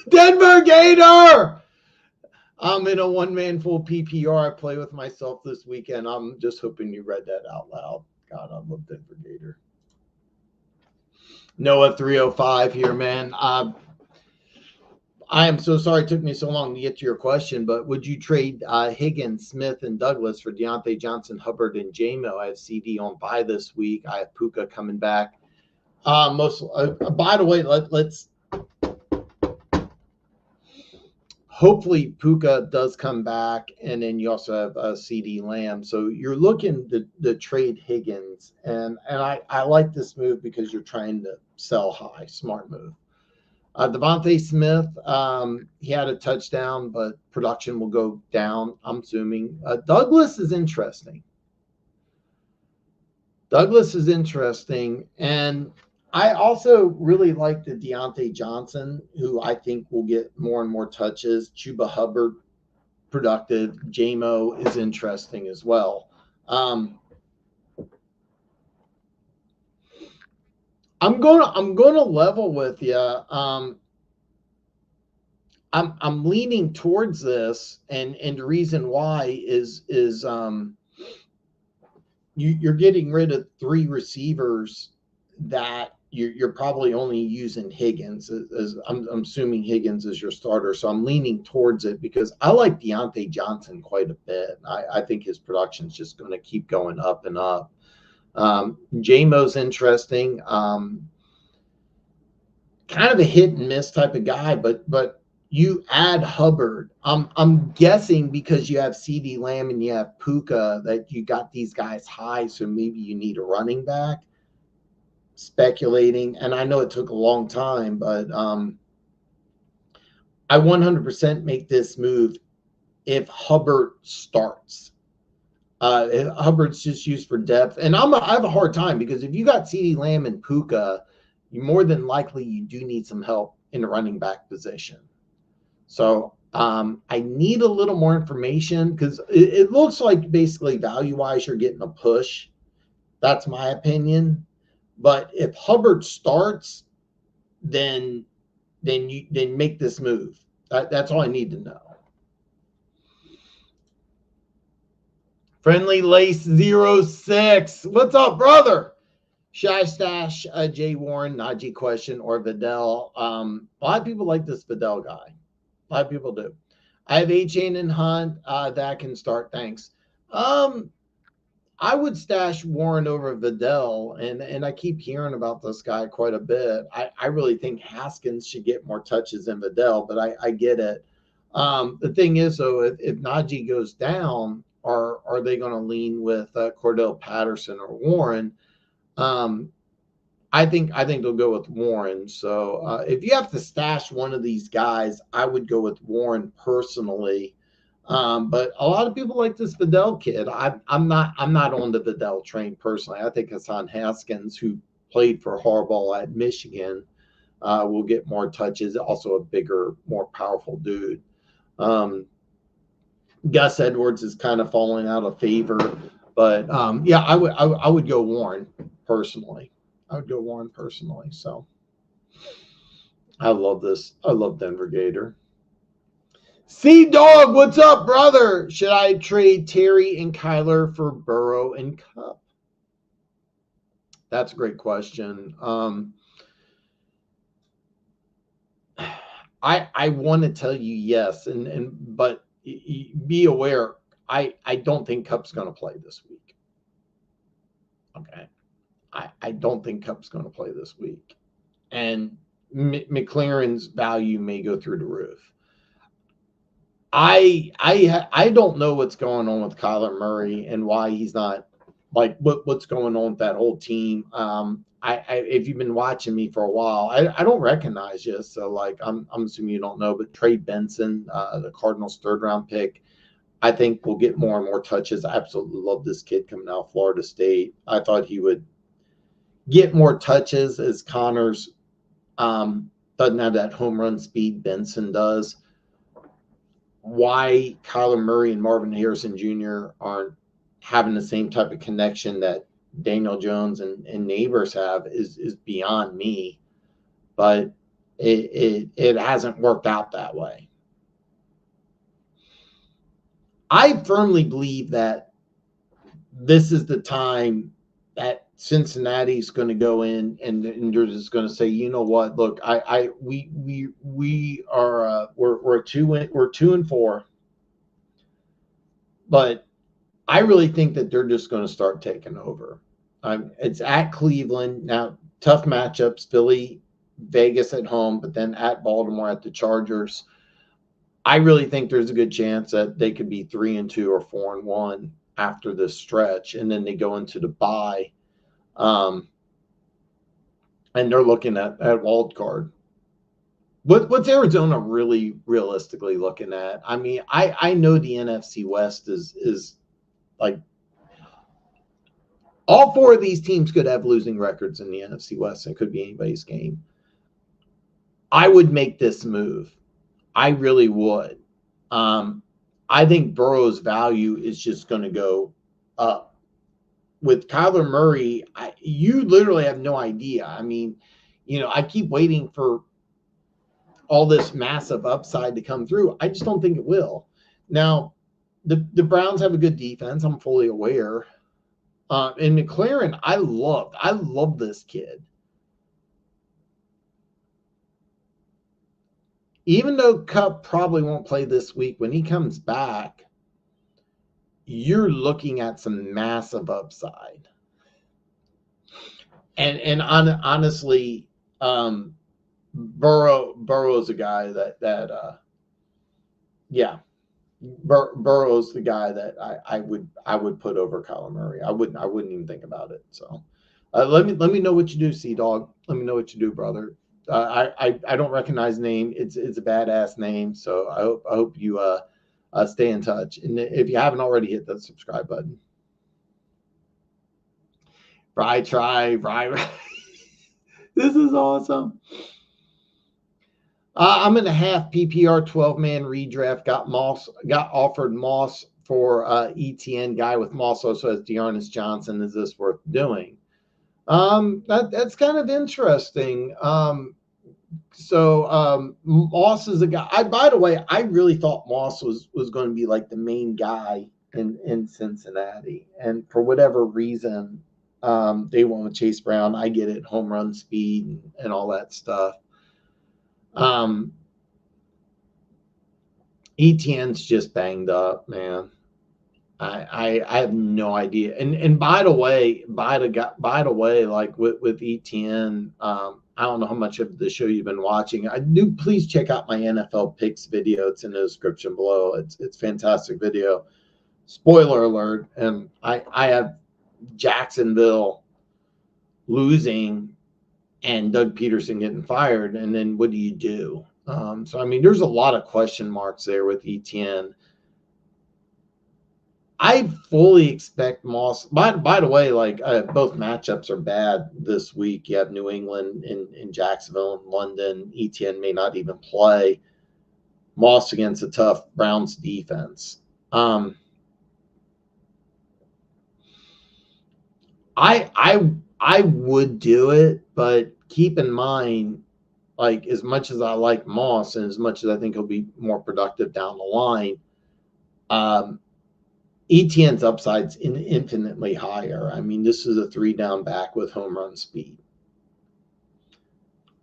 Denver Gator! I'm in a one-man full PPR. I play with myself this weekend. I'm just hoping you read that out loud. God, I love Denver Gator. Noah 305 here, man. I am so sorry it took me so long to get to your question, but would you trade Higgins, Smith, and Douglas for Deontay Johnson, Hubbard, and J-Mo? I have CD on bye this week. I have Puka coming back. By the way, let's hopefully Puka does come back, and then you also have CD Lamb. So you're looking to trade Higgins, and I like this move because you're trying to sell high. Smart move. Devontae Smith, he had a touchdown, but production will go down, I'm assuming. Douglas is interesting. And I also really like the Deontay Johnson, who I think will get more and more touches. Chuba Hubbard, productive. J-Mo is interesting as well. I'm gonna level with you. I'm leaning towards this, and the reason why is you're getting rid of 3 receivers that you're probably only using Higgins. As I'm assuming Higgins is your starter, so I'm leaning towards it because I like Deontay Johnson quite a bit. I think his production is just going to keep going up and up. J-Mo's interesting. Kind of a hit and miss type of guy, but you add Hubbard. I'm guessing because you have CD Lamb and you have Puka that you got these guys high, so maybe you need a running back. Speculating, and I know it took a long time, but I 100% make this move if Hubbard starts. If Hubbard's just used for depth, and I have a hard time because if you got CD Lamb and Puka, you more than likely you do need some help in the running back position. So I need a little more information because it looks like basically value-wise you're getting a push. That's my opinion. But if Hubbard starts, then make this move. That's all I need to know. Friendly Lace 06. What's up, brother? Shy Stash, Jay Warren, Najee question, or Vidal. A lot of people like this Vidal guy. A lot of people do. I have A-Chain and Hunt. That can start. Thanks. I would stash Warren over Vidal, and I keep hearing about this guy quite a bit. I really think Haskins should get more touches than Vidal, but I get it. The thing is, though, if Najee goes down, are they going to lean with Cordell Patterson or Warren? I think they'll go with Warren. So if you have to stash one of these guys, I would go with Warren personally. But a lot of people like this Vidal kid. I'm not on the Vidal train personally. I think Hassan Haskins, who played for Harbaugh at Michigan, will get more touches. Also a bigger, more powerful dude. Gus Edwards is kind of falling out of favor, but yeah, I would go Warren personally. I would go Warren personally. So I love this. I love Denver Gator. C Dog, what's up, brother? Should I trade Terry and Kyler for Burrow and Cup? That's a great question. I want to tell you yes, but be aware. I don't think Cup's going to play this week. Okay, I don't think Cup's going to play this week, and McLaren's value may go through the roof. I don't know what's going on with Kyler Murray and why he's not like what's going on with that whole team. If you've been watching me for a while, I don't recognize you, so like I'm assuming you don't know. But Trey Benson, the Cardinals' 3rd round pick, I think will get more and more touches. I absolutely love this kid coming out of Florida State. I thought he would get more touches as Connors doesn't have that home run speed Benson does. Why Kyler Murray and Marvin Harrison Jr. aren't having the same type of connection that Daniel Jones and Neighbors have is beyond me, but it hasn't worked out that way. I firmly believe that this is the time that Cincinnati's going to go in and they're just going to say, you know what? Look, we are we're 2-4, but I really think that they're just going to start taking over. It's at Cleveland now. Tough matchups: Philly, Vegas at home, but then at Baltimore at the Chargers. I really think there's a good chance that they could be 3-2 or 4-1 after this stretch, and then they go into the bye, and they're looking at wild card. What's Arizona really realistically looking at? I mean, I know the NFC West is like all 4 of these teams could have losing records in the NFC West. It could be anybody's game. I would make this move. I really would. I think Burrow's value is just going to go up. With Kyler Murray, you literally have no idea. I mean, I keep waiting for all this massive upside to come through. I just don't think it will. Now, the Browns have a good defense. I'm fully aware. And McLaren, I love this kid. Even though Kupp probably won't play this week, when he comes back, you're looking at some massive upside. And honestly, Burrow's a guy Burrow's the guy that I would put over Kyler Murray. I wouldn't even think about it. So let me know what you do, C Dog. Let me know what you do, brother. I don't recognize the name. It's a badass name. So I hope you stay in touch. And if you haven't already, hit that subscribe button. Try. This is awesome. I'm in a half PPR 12-man redraft. Got offered Moss for ETN. Guy with Moss also has Dearness Johnson. Is this worth doing? That's kind of interesting. So Moss is a guy. By the way, I really thought Moss was going to be like the main guy in Cincinnati, and for whatever reason, they went with Chase Brown. I get it, home run speed and all that stuff. ETN's just banged up, man. I have no idea. And by the way, like with ETN, I don't know how much of the show you've been watching. Please check out my NFL picks video. It's in the description below. It's fantastic video. Spoiler alert. And I have Jacksonville losing and Doug Peterson getting fired. And then what do you do? So, I mean, there's a lot of question marks there with ETN. I fully expect Moss. By the way, like both matchups are bad this week. You have New England in Jacksonville and London. ETN may not even play. Moss against a tough Browns defense. I would do it, but keep in mind, like as much as I like Moss and as much as I think he'll be more productive down the line, ETN's upside's infinitely higher. I mean, this is a 3-down back with home run speed.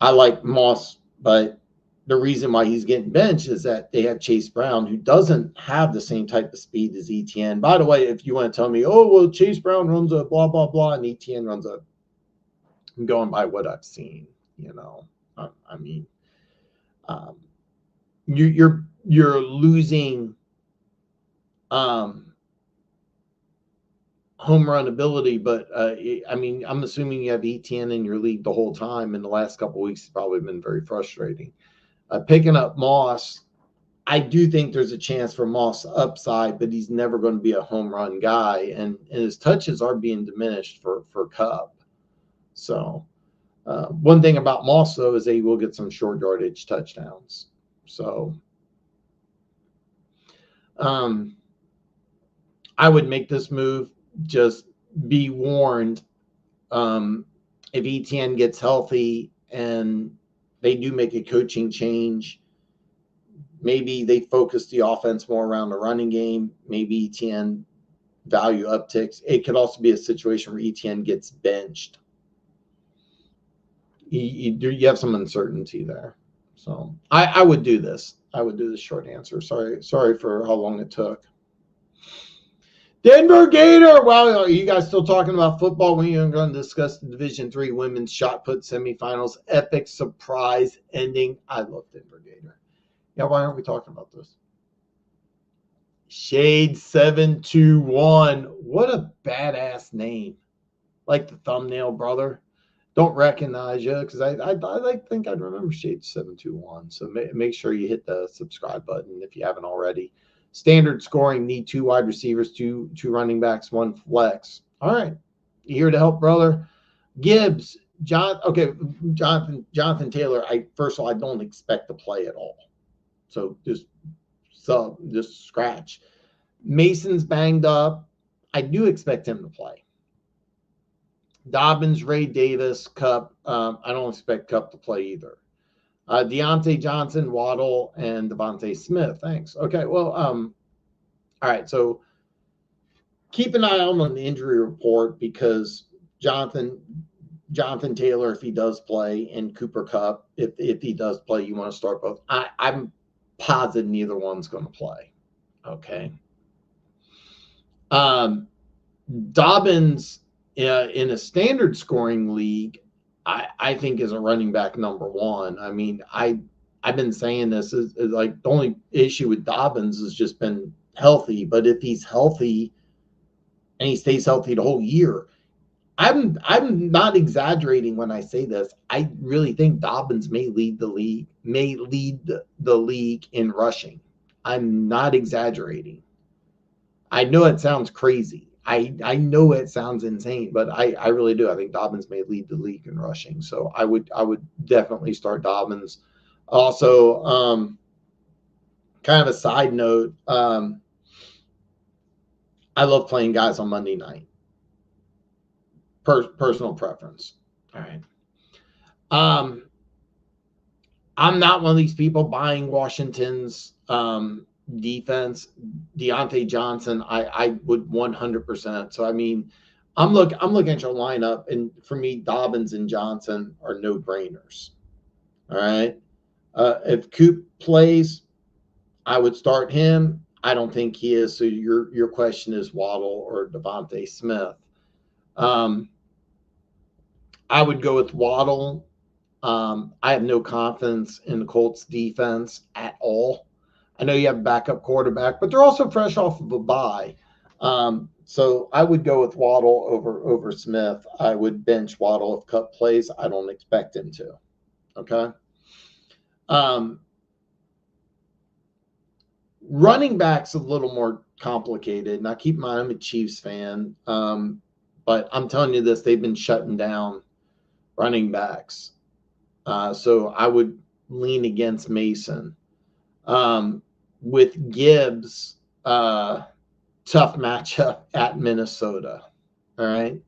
I like Moss, but the reason why he's getting benched is that they have Chase Brown, who doesn't have the same type of speed as ETN. By the way, if you want to tell me, oh, well, Chase Brown runs a blah, blah, blah, and ETN runs a, I'm going by what I've seen, you know. I mean, you're losing home run ability, but I mean, I'm assuming you have ETN in your league the whole time. In the last couple of weeks, it's probably been very frustrating. Picking up Moss, I do think there's a chance for Moss upside, but he's never going to be a home run guy, and his touches are being diminished for Cup. So one thing about Moss, though, is that he will get some short yardage touchdowns. So I would make this move. Just be warned, if ETN gets healthy and they do make a coaching change, maybe they focus the offense more around the running game. Maybe ETN value upticks. It could also be a situation where ETN gets benched. You have some uncertainty there. So I would do this. I would do the short answer. Sorry for how long it took. Denver Gator. Well, are you guys still talking about football? We are going to discuss the Division III women's shot put semifinals. Epic surprise ending. I love Denver Gator. Yeah, why aren't we talking about this? Shade 721. What a badass name. Like the thumbnail, brother. Don't recognize you because I think I'd remember Shade 721. So make sure you hit the subscribe button if you haven't already. Standard scoring, need 2 wide receivers, two running backs, 1 flex. All right. You here to help, brother. Gibbs, Jonathan Taylor. First of all, I don't expect to play at all. So just scratch. Mason's banged up. I do expect him to play. Dobbins, Ray Davis, Cup. I don't expect Cup to play either. Deontay Johnson, Waddle, and Devontae Smith. Thanks. Okay, well, all right. So keep an eye out on the injury report because Jonathan Taylor, if he does play, and Cooper Cup, if he does play, you want to start both. I'm positive neither one's going to play. Okay. Dobbins in a standard scoring league, I think is a running back number 1. I mean, I've been saying this is like the only issue with Dobbins has just been healthy. But if he's healthy and he stays healthy the whole year, I'm not exaggerating when I say this. I really think Dobbins may lead the league in rushing. I'm not exaggerating. I know it sounds crazy. I know it sounds insane, but I really do. I think Dobbins may lead the league in rushing. So I would definitely start Dobbins. Also, kind of a side note, I love playing guys on Monday night. Personal preference. All right. I'm not one of these people buying Washington's defense. Deontay Johnson, I would 100%. So I mean, I'm looking at your lineup, and for me, Dobbins and Johnson are no brainers. All right. If Coop plays, I would start him. I don't think he is. So your question is Waddle or Devontae Smith. I would go with Waddle. I have no confidence in the Colts defense at all. I know you have a backup quarterback, but they're also fresh off of a bye. So I would go with Waddle over Smith. I would bench Waddle if Cup plays. I don't expect him to. Okay. Running back's a little more complicated. Now, keep in mind, I'm a Chiefs fan, but I'm telling you this, they've been shutting down running backs. So I would lean against Mason. With Gibbs, tough matchup at Minnesota. All right.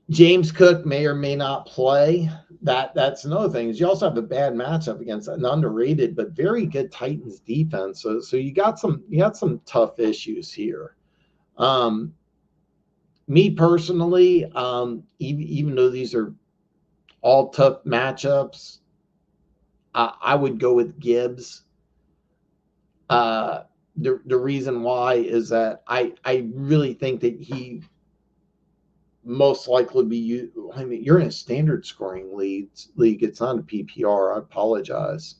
James Cook may or may not play. That's another thing. Is you also have a bad matchup against an underrated but very good Titans defense. So you got some tough issues here. Me personally, even though these are all tough matchups, I would go with Gibbs. The reason why is that I really think that he most likely be you. I mean, you're in a standard scoring league. It's not a PPR. I apologize.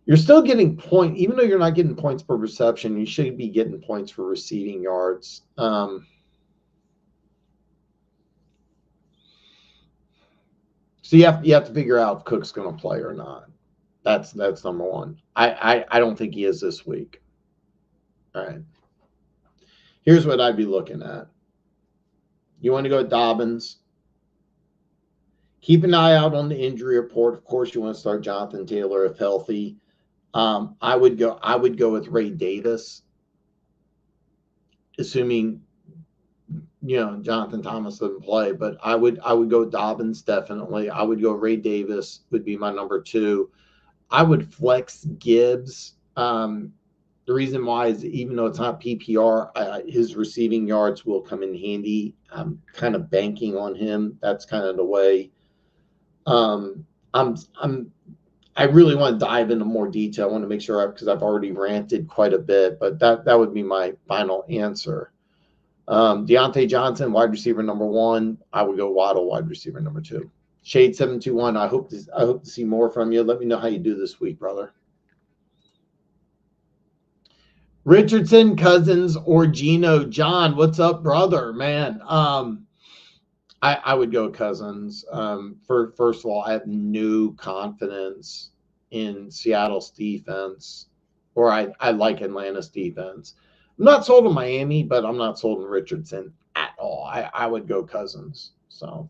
You're still getting point, even though you're not getting points per reception. You should be getting points for receiving yards. So you have to figure out if Cook's going to play or not. That's number one. I don't think he is this week. All right. Here's what I'd be looking at. You want to go with Dobbins. Keep an eye out on the injury report. Of course, you want to start Jonathan Taylor if healthy. I would go with Ray Davis, assuming Jonathan Thomas doesn't play. But I would go with Dobbins definitely. I would go Ray Davis would be my number 2. I would flex Gibbs. The reason why is even though it's not PPR, his receiving yards will come in handy. I'm kind of banking on him. That's kind of the way. I really want to dive into more detail. I want to make sure because I've already ranted quite a bit, but that would be my final answer. Deontay Johnson, wide receiver number 1. I would go Waddle, wide receiver number 2. Shade 721. I hope to see more from you. Let me know how you do this week, brother. Richardson, Cousins, or Geno. John, what's up, brother? Man, I would go Cousins. First of all, I have no confidence in Seattle's defense, or I like Atlanta's defense. I'm not sold on Miami, but I'm not sold on Richardson at all. I would go Cousins. So,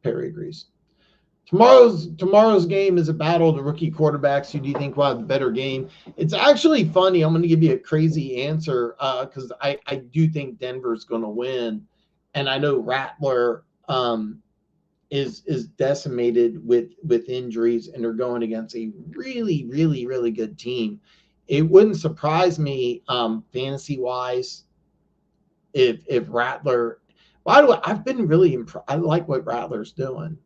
Perry agrees. Tomorrow's game is a battle of the rookie quarterbacks. Who do you think will have the better game? It's actually funny. I'm going to give you a crazy answer because I do think Denver's going to win, and I know Rattler is decimated with injuries, and they're going against a really, really, really good team. It wouldn't surprise me fantasy wise if Rattler. By the way, I've been really impressed. I like what Rattler's doing.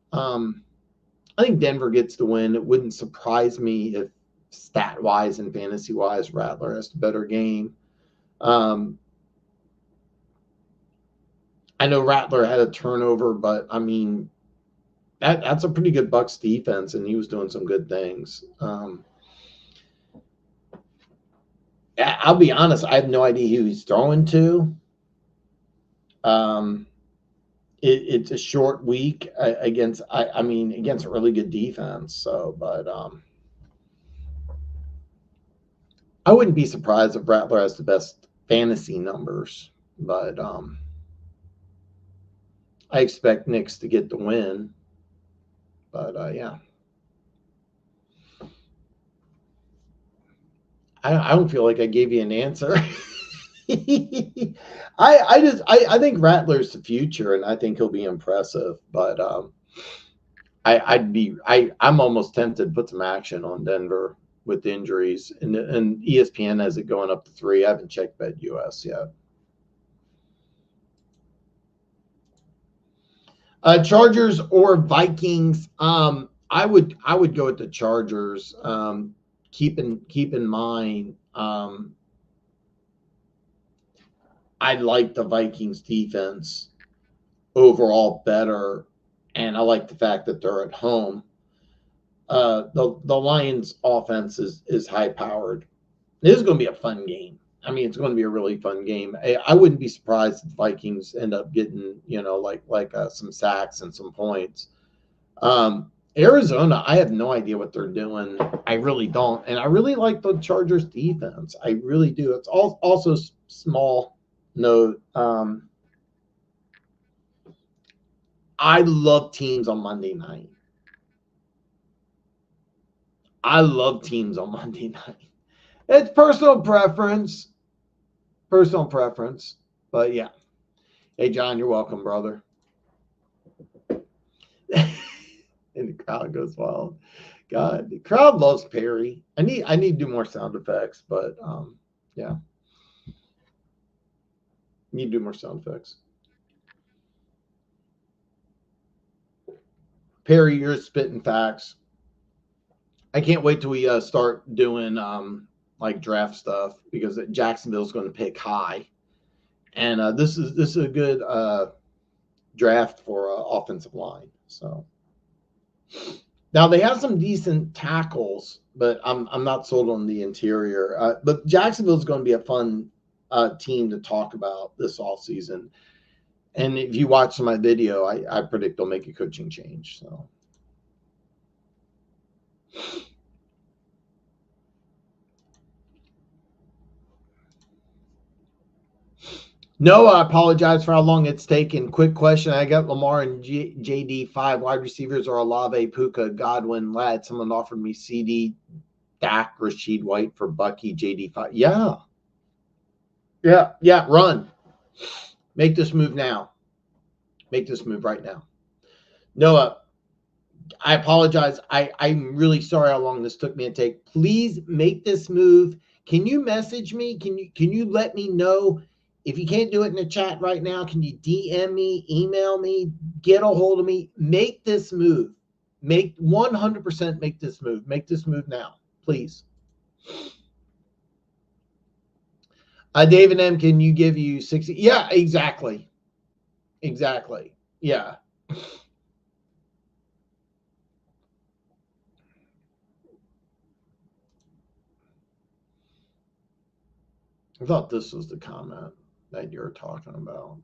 I think Denver gets the win. It wouldn't surprise me if stat-wise and fantasy-wise, Rattler has the better game. I know Rattler had a turnover, but, I mean, that's a pretty good Bucs defense, and he was doing some good things. I'll be honest, I have no idea who he's throwing to. It's a short week against a really good defense. So, but I wouldn't be surprised if Rattler has the best fantasy numbers. But I expect Knicks to get the win. But yeah, I don't feel like I gave you an answer. I think Rattler's the future, and I think he'll be impressive. But I'm almost tempted to put some action on Denver with injuries, and ESPN has it going up to 3. I haven't checked BetUS yet. Chargers or Vikings? I would go with the Chargers. Keep in mind. I like the Vikings defense overall better, and I like the fact that they're at home. The Lions offense is high powered. This is going to be a fun game. I mean, it's going to be a really fun game. I wouldn't be surprised if the Vikings end up getting, some sacks and some points. Arizona, I have no idea what they're doing. I really don't. And I really like the Chargers defense. I really do. It's also small note. I love teams on Monday night. I love teams on Monday night. It's personal preference. Personal preference. But yeah. Hey, John, you're welcome, brother. And the crowd goes wild. God, the crowd loves Perry. I need to do more sound effects, but yeah. Need to do more sound effects. Perry, you're spitting facts. I can't wait till we start doing like draft stuff because Jacksonville's going to pick high, and this is a good draft for offensive line. So now they have some decent tackles, but I'm not sold on the interior. But Jacksonville's going to be a fun team to talk about this offseason. And if you watch my video, I predict they'll make a coaching change. So. No, I apologize for how long it's taken. Quick question. I got Lamar and JD 5 wide receivers are Olave, Puka, Godwin, Ladd. Someone offered me CD, Dak, Rashid White for Bucky, JD 5. Yeah. Run. Make this move now. Make this move right now. Noah, I apologize. I'm really sorry how long this took me to take. Please make this move. Can you message me? Can you let me know? If you can't do it in the chat right now, can you DM me, email me, get a hold of me? Make this move. Make 100% make this move. Make this move now, please. David M, can you give you 60? Yeah, exactly. Exactly. Yeah. I thought this was the comment that you're talking about.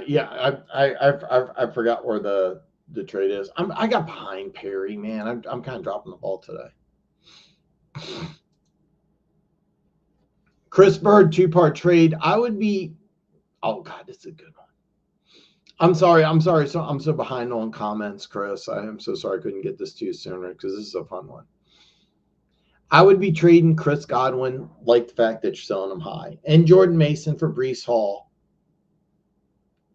Yeah, I forgot where the trade is. I got behind Perry, man. I'm kind of dropping the ball today. Chris Bird 2-part trade. I would be. Oh God, this is a good one. I'm sorry. So I'm so behind on comments, Chris. I am so sorry I couldn't get this to you sooner because this is a fun one. I would be trading Chris Godwin, like the fact that you're selling him high, and Jordan Mason for Breece Hall.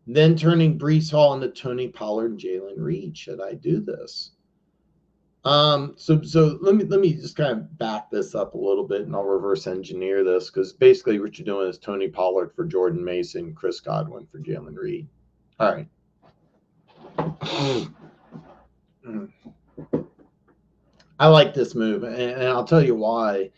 Then turning Breece Hall into Tony Pollard and Jalen Reed. Should I do this? So let me just kind of back this up a little bit, and I'll reverse engineer this because basically what you're doing is Tony Pollard for Jordan Mason, Chris Godwin for Jalen Reed. All right. I like this move, and I'll tell you why.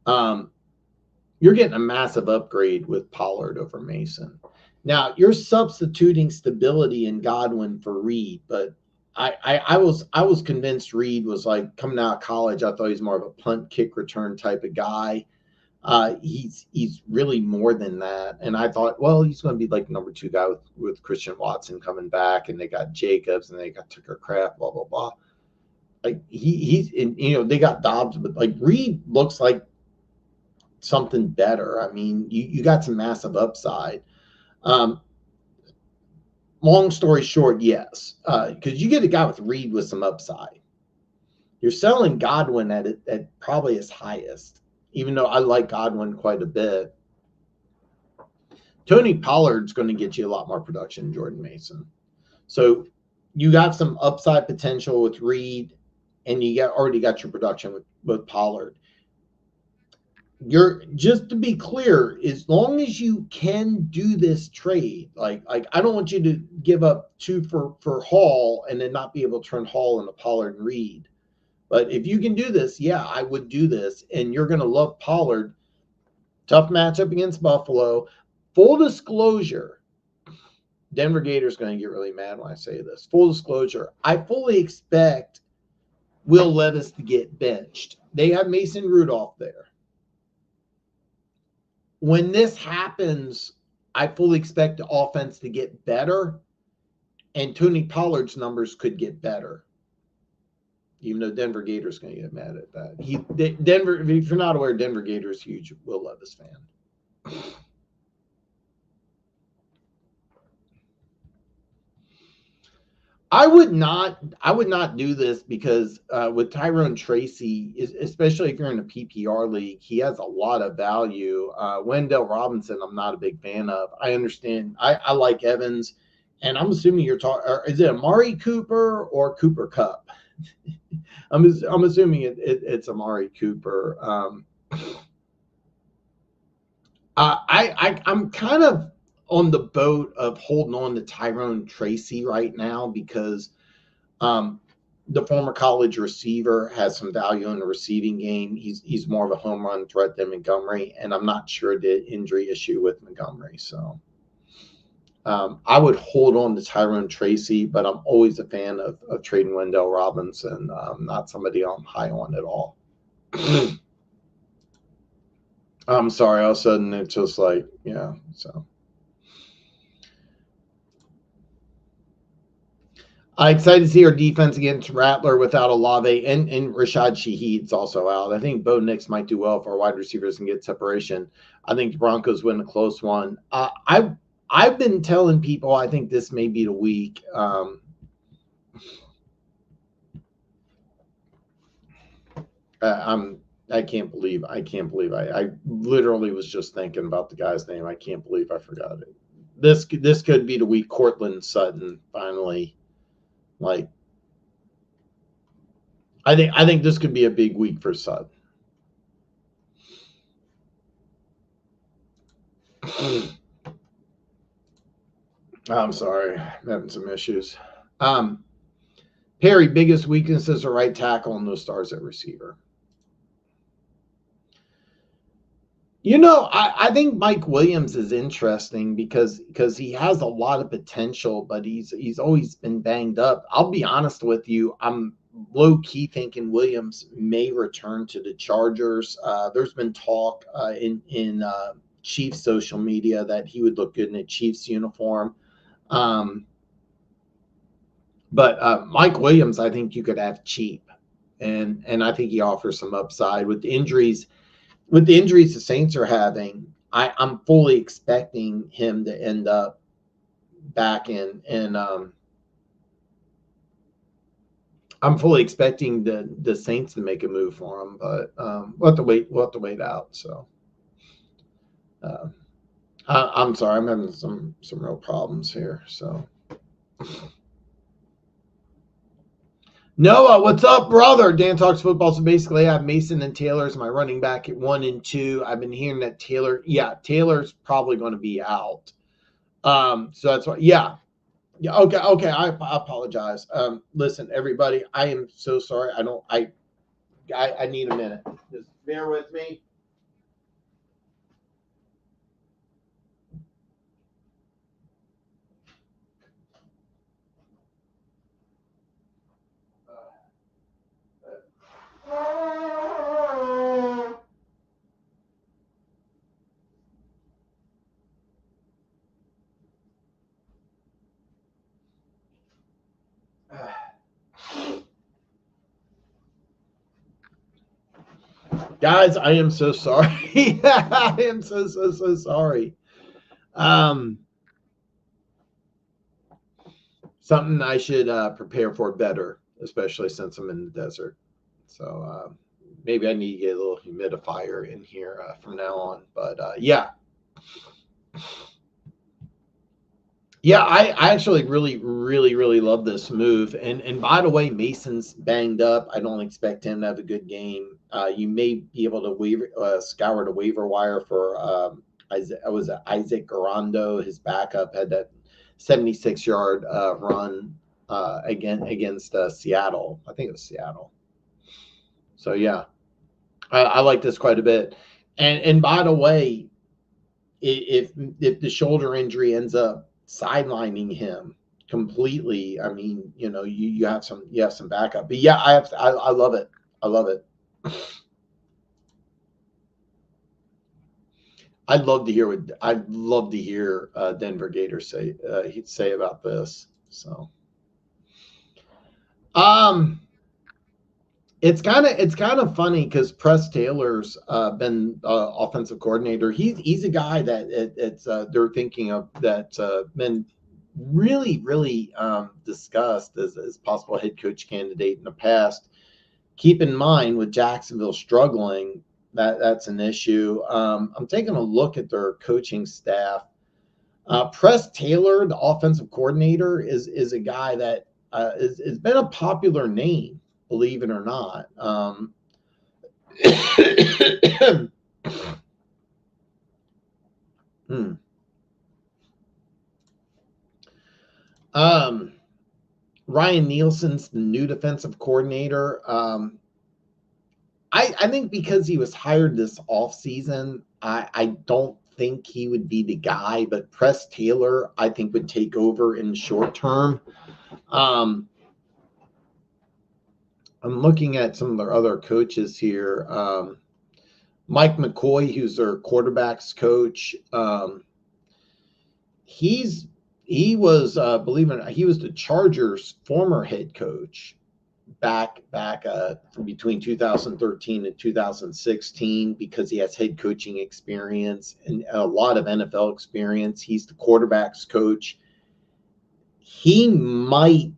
You're getting a massive upgrade with Pollard over Mason. Now you're substituting stability in Godwin for Reed, but I was convinced Reed was like coming out of college. I thought he's more of a punt kick return type of guy. He's really more than that. And I thought, well, he's going to be like number 2 guy with Christian Watson coming back, and they got Jacobs and they got Tucker Kraft, blah blah blah. Like he's in, they got Dobbs, but like Reed looks like something better. I mean, you got some massive upside. Long story short, yes, because you get a guy with Reed with some upside. You're selling Godwin at probably his highest, even though I like Godwin quite a bit. Tony Pollard's going to get you a lot more production than Jordan Mason. So you got some upside potential with Reed, and you already got your production with Pollard. You're, just to be clear, as long as you can do this trade, like I don't want you to give up 2 for Hall and then not be able to turn Hall into Pollard and Reed. But if you can do this, yeah, I would do this. And you're going to love Pollard. Tough matchup against Buffalo. Full disclosure, Denver Gators going to get really mad when I say this. Full disclosure, I fully expect Will Levis to get benched. They have Mason Rudolph there. When this happens, I fully expect the offense to get better, and Tony Pollard's numbers could get better. Even though Denver Gators going to get mad at that. Denver, if you're not aware, Denver Gators huge Will Levis fan. I would not do this because with Tyrone Tracy, especially if you're in a PPR league, he has a lot of value. Wendell Robinson, I'm not a big fan of. I understand. I like Evans, and I'm assuming you're talking. Is it Amari Cooper or Cooper Kupp? I'm assuming it's Amari Cooper. I'm kind of on the boat of holding on to Tyrone Tracy right now because the former college receiver has some value in the receiving game. He's more of a home run threat than Montgomery, and I'm not sure the injury issue with Montgomery. So I would hold on to Tyrone Tracy, but I'm always a fan of trading Wendell Robinson. Not somebody I'm high on at all. I'm sorry, all of a sudden it's just like, yeah, so. I'm excited to see our defense against Rattler without Olave, and Rashad Shaheed's also out. I think Bo Nix might do well if our wide receivers can get separation. I think the Broncos win a close one. I've been telling people I think this may be the week. I can't believe I literally was just thinking about the guy's name. I can't believe I forgot it. This could be the week Cortland Sutton finally. Like, I think this could be a big week for Sutton. I'm sorry, I'm having some issues. Perry, biggest weaknesses are right tackle and no stars at receiver. You know, I think Mike Williams is interesting because he has a lot of potential, but he's always been banged up. I'll be honest with you, I'm low-key thinking Williams may return to the Chargers. There's been talk in Chiefs social media that he would look good in a Chiefs uniform. But Mike Williams, I think you could have cheap, and I think he offers some upside with the injuries. With the injuries the Saints are having, I'm fully expecting him to end up back in, and I'm fully expecting the Saints to make a move for him. But we'll have to wait out. So I'm sorry, I'm having some real problems here. So. Noah, what's up, brother? Dan talks football. So basically, I have Mason and Taylor as my running back at 1 and 2. I've been hearing that Taylor's probably going to be out. So that's why, yeah. Okay. I apologize. Listen, everybody, I am so sorry. I need a minute. Just bear with me. Guys, I am so sorry. I am so sorry. Something I should prepare for better, especially since I'm in the desert. So maybe I need to get a little humidifier in here from now on. But yeah. Yeah, I actually really love this move. And by the way, Mason's banged up. I don't expect him to have a good game. You may be able to scour the waiver wire for Isaac Garando. His backup had that 76-yard run against Seattle. I think it was Seattle. So yeah, I like this quite a bit. And by the way, if the shoulder injury ends up sidelining him, completely. I mean, you have some backup. But yeah, I love it. I love it. I'd love to hear Denver Gators say about this. So, it's kind of funny because Press Taylor's been offensive coordinator. He's a guy that they're thinking of that's been really discussed as possible head coach candidate in the past. Keep in mind with Jacksonville struggling, that's an issue. I'm taking a look at their coaching staff. Press Taylor, the offensive coordinator, is a guy that has been a popular name, believe it or not. Ryan Nielsen's the new defensive coordinator. I think because he was hired this offseason, I don't think he would be the guy, but Press Taylor, I think, would take over in the short term. I'm looking at some of their other coaches here. Mike McCoy, who's their quarterbacks coach, he was believe it or not, he was the Chargers' former head coach back from between 2013 and 2016 because he has head coaching experience and a lot of NFL experience. He's the quarterbacks coach. He might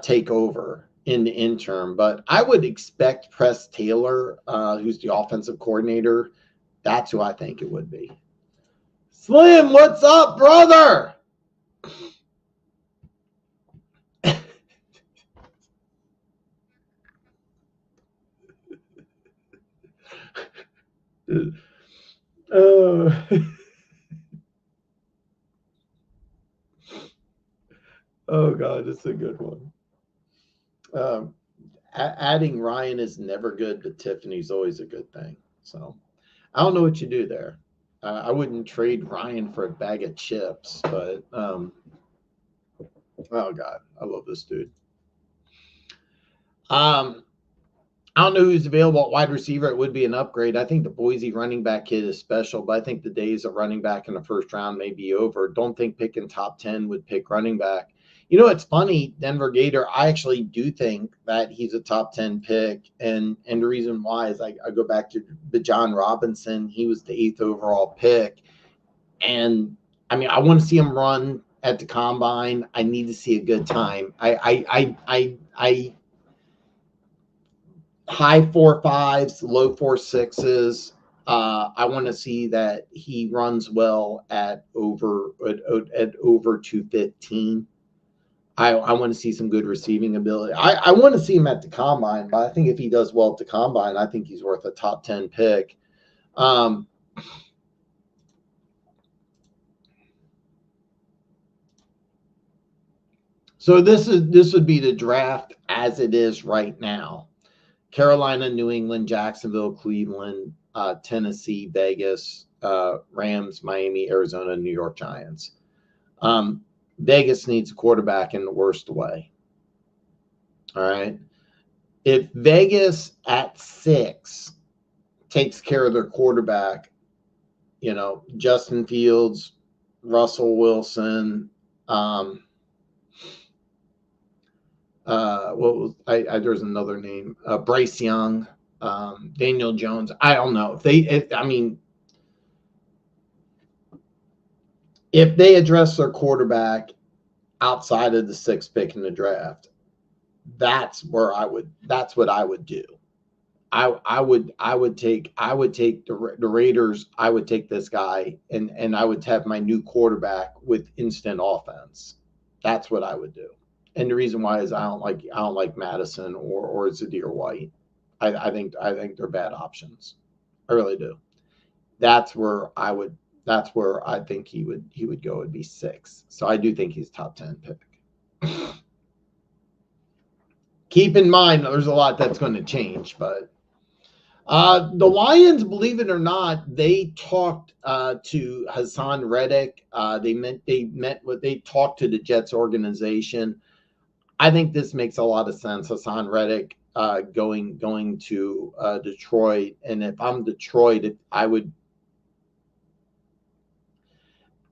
take over in the interim, but I would expect Press Taylor, who's the offensive coordinator, that's who I think it would be. Slim, what's up, brother? Oh God, it's a good one. Adding Ryan is never good, but Tiffany's always a good thing. So I don't know what you do there. I wouldn't trade Ryan for a bag of chips, but oh God, I love this dude. I don't know who's available at wide receiver. It would be an upgrade. I think the Boise running back kid is special, but I think the days of running back in the first round may be over. Don't think picking top 10 would pick running back. It's funny, Denver Gator, I actually do think that he's a top 10 pick. And the reason why is I go back to Bijan Robinson. He was the 8th overall pick. And I mean, I want to see him run at the combine. I need to see a good time. I high 4.5s, low 4.6s. I want to see that he runs well at over 215. I want to see some good receiving ability. I want to see him at the combine, but I think if he does well at the combine, I think he's worth a top 10 pick. So this would be the draft as it is right now. Carolina, New England, Jacksonville, Cleveland, Tennessee, Vegas, Rams, Miami, Arizona, New York Giants. Vegas needs a quarterback in the worst way. All right. If Vegas at 6 takes care of their quarterback, Justin Fields, Russell Wilson, there's another name, Bryce Young, Daniel Jones. I don't know if they address their quarterback outside of the 6th pick in the draft, that's what I would do. I would take the Raiders. I would take this guy and I would have my new quarterback with instant offense. That's what I would do. And the reason why is I don't like Madison or Zadir White. I think they're bad options. I really do. That's where I think he would go. It'd be 6. So I do think he's top 10 pick. Keep in mind there's a lot that's going to change, but The Lions, believe it or not, they talked to Hassan Reddick. They talked to the Jets organization. I think this makes a lot of sense. Hassan Reddick going to Detroit, and if I'm Detroit, I would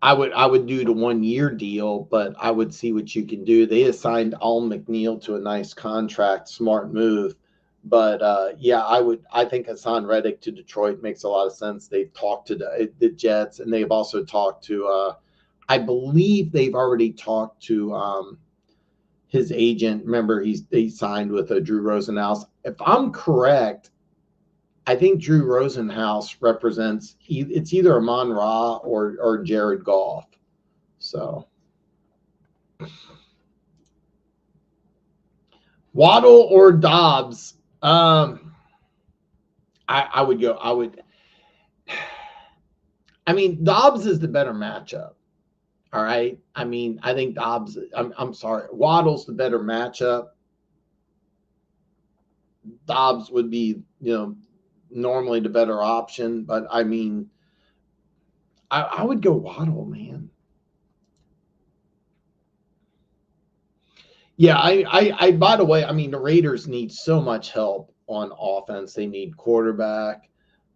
do the 1 year deal, but I would see what you can do. They assigned Al McNeil to a nice contract, smart move. But yeah, I think Hassan Reddick to Detroit makes a lot of sense. They've talked to the Jets, and they've also talked to I believe they've already talked to his agent. Remember, he signed with Drew Rosenhaus. If I'm correct, I think Drew Rosenhaus represents it's either Amon Ra or Jared Goff. So Waddle or Dobbs. I would go. I mean, Dobbs is the better matchup. All right. I mean, I think Dobbs. I'm sorry. Waddle's the better matchup. Dobbs would be, normally the better option, but I mean, I would go Waddle, man. Yeah, I by the way, I mean, the Raiders need so much help on offense. They need quarterback.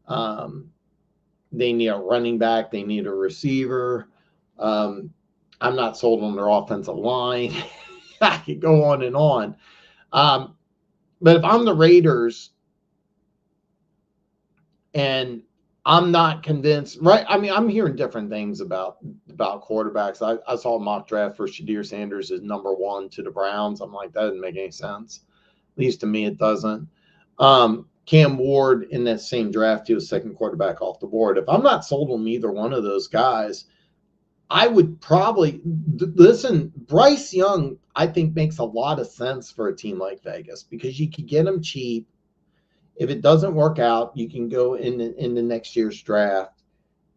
They need a running back. They need a receiver. I'm not sold on their offensive line. I could go on and on. But if I'm the Raiders and I'm not convinced, right? I mean, I'm hearing different things about quarterbacks. I saw a mock draft for Shadir Sanders as number 1 to the Browns. I'm like, that doesn't make any sense. At least to me, it doesn't. Cam Ward in that same draft, he was second quarterback off the board. If I'm not sold on either one of those guys, I would probably listen. Bryce Young, I think, makes a lot of sense for a team like Vegas because you could get him cheap. If it doesn't work out, you can go in the next year's draft.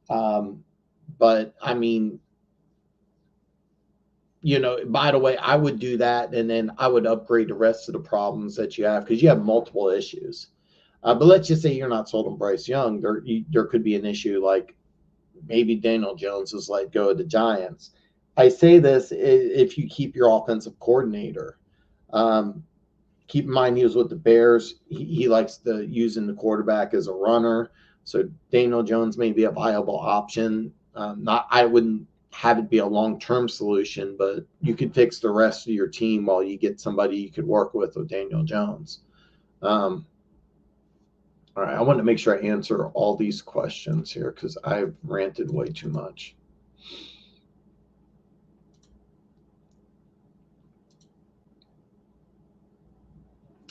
But I mean, by the way, I would do that, and then I would upgrade the rest of the problems that you have because you have multiple issues. But let's just say you're not sold on Bryce Young. There could be an issue like maybe Daniel Jones is let go of the Giants. I say this if you keep your offensive coordinator. Keep in mind he was with the Bears. He likes using the quarterback as a runner. So Daniel Jones may be a viable option. I wouldn't have it be a long-term solution, but you could fix the rest of your team while you get somebody you could work with Daniel Jones. All right, I want to make sure I answer all these questions here because I've ranted way too much.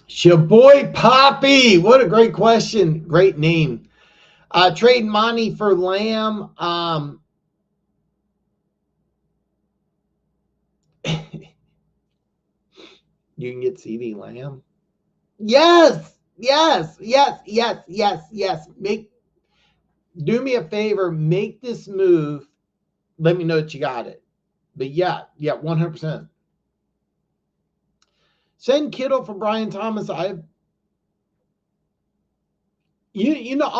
Shaboy Poppy, what a great question. Great name. Trade Monty for Lamb. You can get CeeDee Lamb. Yes. Do me a favor, make this move. Let me know that you got it. But yeah, 100%. Send Kittle for Brian Thomas. I'll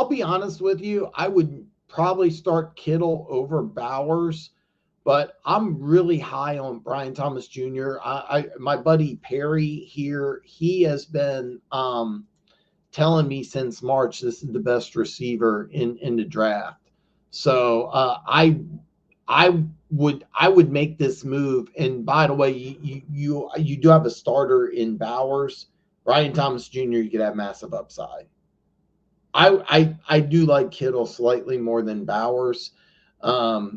be honest with you. I would probably start Kittle over Bowers, but I'm really high on Brian Thomas Jr. My buddy Perry here, he has been telling me since March this is the best receiver in the draft. So I would make this move. And by the way, you do have a starter in Bowers. Brian Thomas Jr., you could have massive upside. I do like Kittle slightly more than Bowers. But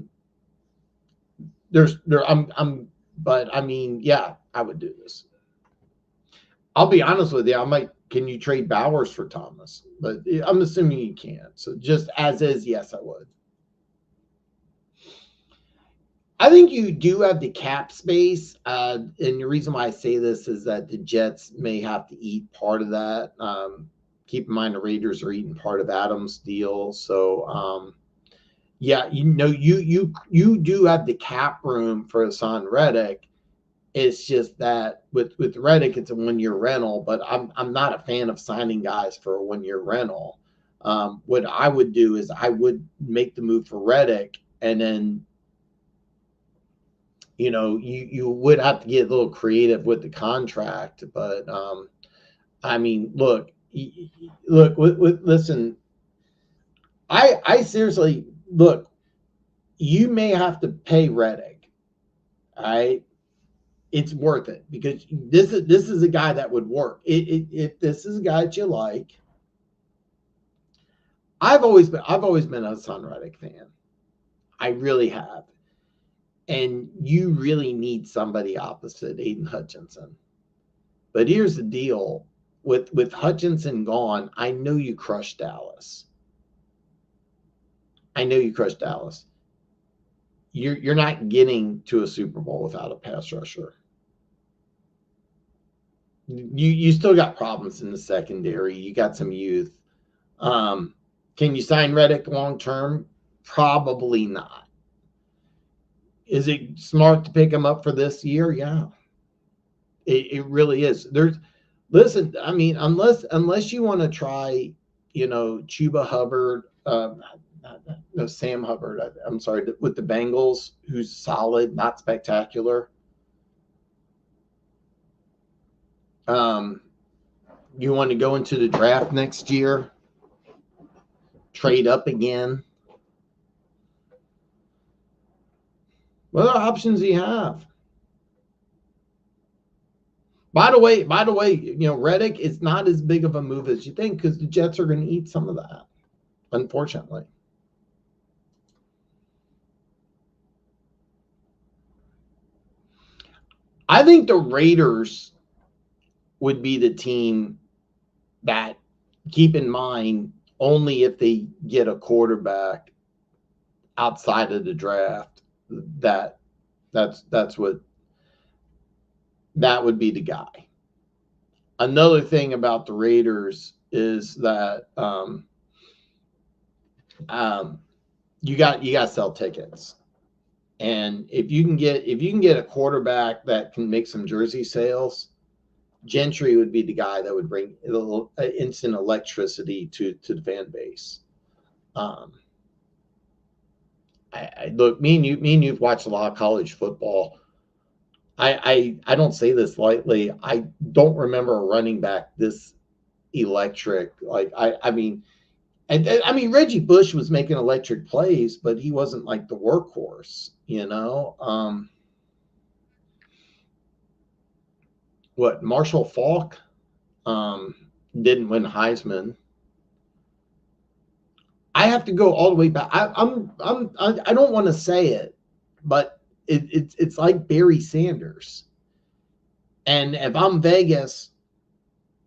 I mean, yeah, I would do this. I'll be honest with you. Can you trade Bowers for Thomas? But I'm assuming you can't. So just as is, yes, I would. I think you do have the cap space. And the reason why I say this is that the Jets may have to eat part of that. Keep in mind the Raiders are eating part of Adams' deal. So, yeah, you do have the cap room for Hassan Reddick. It's just that with Reddick, it's a 1 year rental, but I'm not a fan of signing guys for a 1 year rental. What I would do is I would make the move for Reddick, and then, you know, you would have to get a little creative with the contract. But I mean, look, listen, I seriously, look, you may have to pay Reddick. All right. It's worth it, because this is a guy that would work. If this is a guy that you like, I've always been a Hassan Reddick fan. I really have. And you really need somebody opposite Aiden Hutchinson. But here's the deal. With Hutchinson gone, I know you crushed Dallas. I know you crushed Dallas. You're not getting to a Super Bowl without a pass rusher. You still got problems in the secondary. You got some youth. Can you sign Reddick long term? Probably not. Is it smart to pick him up for this year? Yeah, it really is. Listen, I mean, unless you want to try, you know, Chuba Hubbard, no, Sam Hubbard. I'm sorry, with the Bengals, who's solid, not spectacular. You want to go into the draft next year, trade up again. What other options do you have? By the way, you know, Reddick is not as big of a move as you think, because the Jets are going to eat some of that, unfortunately. I think the Raiders would be the team that, keep in mind, only if they get a quarterback outside of the draft, that would be the guy. Another thing about the Raiders is that you got to sell tickets. And if you can get a quarterback that can make some jersey sales, Gentry would be the guy that would bring a little instant electricity to the fan base. Look, me and you've watched a lot of college football. I don't say this lightly. I don't remember a running back this electric. Like I mean, Reggie Bush was making electric plays, but he wasn't like the workhorse, you know. Marshall Faulk didn't win Heisman. I have to go all the way back. I don't want to say it, but it's like Barry Sanders. And if I'm Vegas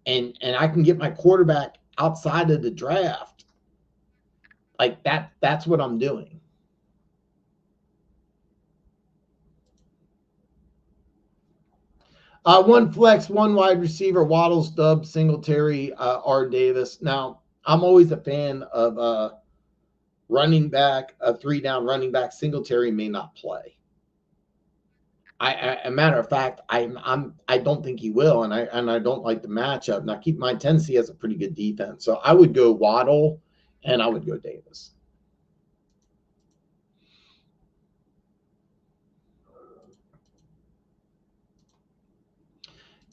and I can get my quarterback outside of the draft, like that's what I'm doing. One flex, one wide receiver, Waddles, Stubbs, Singletary, R. Davis. Now, I'm always a fan of running back, a 3-down running back. Singletary may not play. A matter of fact, I don't think he will, and I don't like the matchup. Now, keep in mind, Tennessee has a pretty good defense, so I would go Waddle and I would go Davis.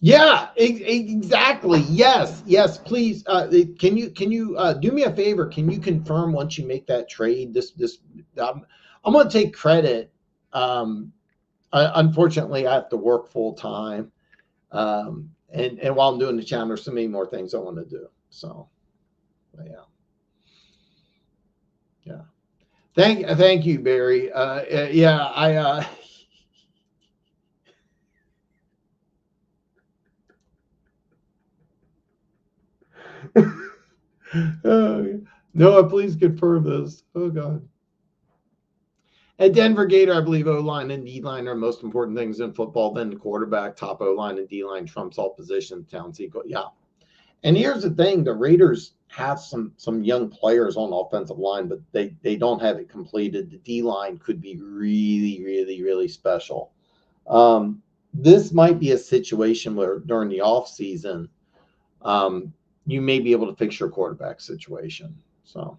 Yeah, exactly. Yes. Please, can you do me a favor? Can you confirm once you make that trade? I'm going to take credit. Unfortunately, I have to work full time, and while I'm doing the channel, there's so many more things I want to do. So, yeah. Thank you, Barry. Yeah, I. Noah, please confirm this. Oh God. At Denver Gator, I believe O-line and D-line are most important things in football. Then the quarterback, top O-line and D-line trumps all positions. Towns equal. Yeah. And here's the thing: the Raiders have some young players on the offensive line, but they don't have it completed. The D-line could be really, really, really special. This might be a situation where during the offseason, you may be able to fix your quarterback situation. So,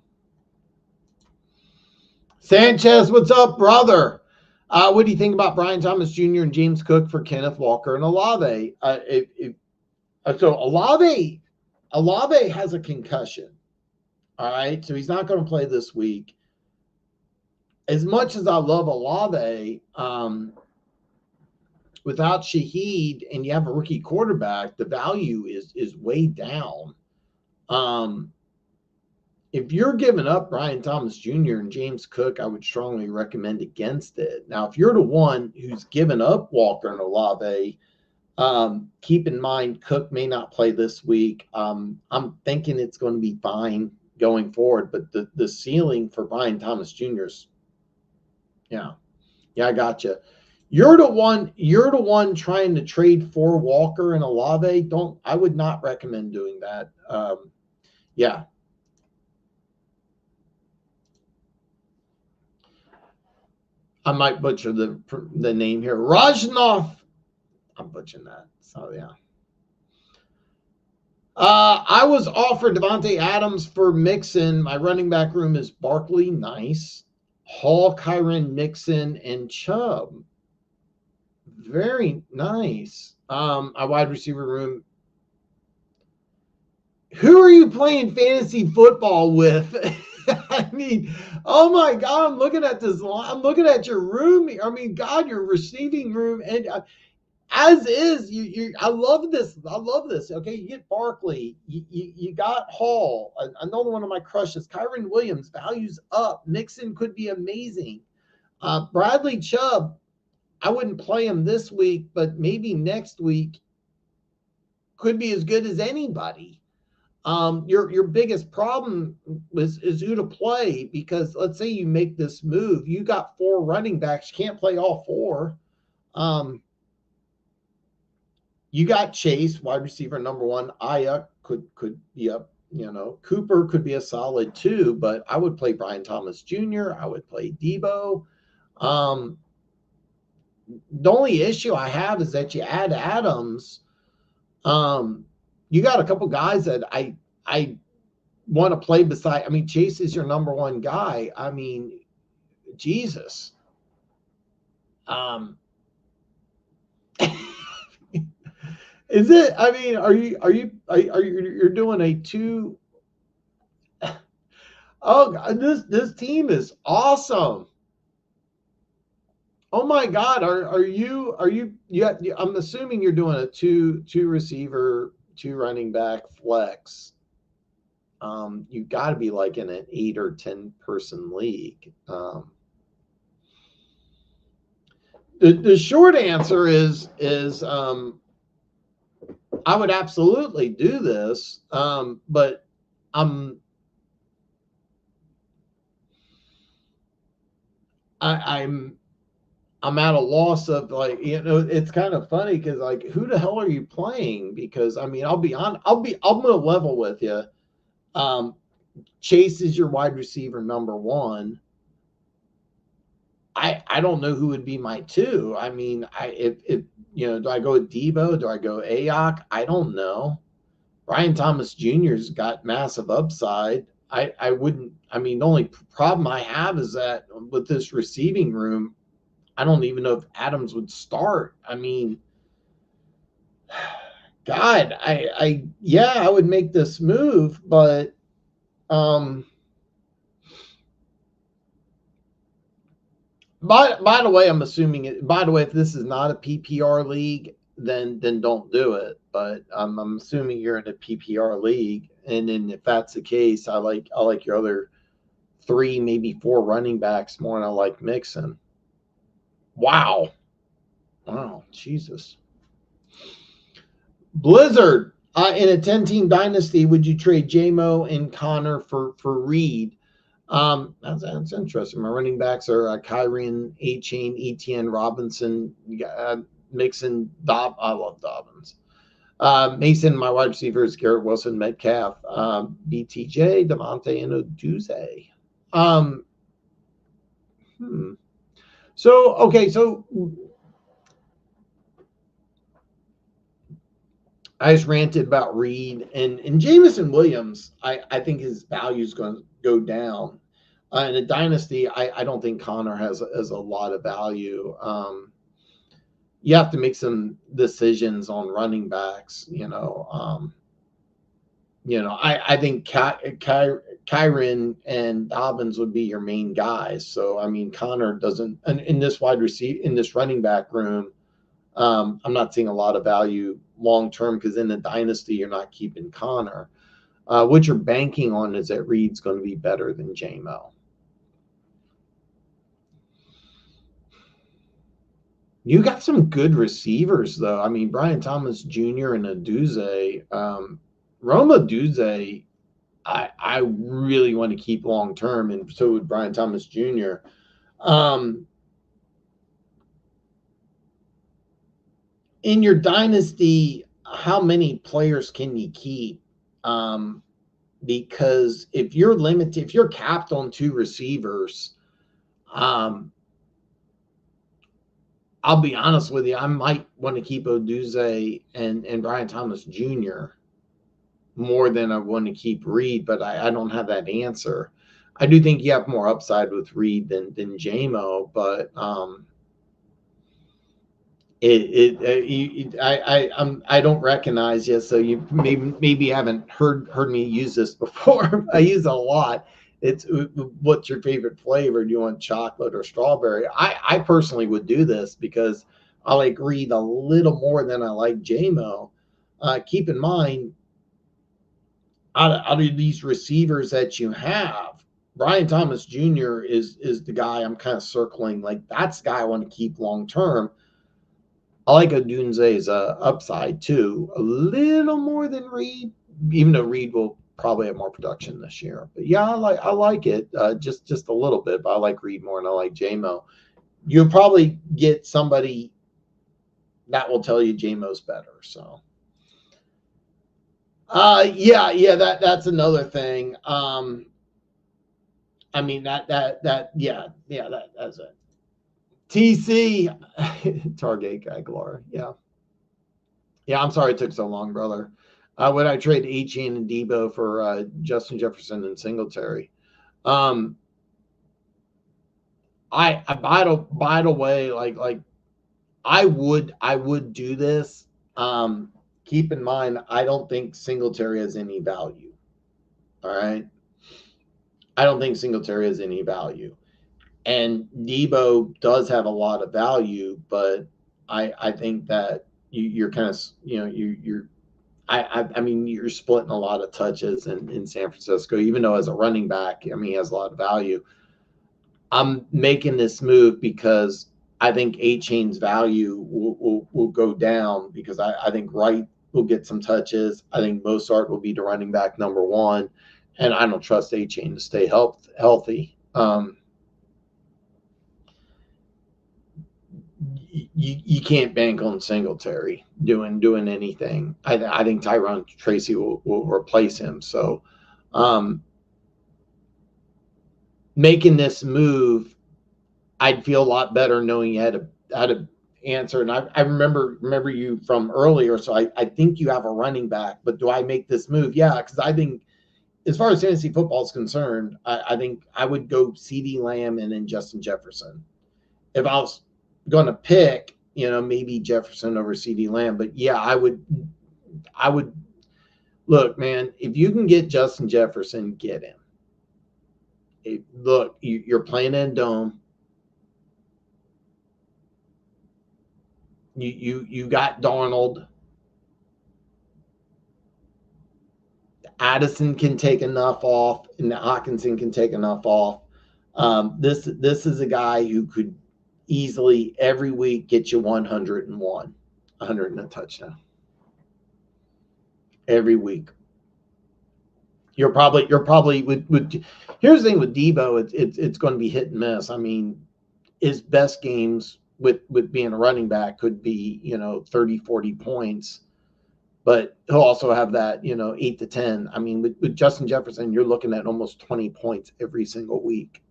Sanchez, what's up, brother? What do you think about Brian Thomas Jr. and James Cook for Kenneth Walker and Olave? So Olave has a concussion. All right, so he's not going to play this week. As much as I love Olave, without Shaheed and you have a rookie quarterback, the value is way down. If you're giving up Brian Thomas Jr. and James Cook, I would strongly recommend against it. Now, if you're the one who's given up Walker and Olave, keep in mind Cook may not play this week. I'm thinking it's going to be fine going forward, but the ceiling for Brian Thomas Jr. is, yeah, I got you. You're the one trying to trade for Walker and Olave. I would not recommend doing that. Yeah. I might butcher the name here. Rajnoff. I'm butchering that. So, yeah. I was offered Devontae Adams for Mixon. My running back room is Barkley. Nice. Hall, Kyren, Mixon, and Chubb. Very nice. A wide receiver room. Who are you playing fantasy football with? I mean, oh my God, I'm looking at this. I'm looking at your room. I mean, God, your receiving room. And as is, I love this. I love this. Okay, you get Barkley. You got Hall. Another one of my crushes. Kyren Williams, values up. Mixon could be amazing. Bradley Chubb, I wouldn't play him this week, but maybe next week could be as good as anybody. Your biggest problem is who to play, because let's say you make this move, you got 4 running backs, you can't play all 4. You got Chase, wide receiver number 1. Ayuk could be up, Cooper could be a solid 2, but I would play Brian Thomas Jr. I would play Debo. The only issue I have is that you add Adams. You got a couple guys that I want to play beside. I mean, Chase is your number 1 guy. I mean, Jesus. Is it? I mean, are you're doing a 2? Oh God, this team is awesome. Oh my God, are you? Yeah, I'm assuming you're doing a 2 receiver, 2 running back flex. You've got to be like in an 8 or 10 person league. The short answer is I would absolutely do this, but I'm at a loss of, like, it's kind of funny because, like, who the hell are you playing? Because I mean, I'm gonna level with you. Chase is your wide receiver number 1. I don't know who would be my 2. I mean, do I go with Debo? Do I go Ayuk? I don't know. Brian Thomas Jr.'s got massive upside. I wouldn't. I mean, the only problem I have is that with this receiving room, I don't even know if Adams would start. I mean, God, I would make this move, but By the way, I'm assuming it. By the way, if this is not a PPR league, then don't do it. But I'm assuming you're in a PPR league, and then if that's the case, I like your other 3, maybe 4 running backs more than I like Mixon. Wow, Jesus. Blizzard, in a 10-team dynasty, would you trade J-Mo and Connor for Reed? That's interesting. My running backs are Kyren, A-Chain, Etienne, Robinson, Mixon, I love Dobbins. Mason, my wide receiver is Garrett Wilson, Metcalf, BTJ, Devontae, and Oduze. So I just ranted about Reed and Jamison Williams. I think his value is going to go down. In a dynasty, I don't think Connor has a lot of value. You have to make some decisions on running backs. I think Kyron and Dobbins would be your main guys. So I mean, Connor doesn't in this running back room. I'm not seeing a lot of value long term because in the dynasty you're not keeping Connor. What you're banking on is that Reed's going to be better than JMO. You got some good receivers though. I mean, Brian Thomas Jr. and Aduze. Rome Aduze, I really want to keep long term, and so would Brian Thomas Jr. In your dynasty, how many players can you keep? Because if you're capped on 2 receivers, I'll be honest with you, I might want to keep Oduze and Brian Thomas Jr. more than I want to keep Reed, but I don't have that answer. I do think you have more upside with Reed than JMO, but I don't recognize you, so you maybe haven't heard me use this before. I use it a lot. It's what's your favorite flavor? Do you want chocolate or strawberry? I personally would do this because I like Reed a little more than I like JMO. Keep in mind, out of these receivers that you have, Brian Thomas Jr. is the guy I'm kind of circling. Like that's the guy I want to keep long term. I like Odunze's upside too, a little more than Reed, even though Reed will probably have more production this year. But yeah, I like it just a little bit. But I like Reed more than I like JMO. You'll probably get somebody that will tell you JMO's better. So yeah, that's another thing. I mean that's it. TC Target Aguilar. Yeah, I'm sorry it took so long, brother. Would I trade Etienne and Debo for Justin Jefferson and Singletary? I by the way, like I would do this. Keep in mind, I don't think Singletary has any value. All right, I don't think Singletary has any value. And Debo does have a lot of value, but I think that you're kind of, I mean, you're splitting a lot of touches in San Francisco, even though as a running back, I mean, he has a lot of value. I'm making this move because I think A-Chain's value will go down because I think Wright will get some touches. I think Mostert will be the running back number 1, and I don't trust A-Chain to stay healthy. You can't bank on Singletary doing anything. I think Tyrone Tracy will replace him. So making this move, I'd feel a lot better knowing you had to answer. And I remember you from earlier, so I think you have a running back. But do I make this move? Yeah, because I think as far as fantasy football is concerned, I think I would go CeeDee Lamb and then Justin Jefferson. If I was going to pick, maybe Jefferson over CeeDee Lamb, but yeah, I would look, man, if you can get Justin Jefferson, get him. Look, you're playing in dome. You got Darnold. Addison can take enough off, and Hawkinson can take enough off. This is a guy who could easily every week get you 101, 100 and a touchdown every week. You're probably with here's the thing with Debo, it's going to be hit and miss. I mean, his best games with being a running back could be 30, 40 points, but he'll also have that 8 to 10. I mean, with Justin Jefferson, you're looking at almost 20 points every single week.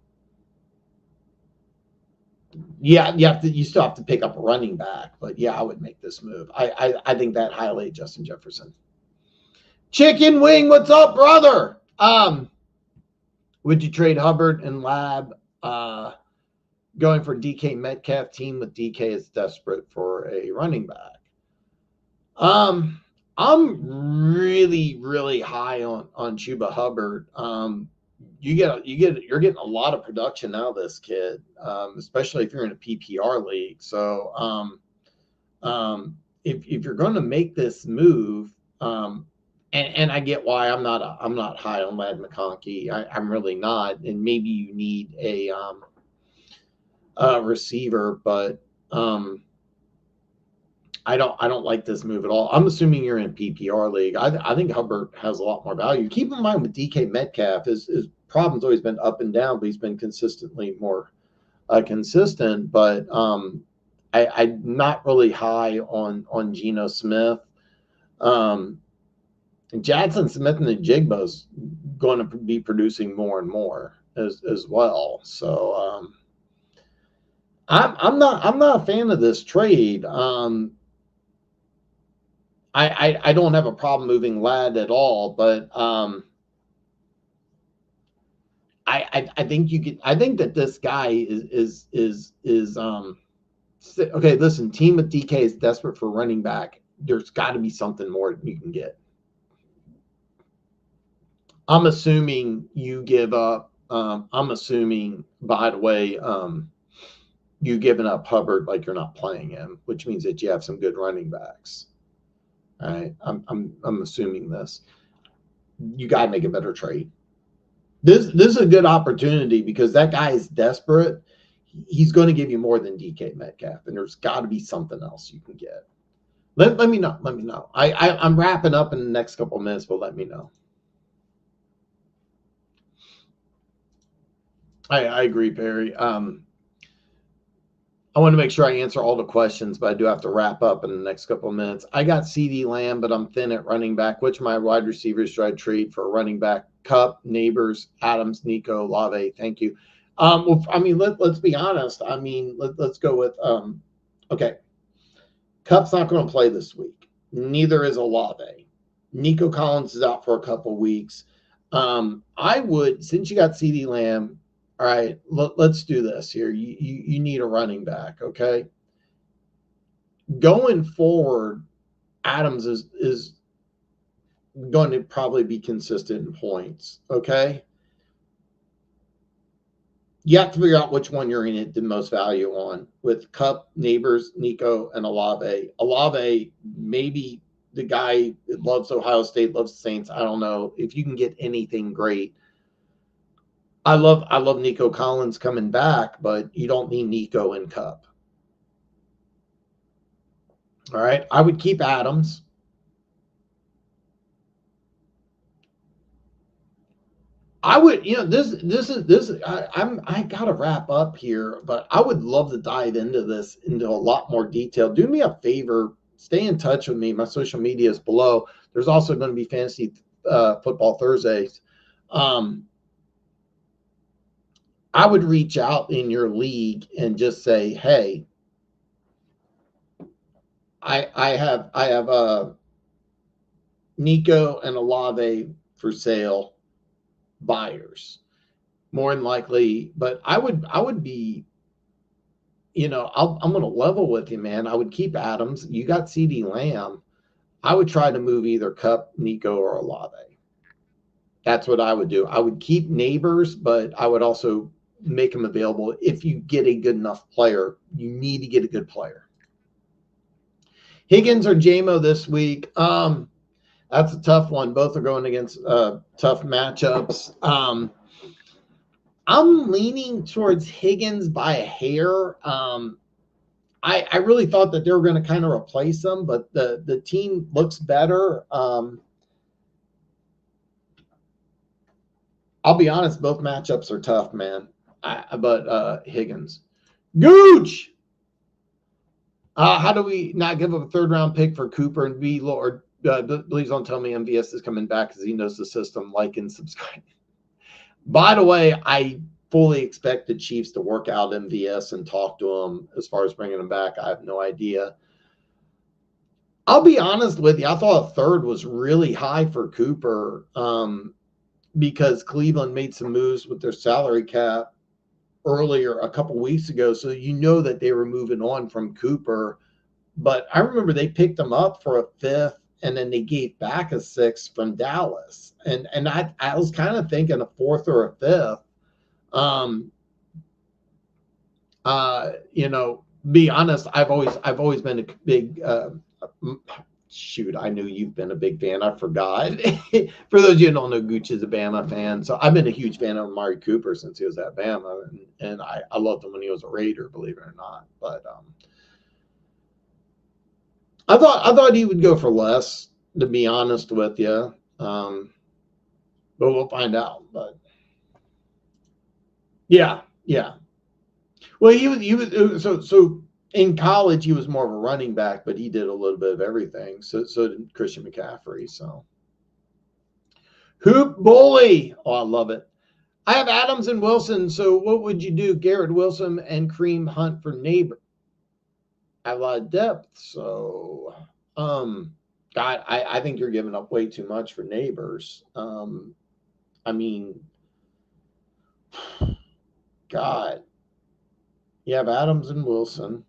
Yeah, you still have to pick up a running back, but yeah, I would make this move. I think that highlight Justin Jefferson. Chicken Wing, what's up, brother? Would you trade Hubbard and Lab? Going for DK Metcalf team with DK is desperate for a running back. I'm really, really high on Chuba Hubbard. You're getting a lot of production out of this kid, especially if you're in a PPR league. So if you're going to make this move, and I get why I'm not high on Ladd McConkey. I'm really not, and maybe you need a receiver, but I don't like this move at all. I'm assuming you're in a PPR league. I think Hubbard has a lot more value. Keep in mind with DK Metcalf, his problem's always been up and down, but he's been consistently more consistent. But I'm not really high on Geno Smith. Jackson Smith and the Jigba's going to be producing more and more as well. So I'm not a fan of this trade. I don't have a problem moving Ladd at all, but I think that this guy is okay. Listen, team with DK is desperate for running back. There's got to be something more you can get. I'm assuming you give up. I'm assuming, by the way, you giving up Hubbard like you're not playing him, which means that you have some good running backs. All right, I'm assuming this. You got to make a better trade. This is a good opportunity because that guy is desperate. He's going to give you more than DK Metcalf, and there's got to be something else you can get. Let me know. Let me know. I'm wrapping up in the next couple of minutes, but let me know. I agree, Perry. I want to make sure I answer all the questions, but I do have to wrap up in the next couple of minutes. I got CeeDee Lamb, but I'm thin at running back. Which of my wide receivers should I trade for a running back? Kupp, Neighbors, Adams, Nico, Olave. Thank you. Well, I mean, let's be honest. I mean, let's go with okay. Kupp's not going to play this week. Neither is Olave. Nico Collins is out for a couple weeks. I would, since you got CeeDee Lamb, all right, let's do this here. You need a running back, okay? Going forward, Adams is going to probably be consistent in points, okay? You have to figure out which one you're going to get the most value on with Kupp, Neighbors, Nico, and Olave. Olave, maybe the guy that loves Ohio State, loves the Saints. I don't know. If you can get anything, great. I love Nico Collins coming back, but you don't need Nico and Kupp. All right. I would keep Adams. I would, I gotta wrap up here, but I would love to dive into this into a lot more detail. Do me a favor, stay in touch with me. My social media is below. There's also going to be Fantasy Football Thursdays. I would reach out in your league and just say, hey, I have Nico and Olave for sale, buyers, more than likely. But I would be, I'm going to level with you, man. I would keep Adams. You got CeeDee Lamb. I would try to move either Kupp, Nico, or Olave. That's what I would do. I would keep Neighbors, but I would also make them available. If you get a good enough player, you need to get a good player. Higgins or JMO this week? That's a tough one. Both are going against tough matchups. I'm leaning towards Higgins by a hair. I really thought that they were going to kind of replace him, but the team looks better. I'll be honest, both matchups are tough, man. But Higgins. Gooch! How do we not give up a third-round pick for Cooper and be Lord? Please don't tell me MVS is coming back because he knows the system. Like and subscribe. By the way, I fully expect the Chiefs to work out MVS and talk to him as far as bringing him back. I have no idea. I'll be honest with you. I thought a third was really high for Cooper because Cleveland made some moves with their salary cap earlier a couple weeks ago. So you know that they were moving on from Cooper. But I remember they picked him up for a fifth, and then they gave back a sixth from Dallas. And I was kind of thinking a fourth or a fifth. You know, be honest, I've always been a big shoot, I knew you've been a big fan. I forgot. For those of you who don't know, Gooch is a Bama fan. So I've been a huge fan of Amari Cooper since he was at Bama. And I loved him when he was a Raider, believe it or not. But I thought he would go for less, to be honest with you. But we'll find out. But yeah. Well, he was so in college he was more of a running back, but he did a little bit of everything. So did Christian McCaffrey. So Hoop Bully. Oh, I love it. I have Adams and Wilson. So what would you do? Garrett Wilson and Kareem Hunt for neighbor. I have a lot of depth. So God, I think you're giving up way too much for neighbors. I mean, God. You have Adams and Wilson.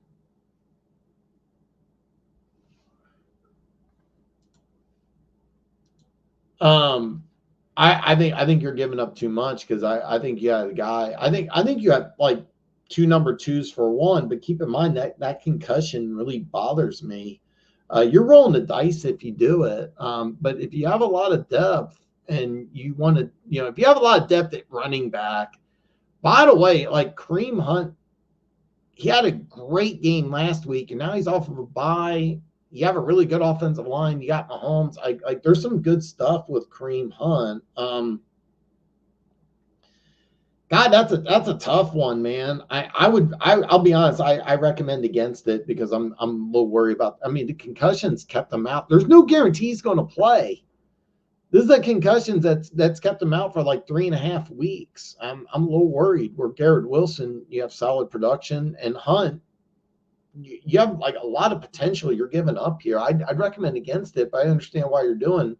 I think you're giving up too much because I think you had a guy. I think you have like two number twos for one, but keep in mind that concussion really bothers me. You're rolling the dice if you do it. But if you have a lot of depth and you want to, if you have a lot of depth at running back, by the way, like Kareem Hunt, he had a great game last week, and now he's off of a bye. You have a really good offensive line. You got Mahomes. Like there's some good stuff with Kareem Hunt. God, that's a tough one, man. I'll be honest. I recommend against it because I'm a little worried about. I mean, the concussions kept him out. There's no guarantee he's going to play. This is a concussion that's kept him out for like 3.5 weeks. I'm a little worried. Where Garrett Wilson, you have solid production, and Hunt, you have like a lot of potential you're giving up here. I'd recommend against it, but I understand why you're doing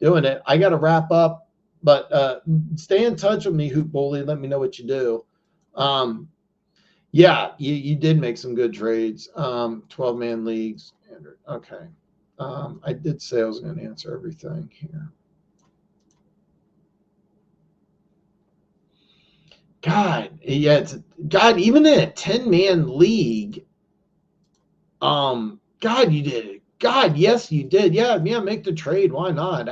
it. I got to wrap up, but stay in touch with me, Hoop Bully. Let me know what you do. Yeah, you did make some good trades. 12-man leagues. Okay. I did say I was going to answer everything here. God, yeah, God, even in a 10-man league, God, you did it. God, yes, you did. Yeah, make the trade. Why not?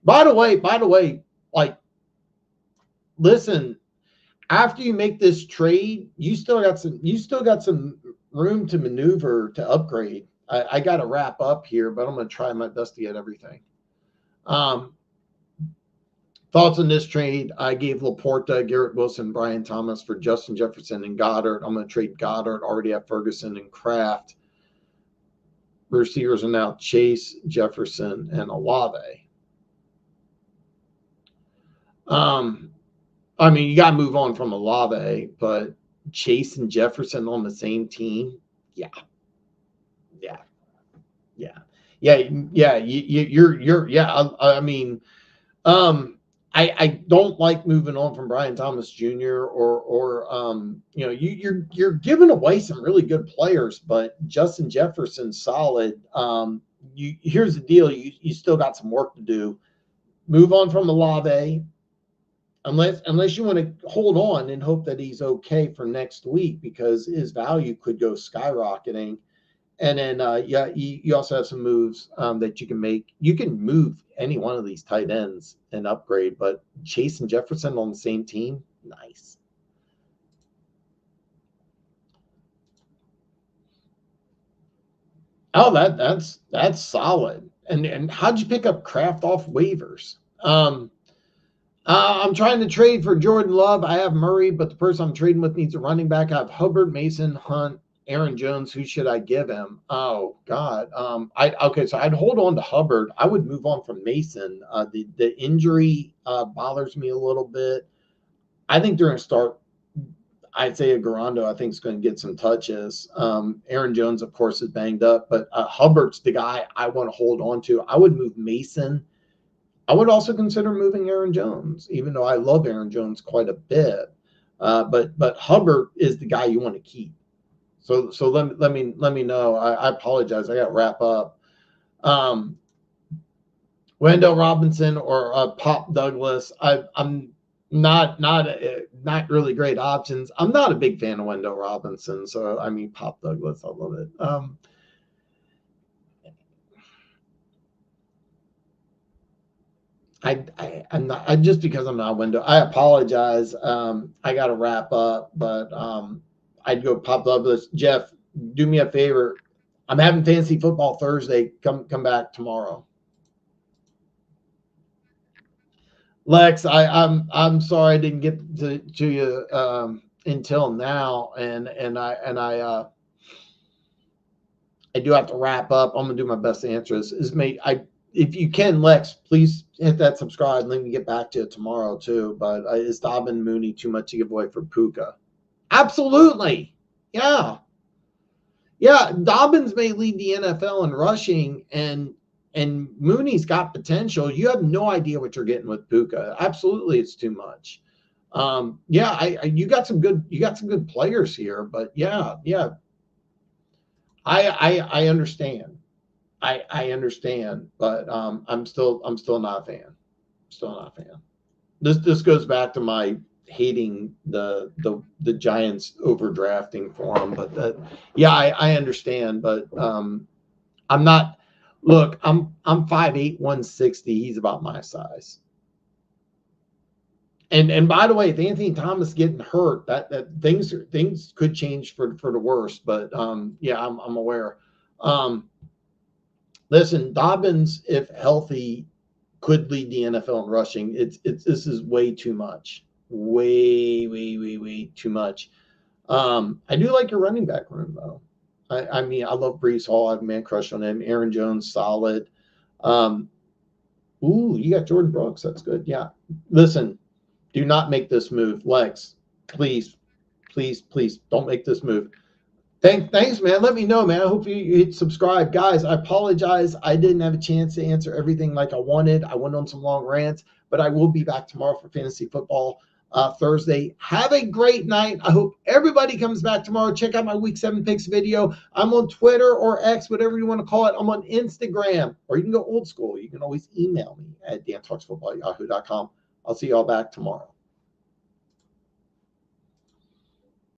By the way, like, listen, after you make this trade, you still got some room to maneuver to upgrade. I got to wrap up here, but I'm going to try my best to get everything. Thoughts on this trade? I gave Laporta, Garrett Wilson, Brian Thomas for Justin Jefferson and Goddard. I'm going to trade Goddard. Already have Ferguson and Kraft. Receivers are now Chase, Jefferson, and Olave. I mean, you got to move on from Olave, but Chase and Jefferson on the same team, yeah. I mean, I don't like moving on from Brian Thomas Jr. or you're giving away some really good players, but Justin Jefferson's solid. Here's the deal: you still got some work to do. Move on from Olave, unless you want to hold on and hope that he's okay for next week because his value could go skyrocketing. And then, you also have some moves that you can make. You can move any one of these tight ends and upgrade, but Chase and Jefferson on the same team, nice. Oh, that's solid. And how'd you pick up Kraft off waivers? I'm trying to trade for Jordan Love. I have Murray, but the person I'm trading with needs a running back. I have Hubbard, Mason, Hunt, Aaron Jones. Who should I give him? Oh God. So I'd hold on to Hubbard. I would move on from Mason. The injury bothers me a little bit. I think they're going to start Isaiah Garando, I think, is going to get some touches. Aaron Jones, of course, is banged up, but Hubbard's the guy I want to hold on to. I would move Mason. I would also consider moving Aaron Jones, even though I love Aaron Jones quite a bit. But Hubbard is the guy you want to keep. So let me know. I apologize. I got to wrap up. Wendell Robinson or Pop Douglas. I'm not really great options. I'm not a big fan of Wendell Robinson. So I mean Pop Douglas. I love it. I'm not just because I'm not Wendell. I apologize. I got to wrap up, but I'd go Pop Douglas. Jeff, do me a favor. I'm having fantasy football Thursday. Come back tomorrow. Lex, I'm sorry I didn't get to you until now, and I do have to wrap up. I'm gonna do my best to answer this. If you can, Lex, please hit that subscribe and let me get back to it tomorrow too. But is Dobbin Mooney too much to give away for Puka? Absolutely, yeah. Dobbins may lead the NFL in rushing, and Mooney's got potential. You have no idea what you're getting with Puka. Absolutely, it's too much. You got some good players here, but I understand. I understand, but I'm still not a fan. Still not a fan. This goes back to my hating the Giants overdrafting for him, but I understand, but I'm not. Look, I'm 5'8", 160. He's about my size. And by the way, if Anthony Thomas getting hurt, that things could change for the worse. But I'm aware. Listen, Dobbins, if healthy, could lead the NFL in rushing. This is way too much. Way too much. I do like your running back room though. I mean, I love Breece Hall. I have a man crush on him. Aaron Jones, solid. You got Jordan Brooks. That's good. Yeah. Listen, do not make this move. Lex, please don't make this move. Thanks, man. Let me know, man. I hope you hit subscribe. Guys, I apologize. I didn't have a chance to answer everything like I wanted. I went on some long rants, but I will be back tomorrow for fantasy football Thursday. Have a great night. I hope everybody comes back tomorrow. Check out my week 7 picks video. I'm on Twitter or X, whatever you want to call it. I'm on Instagram, or you can go old school. You can always email me at dantalksfootball@yahoo.com. I'll see you all back tomorrow.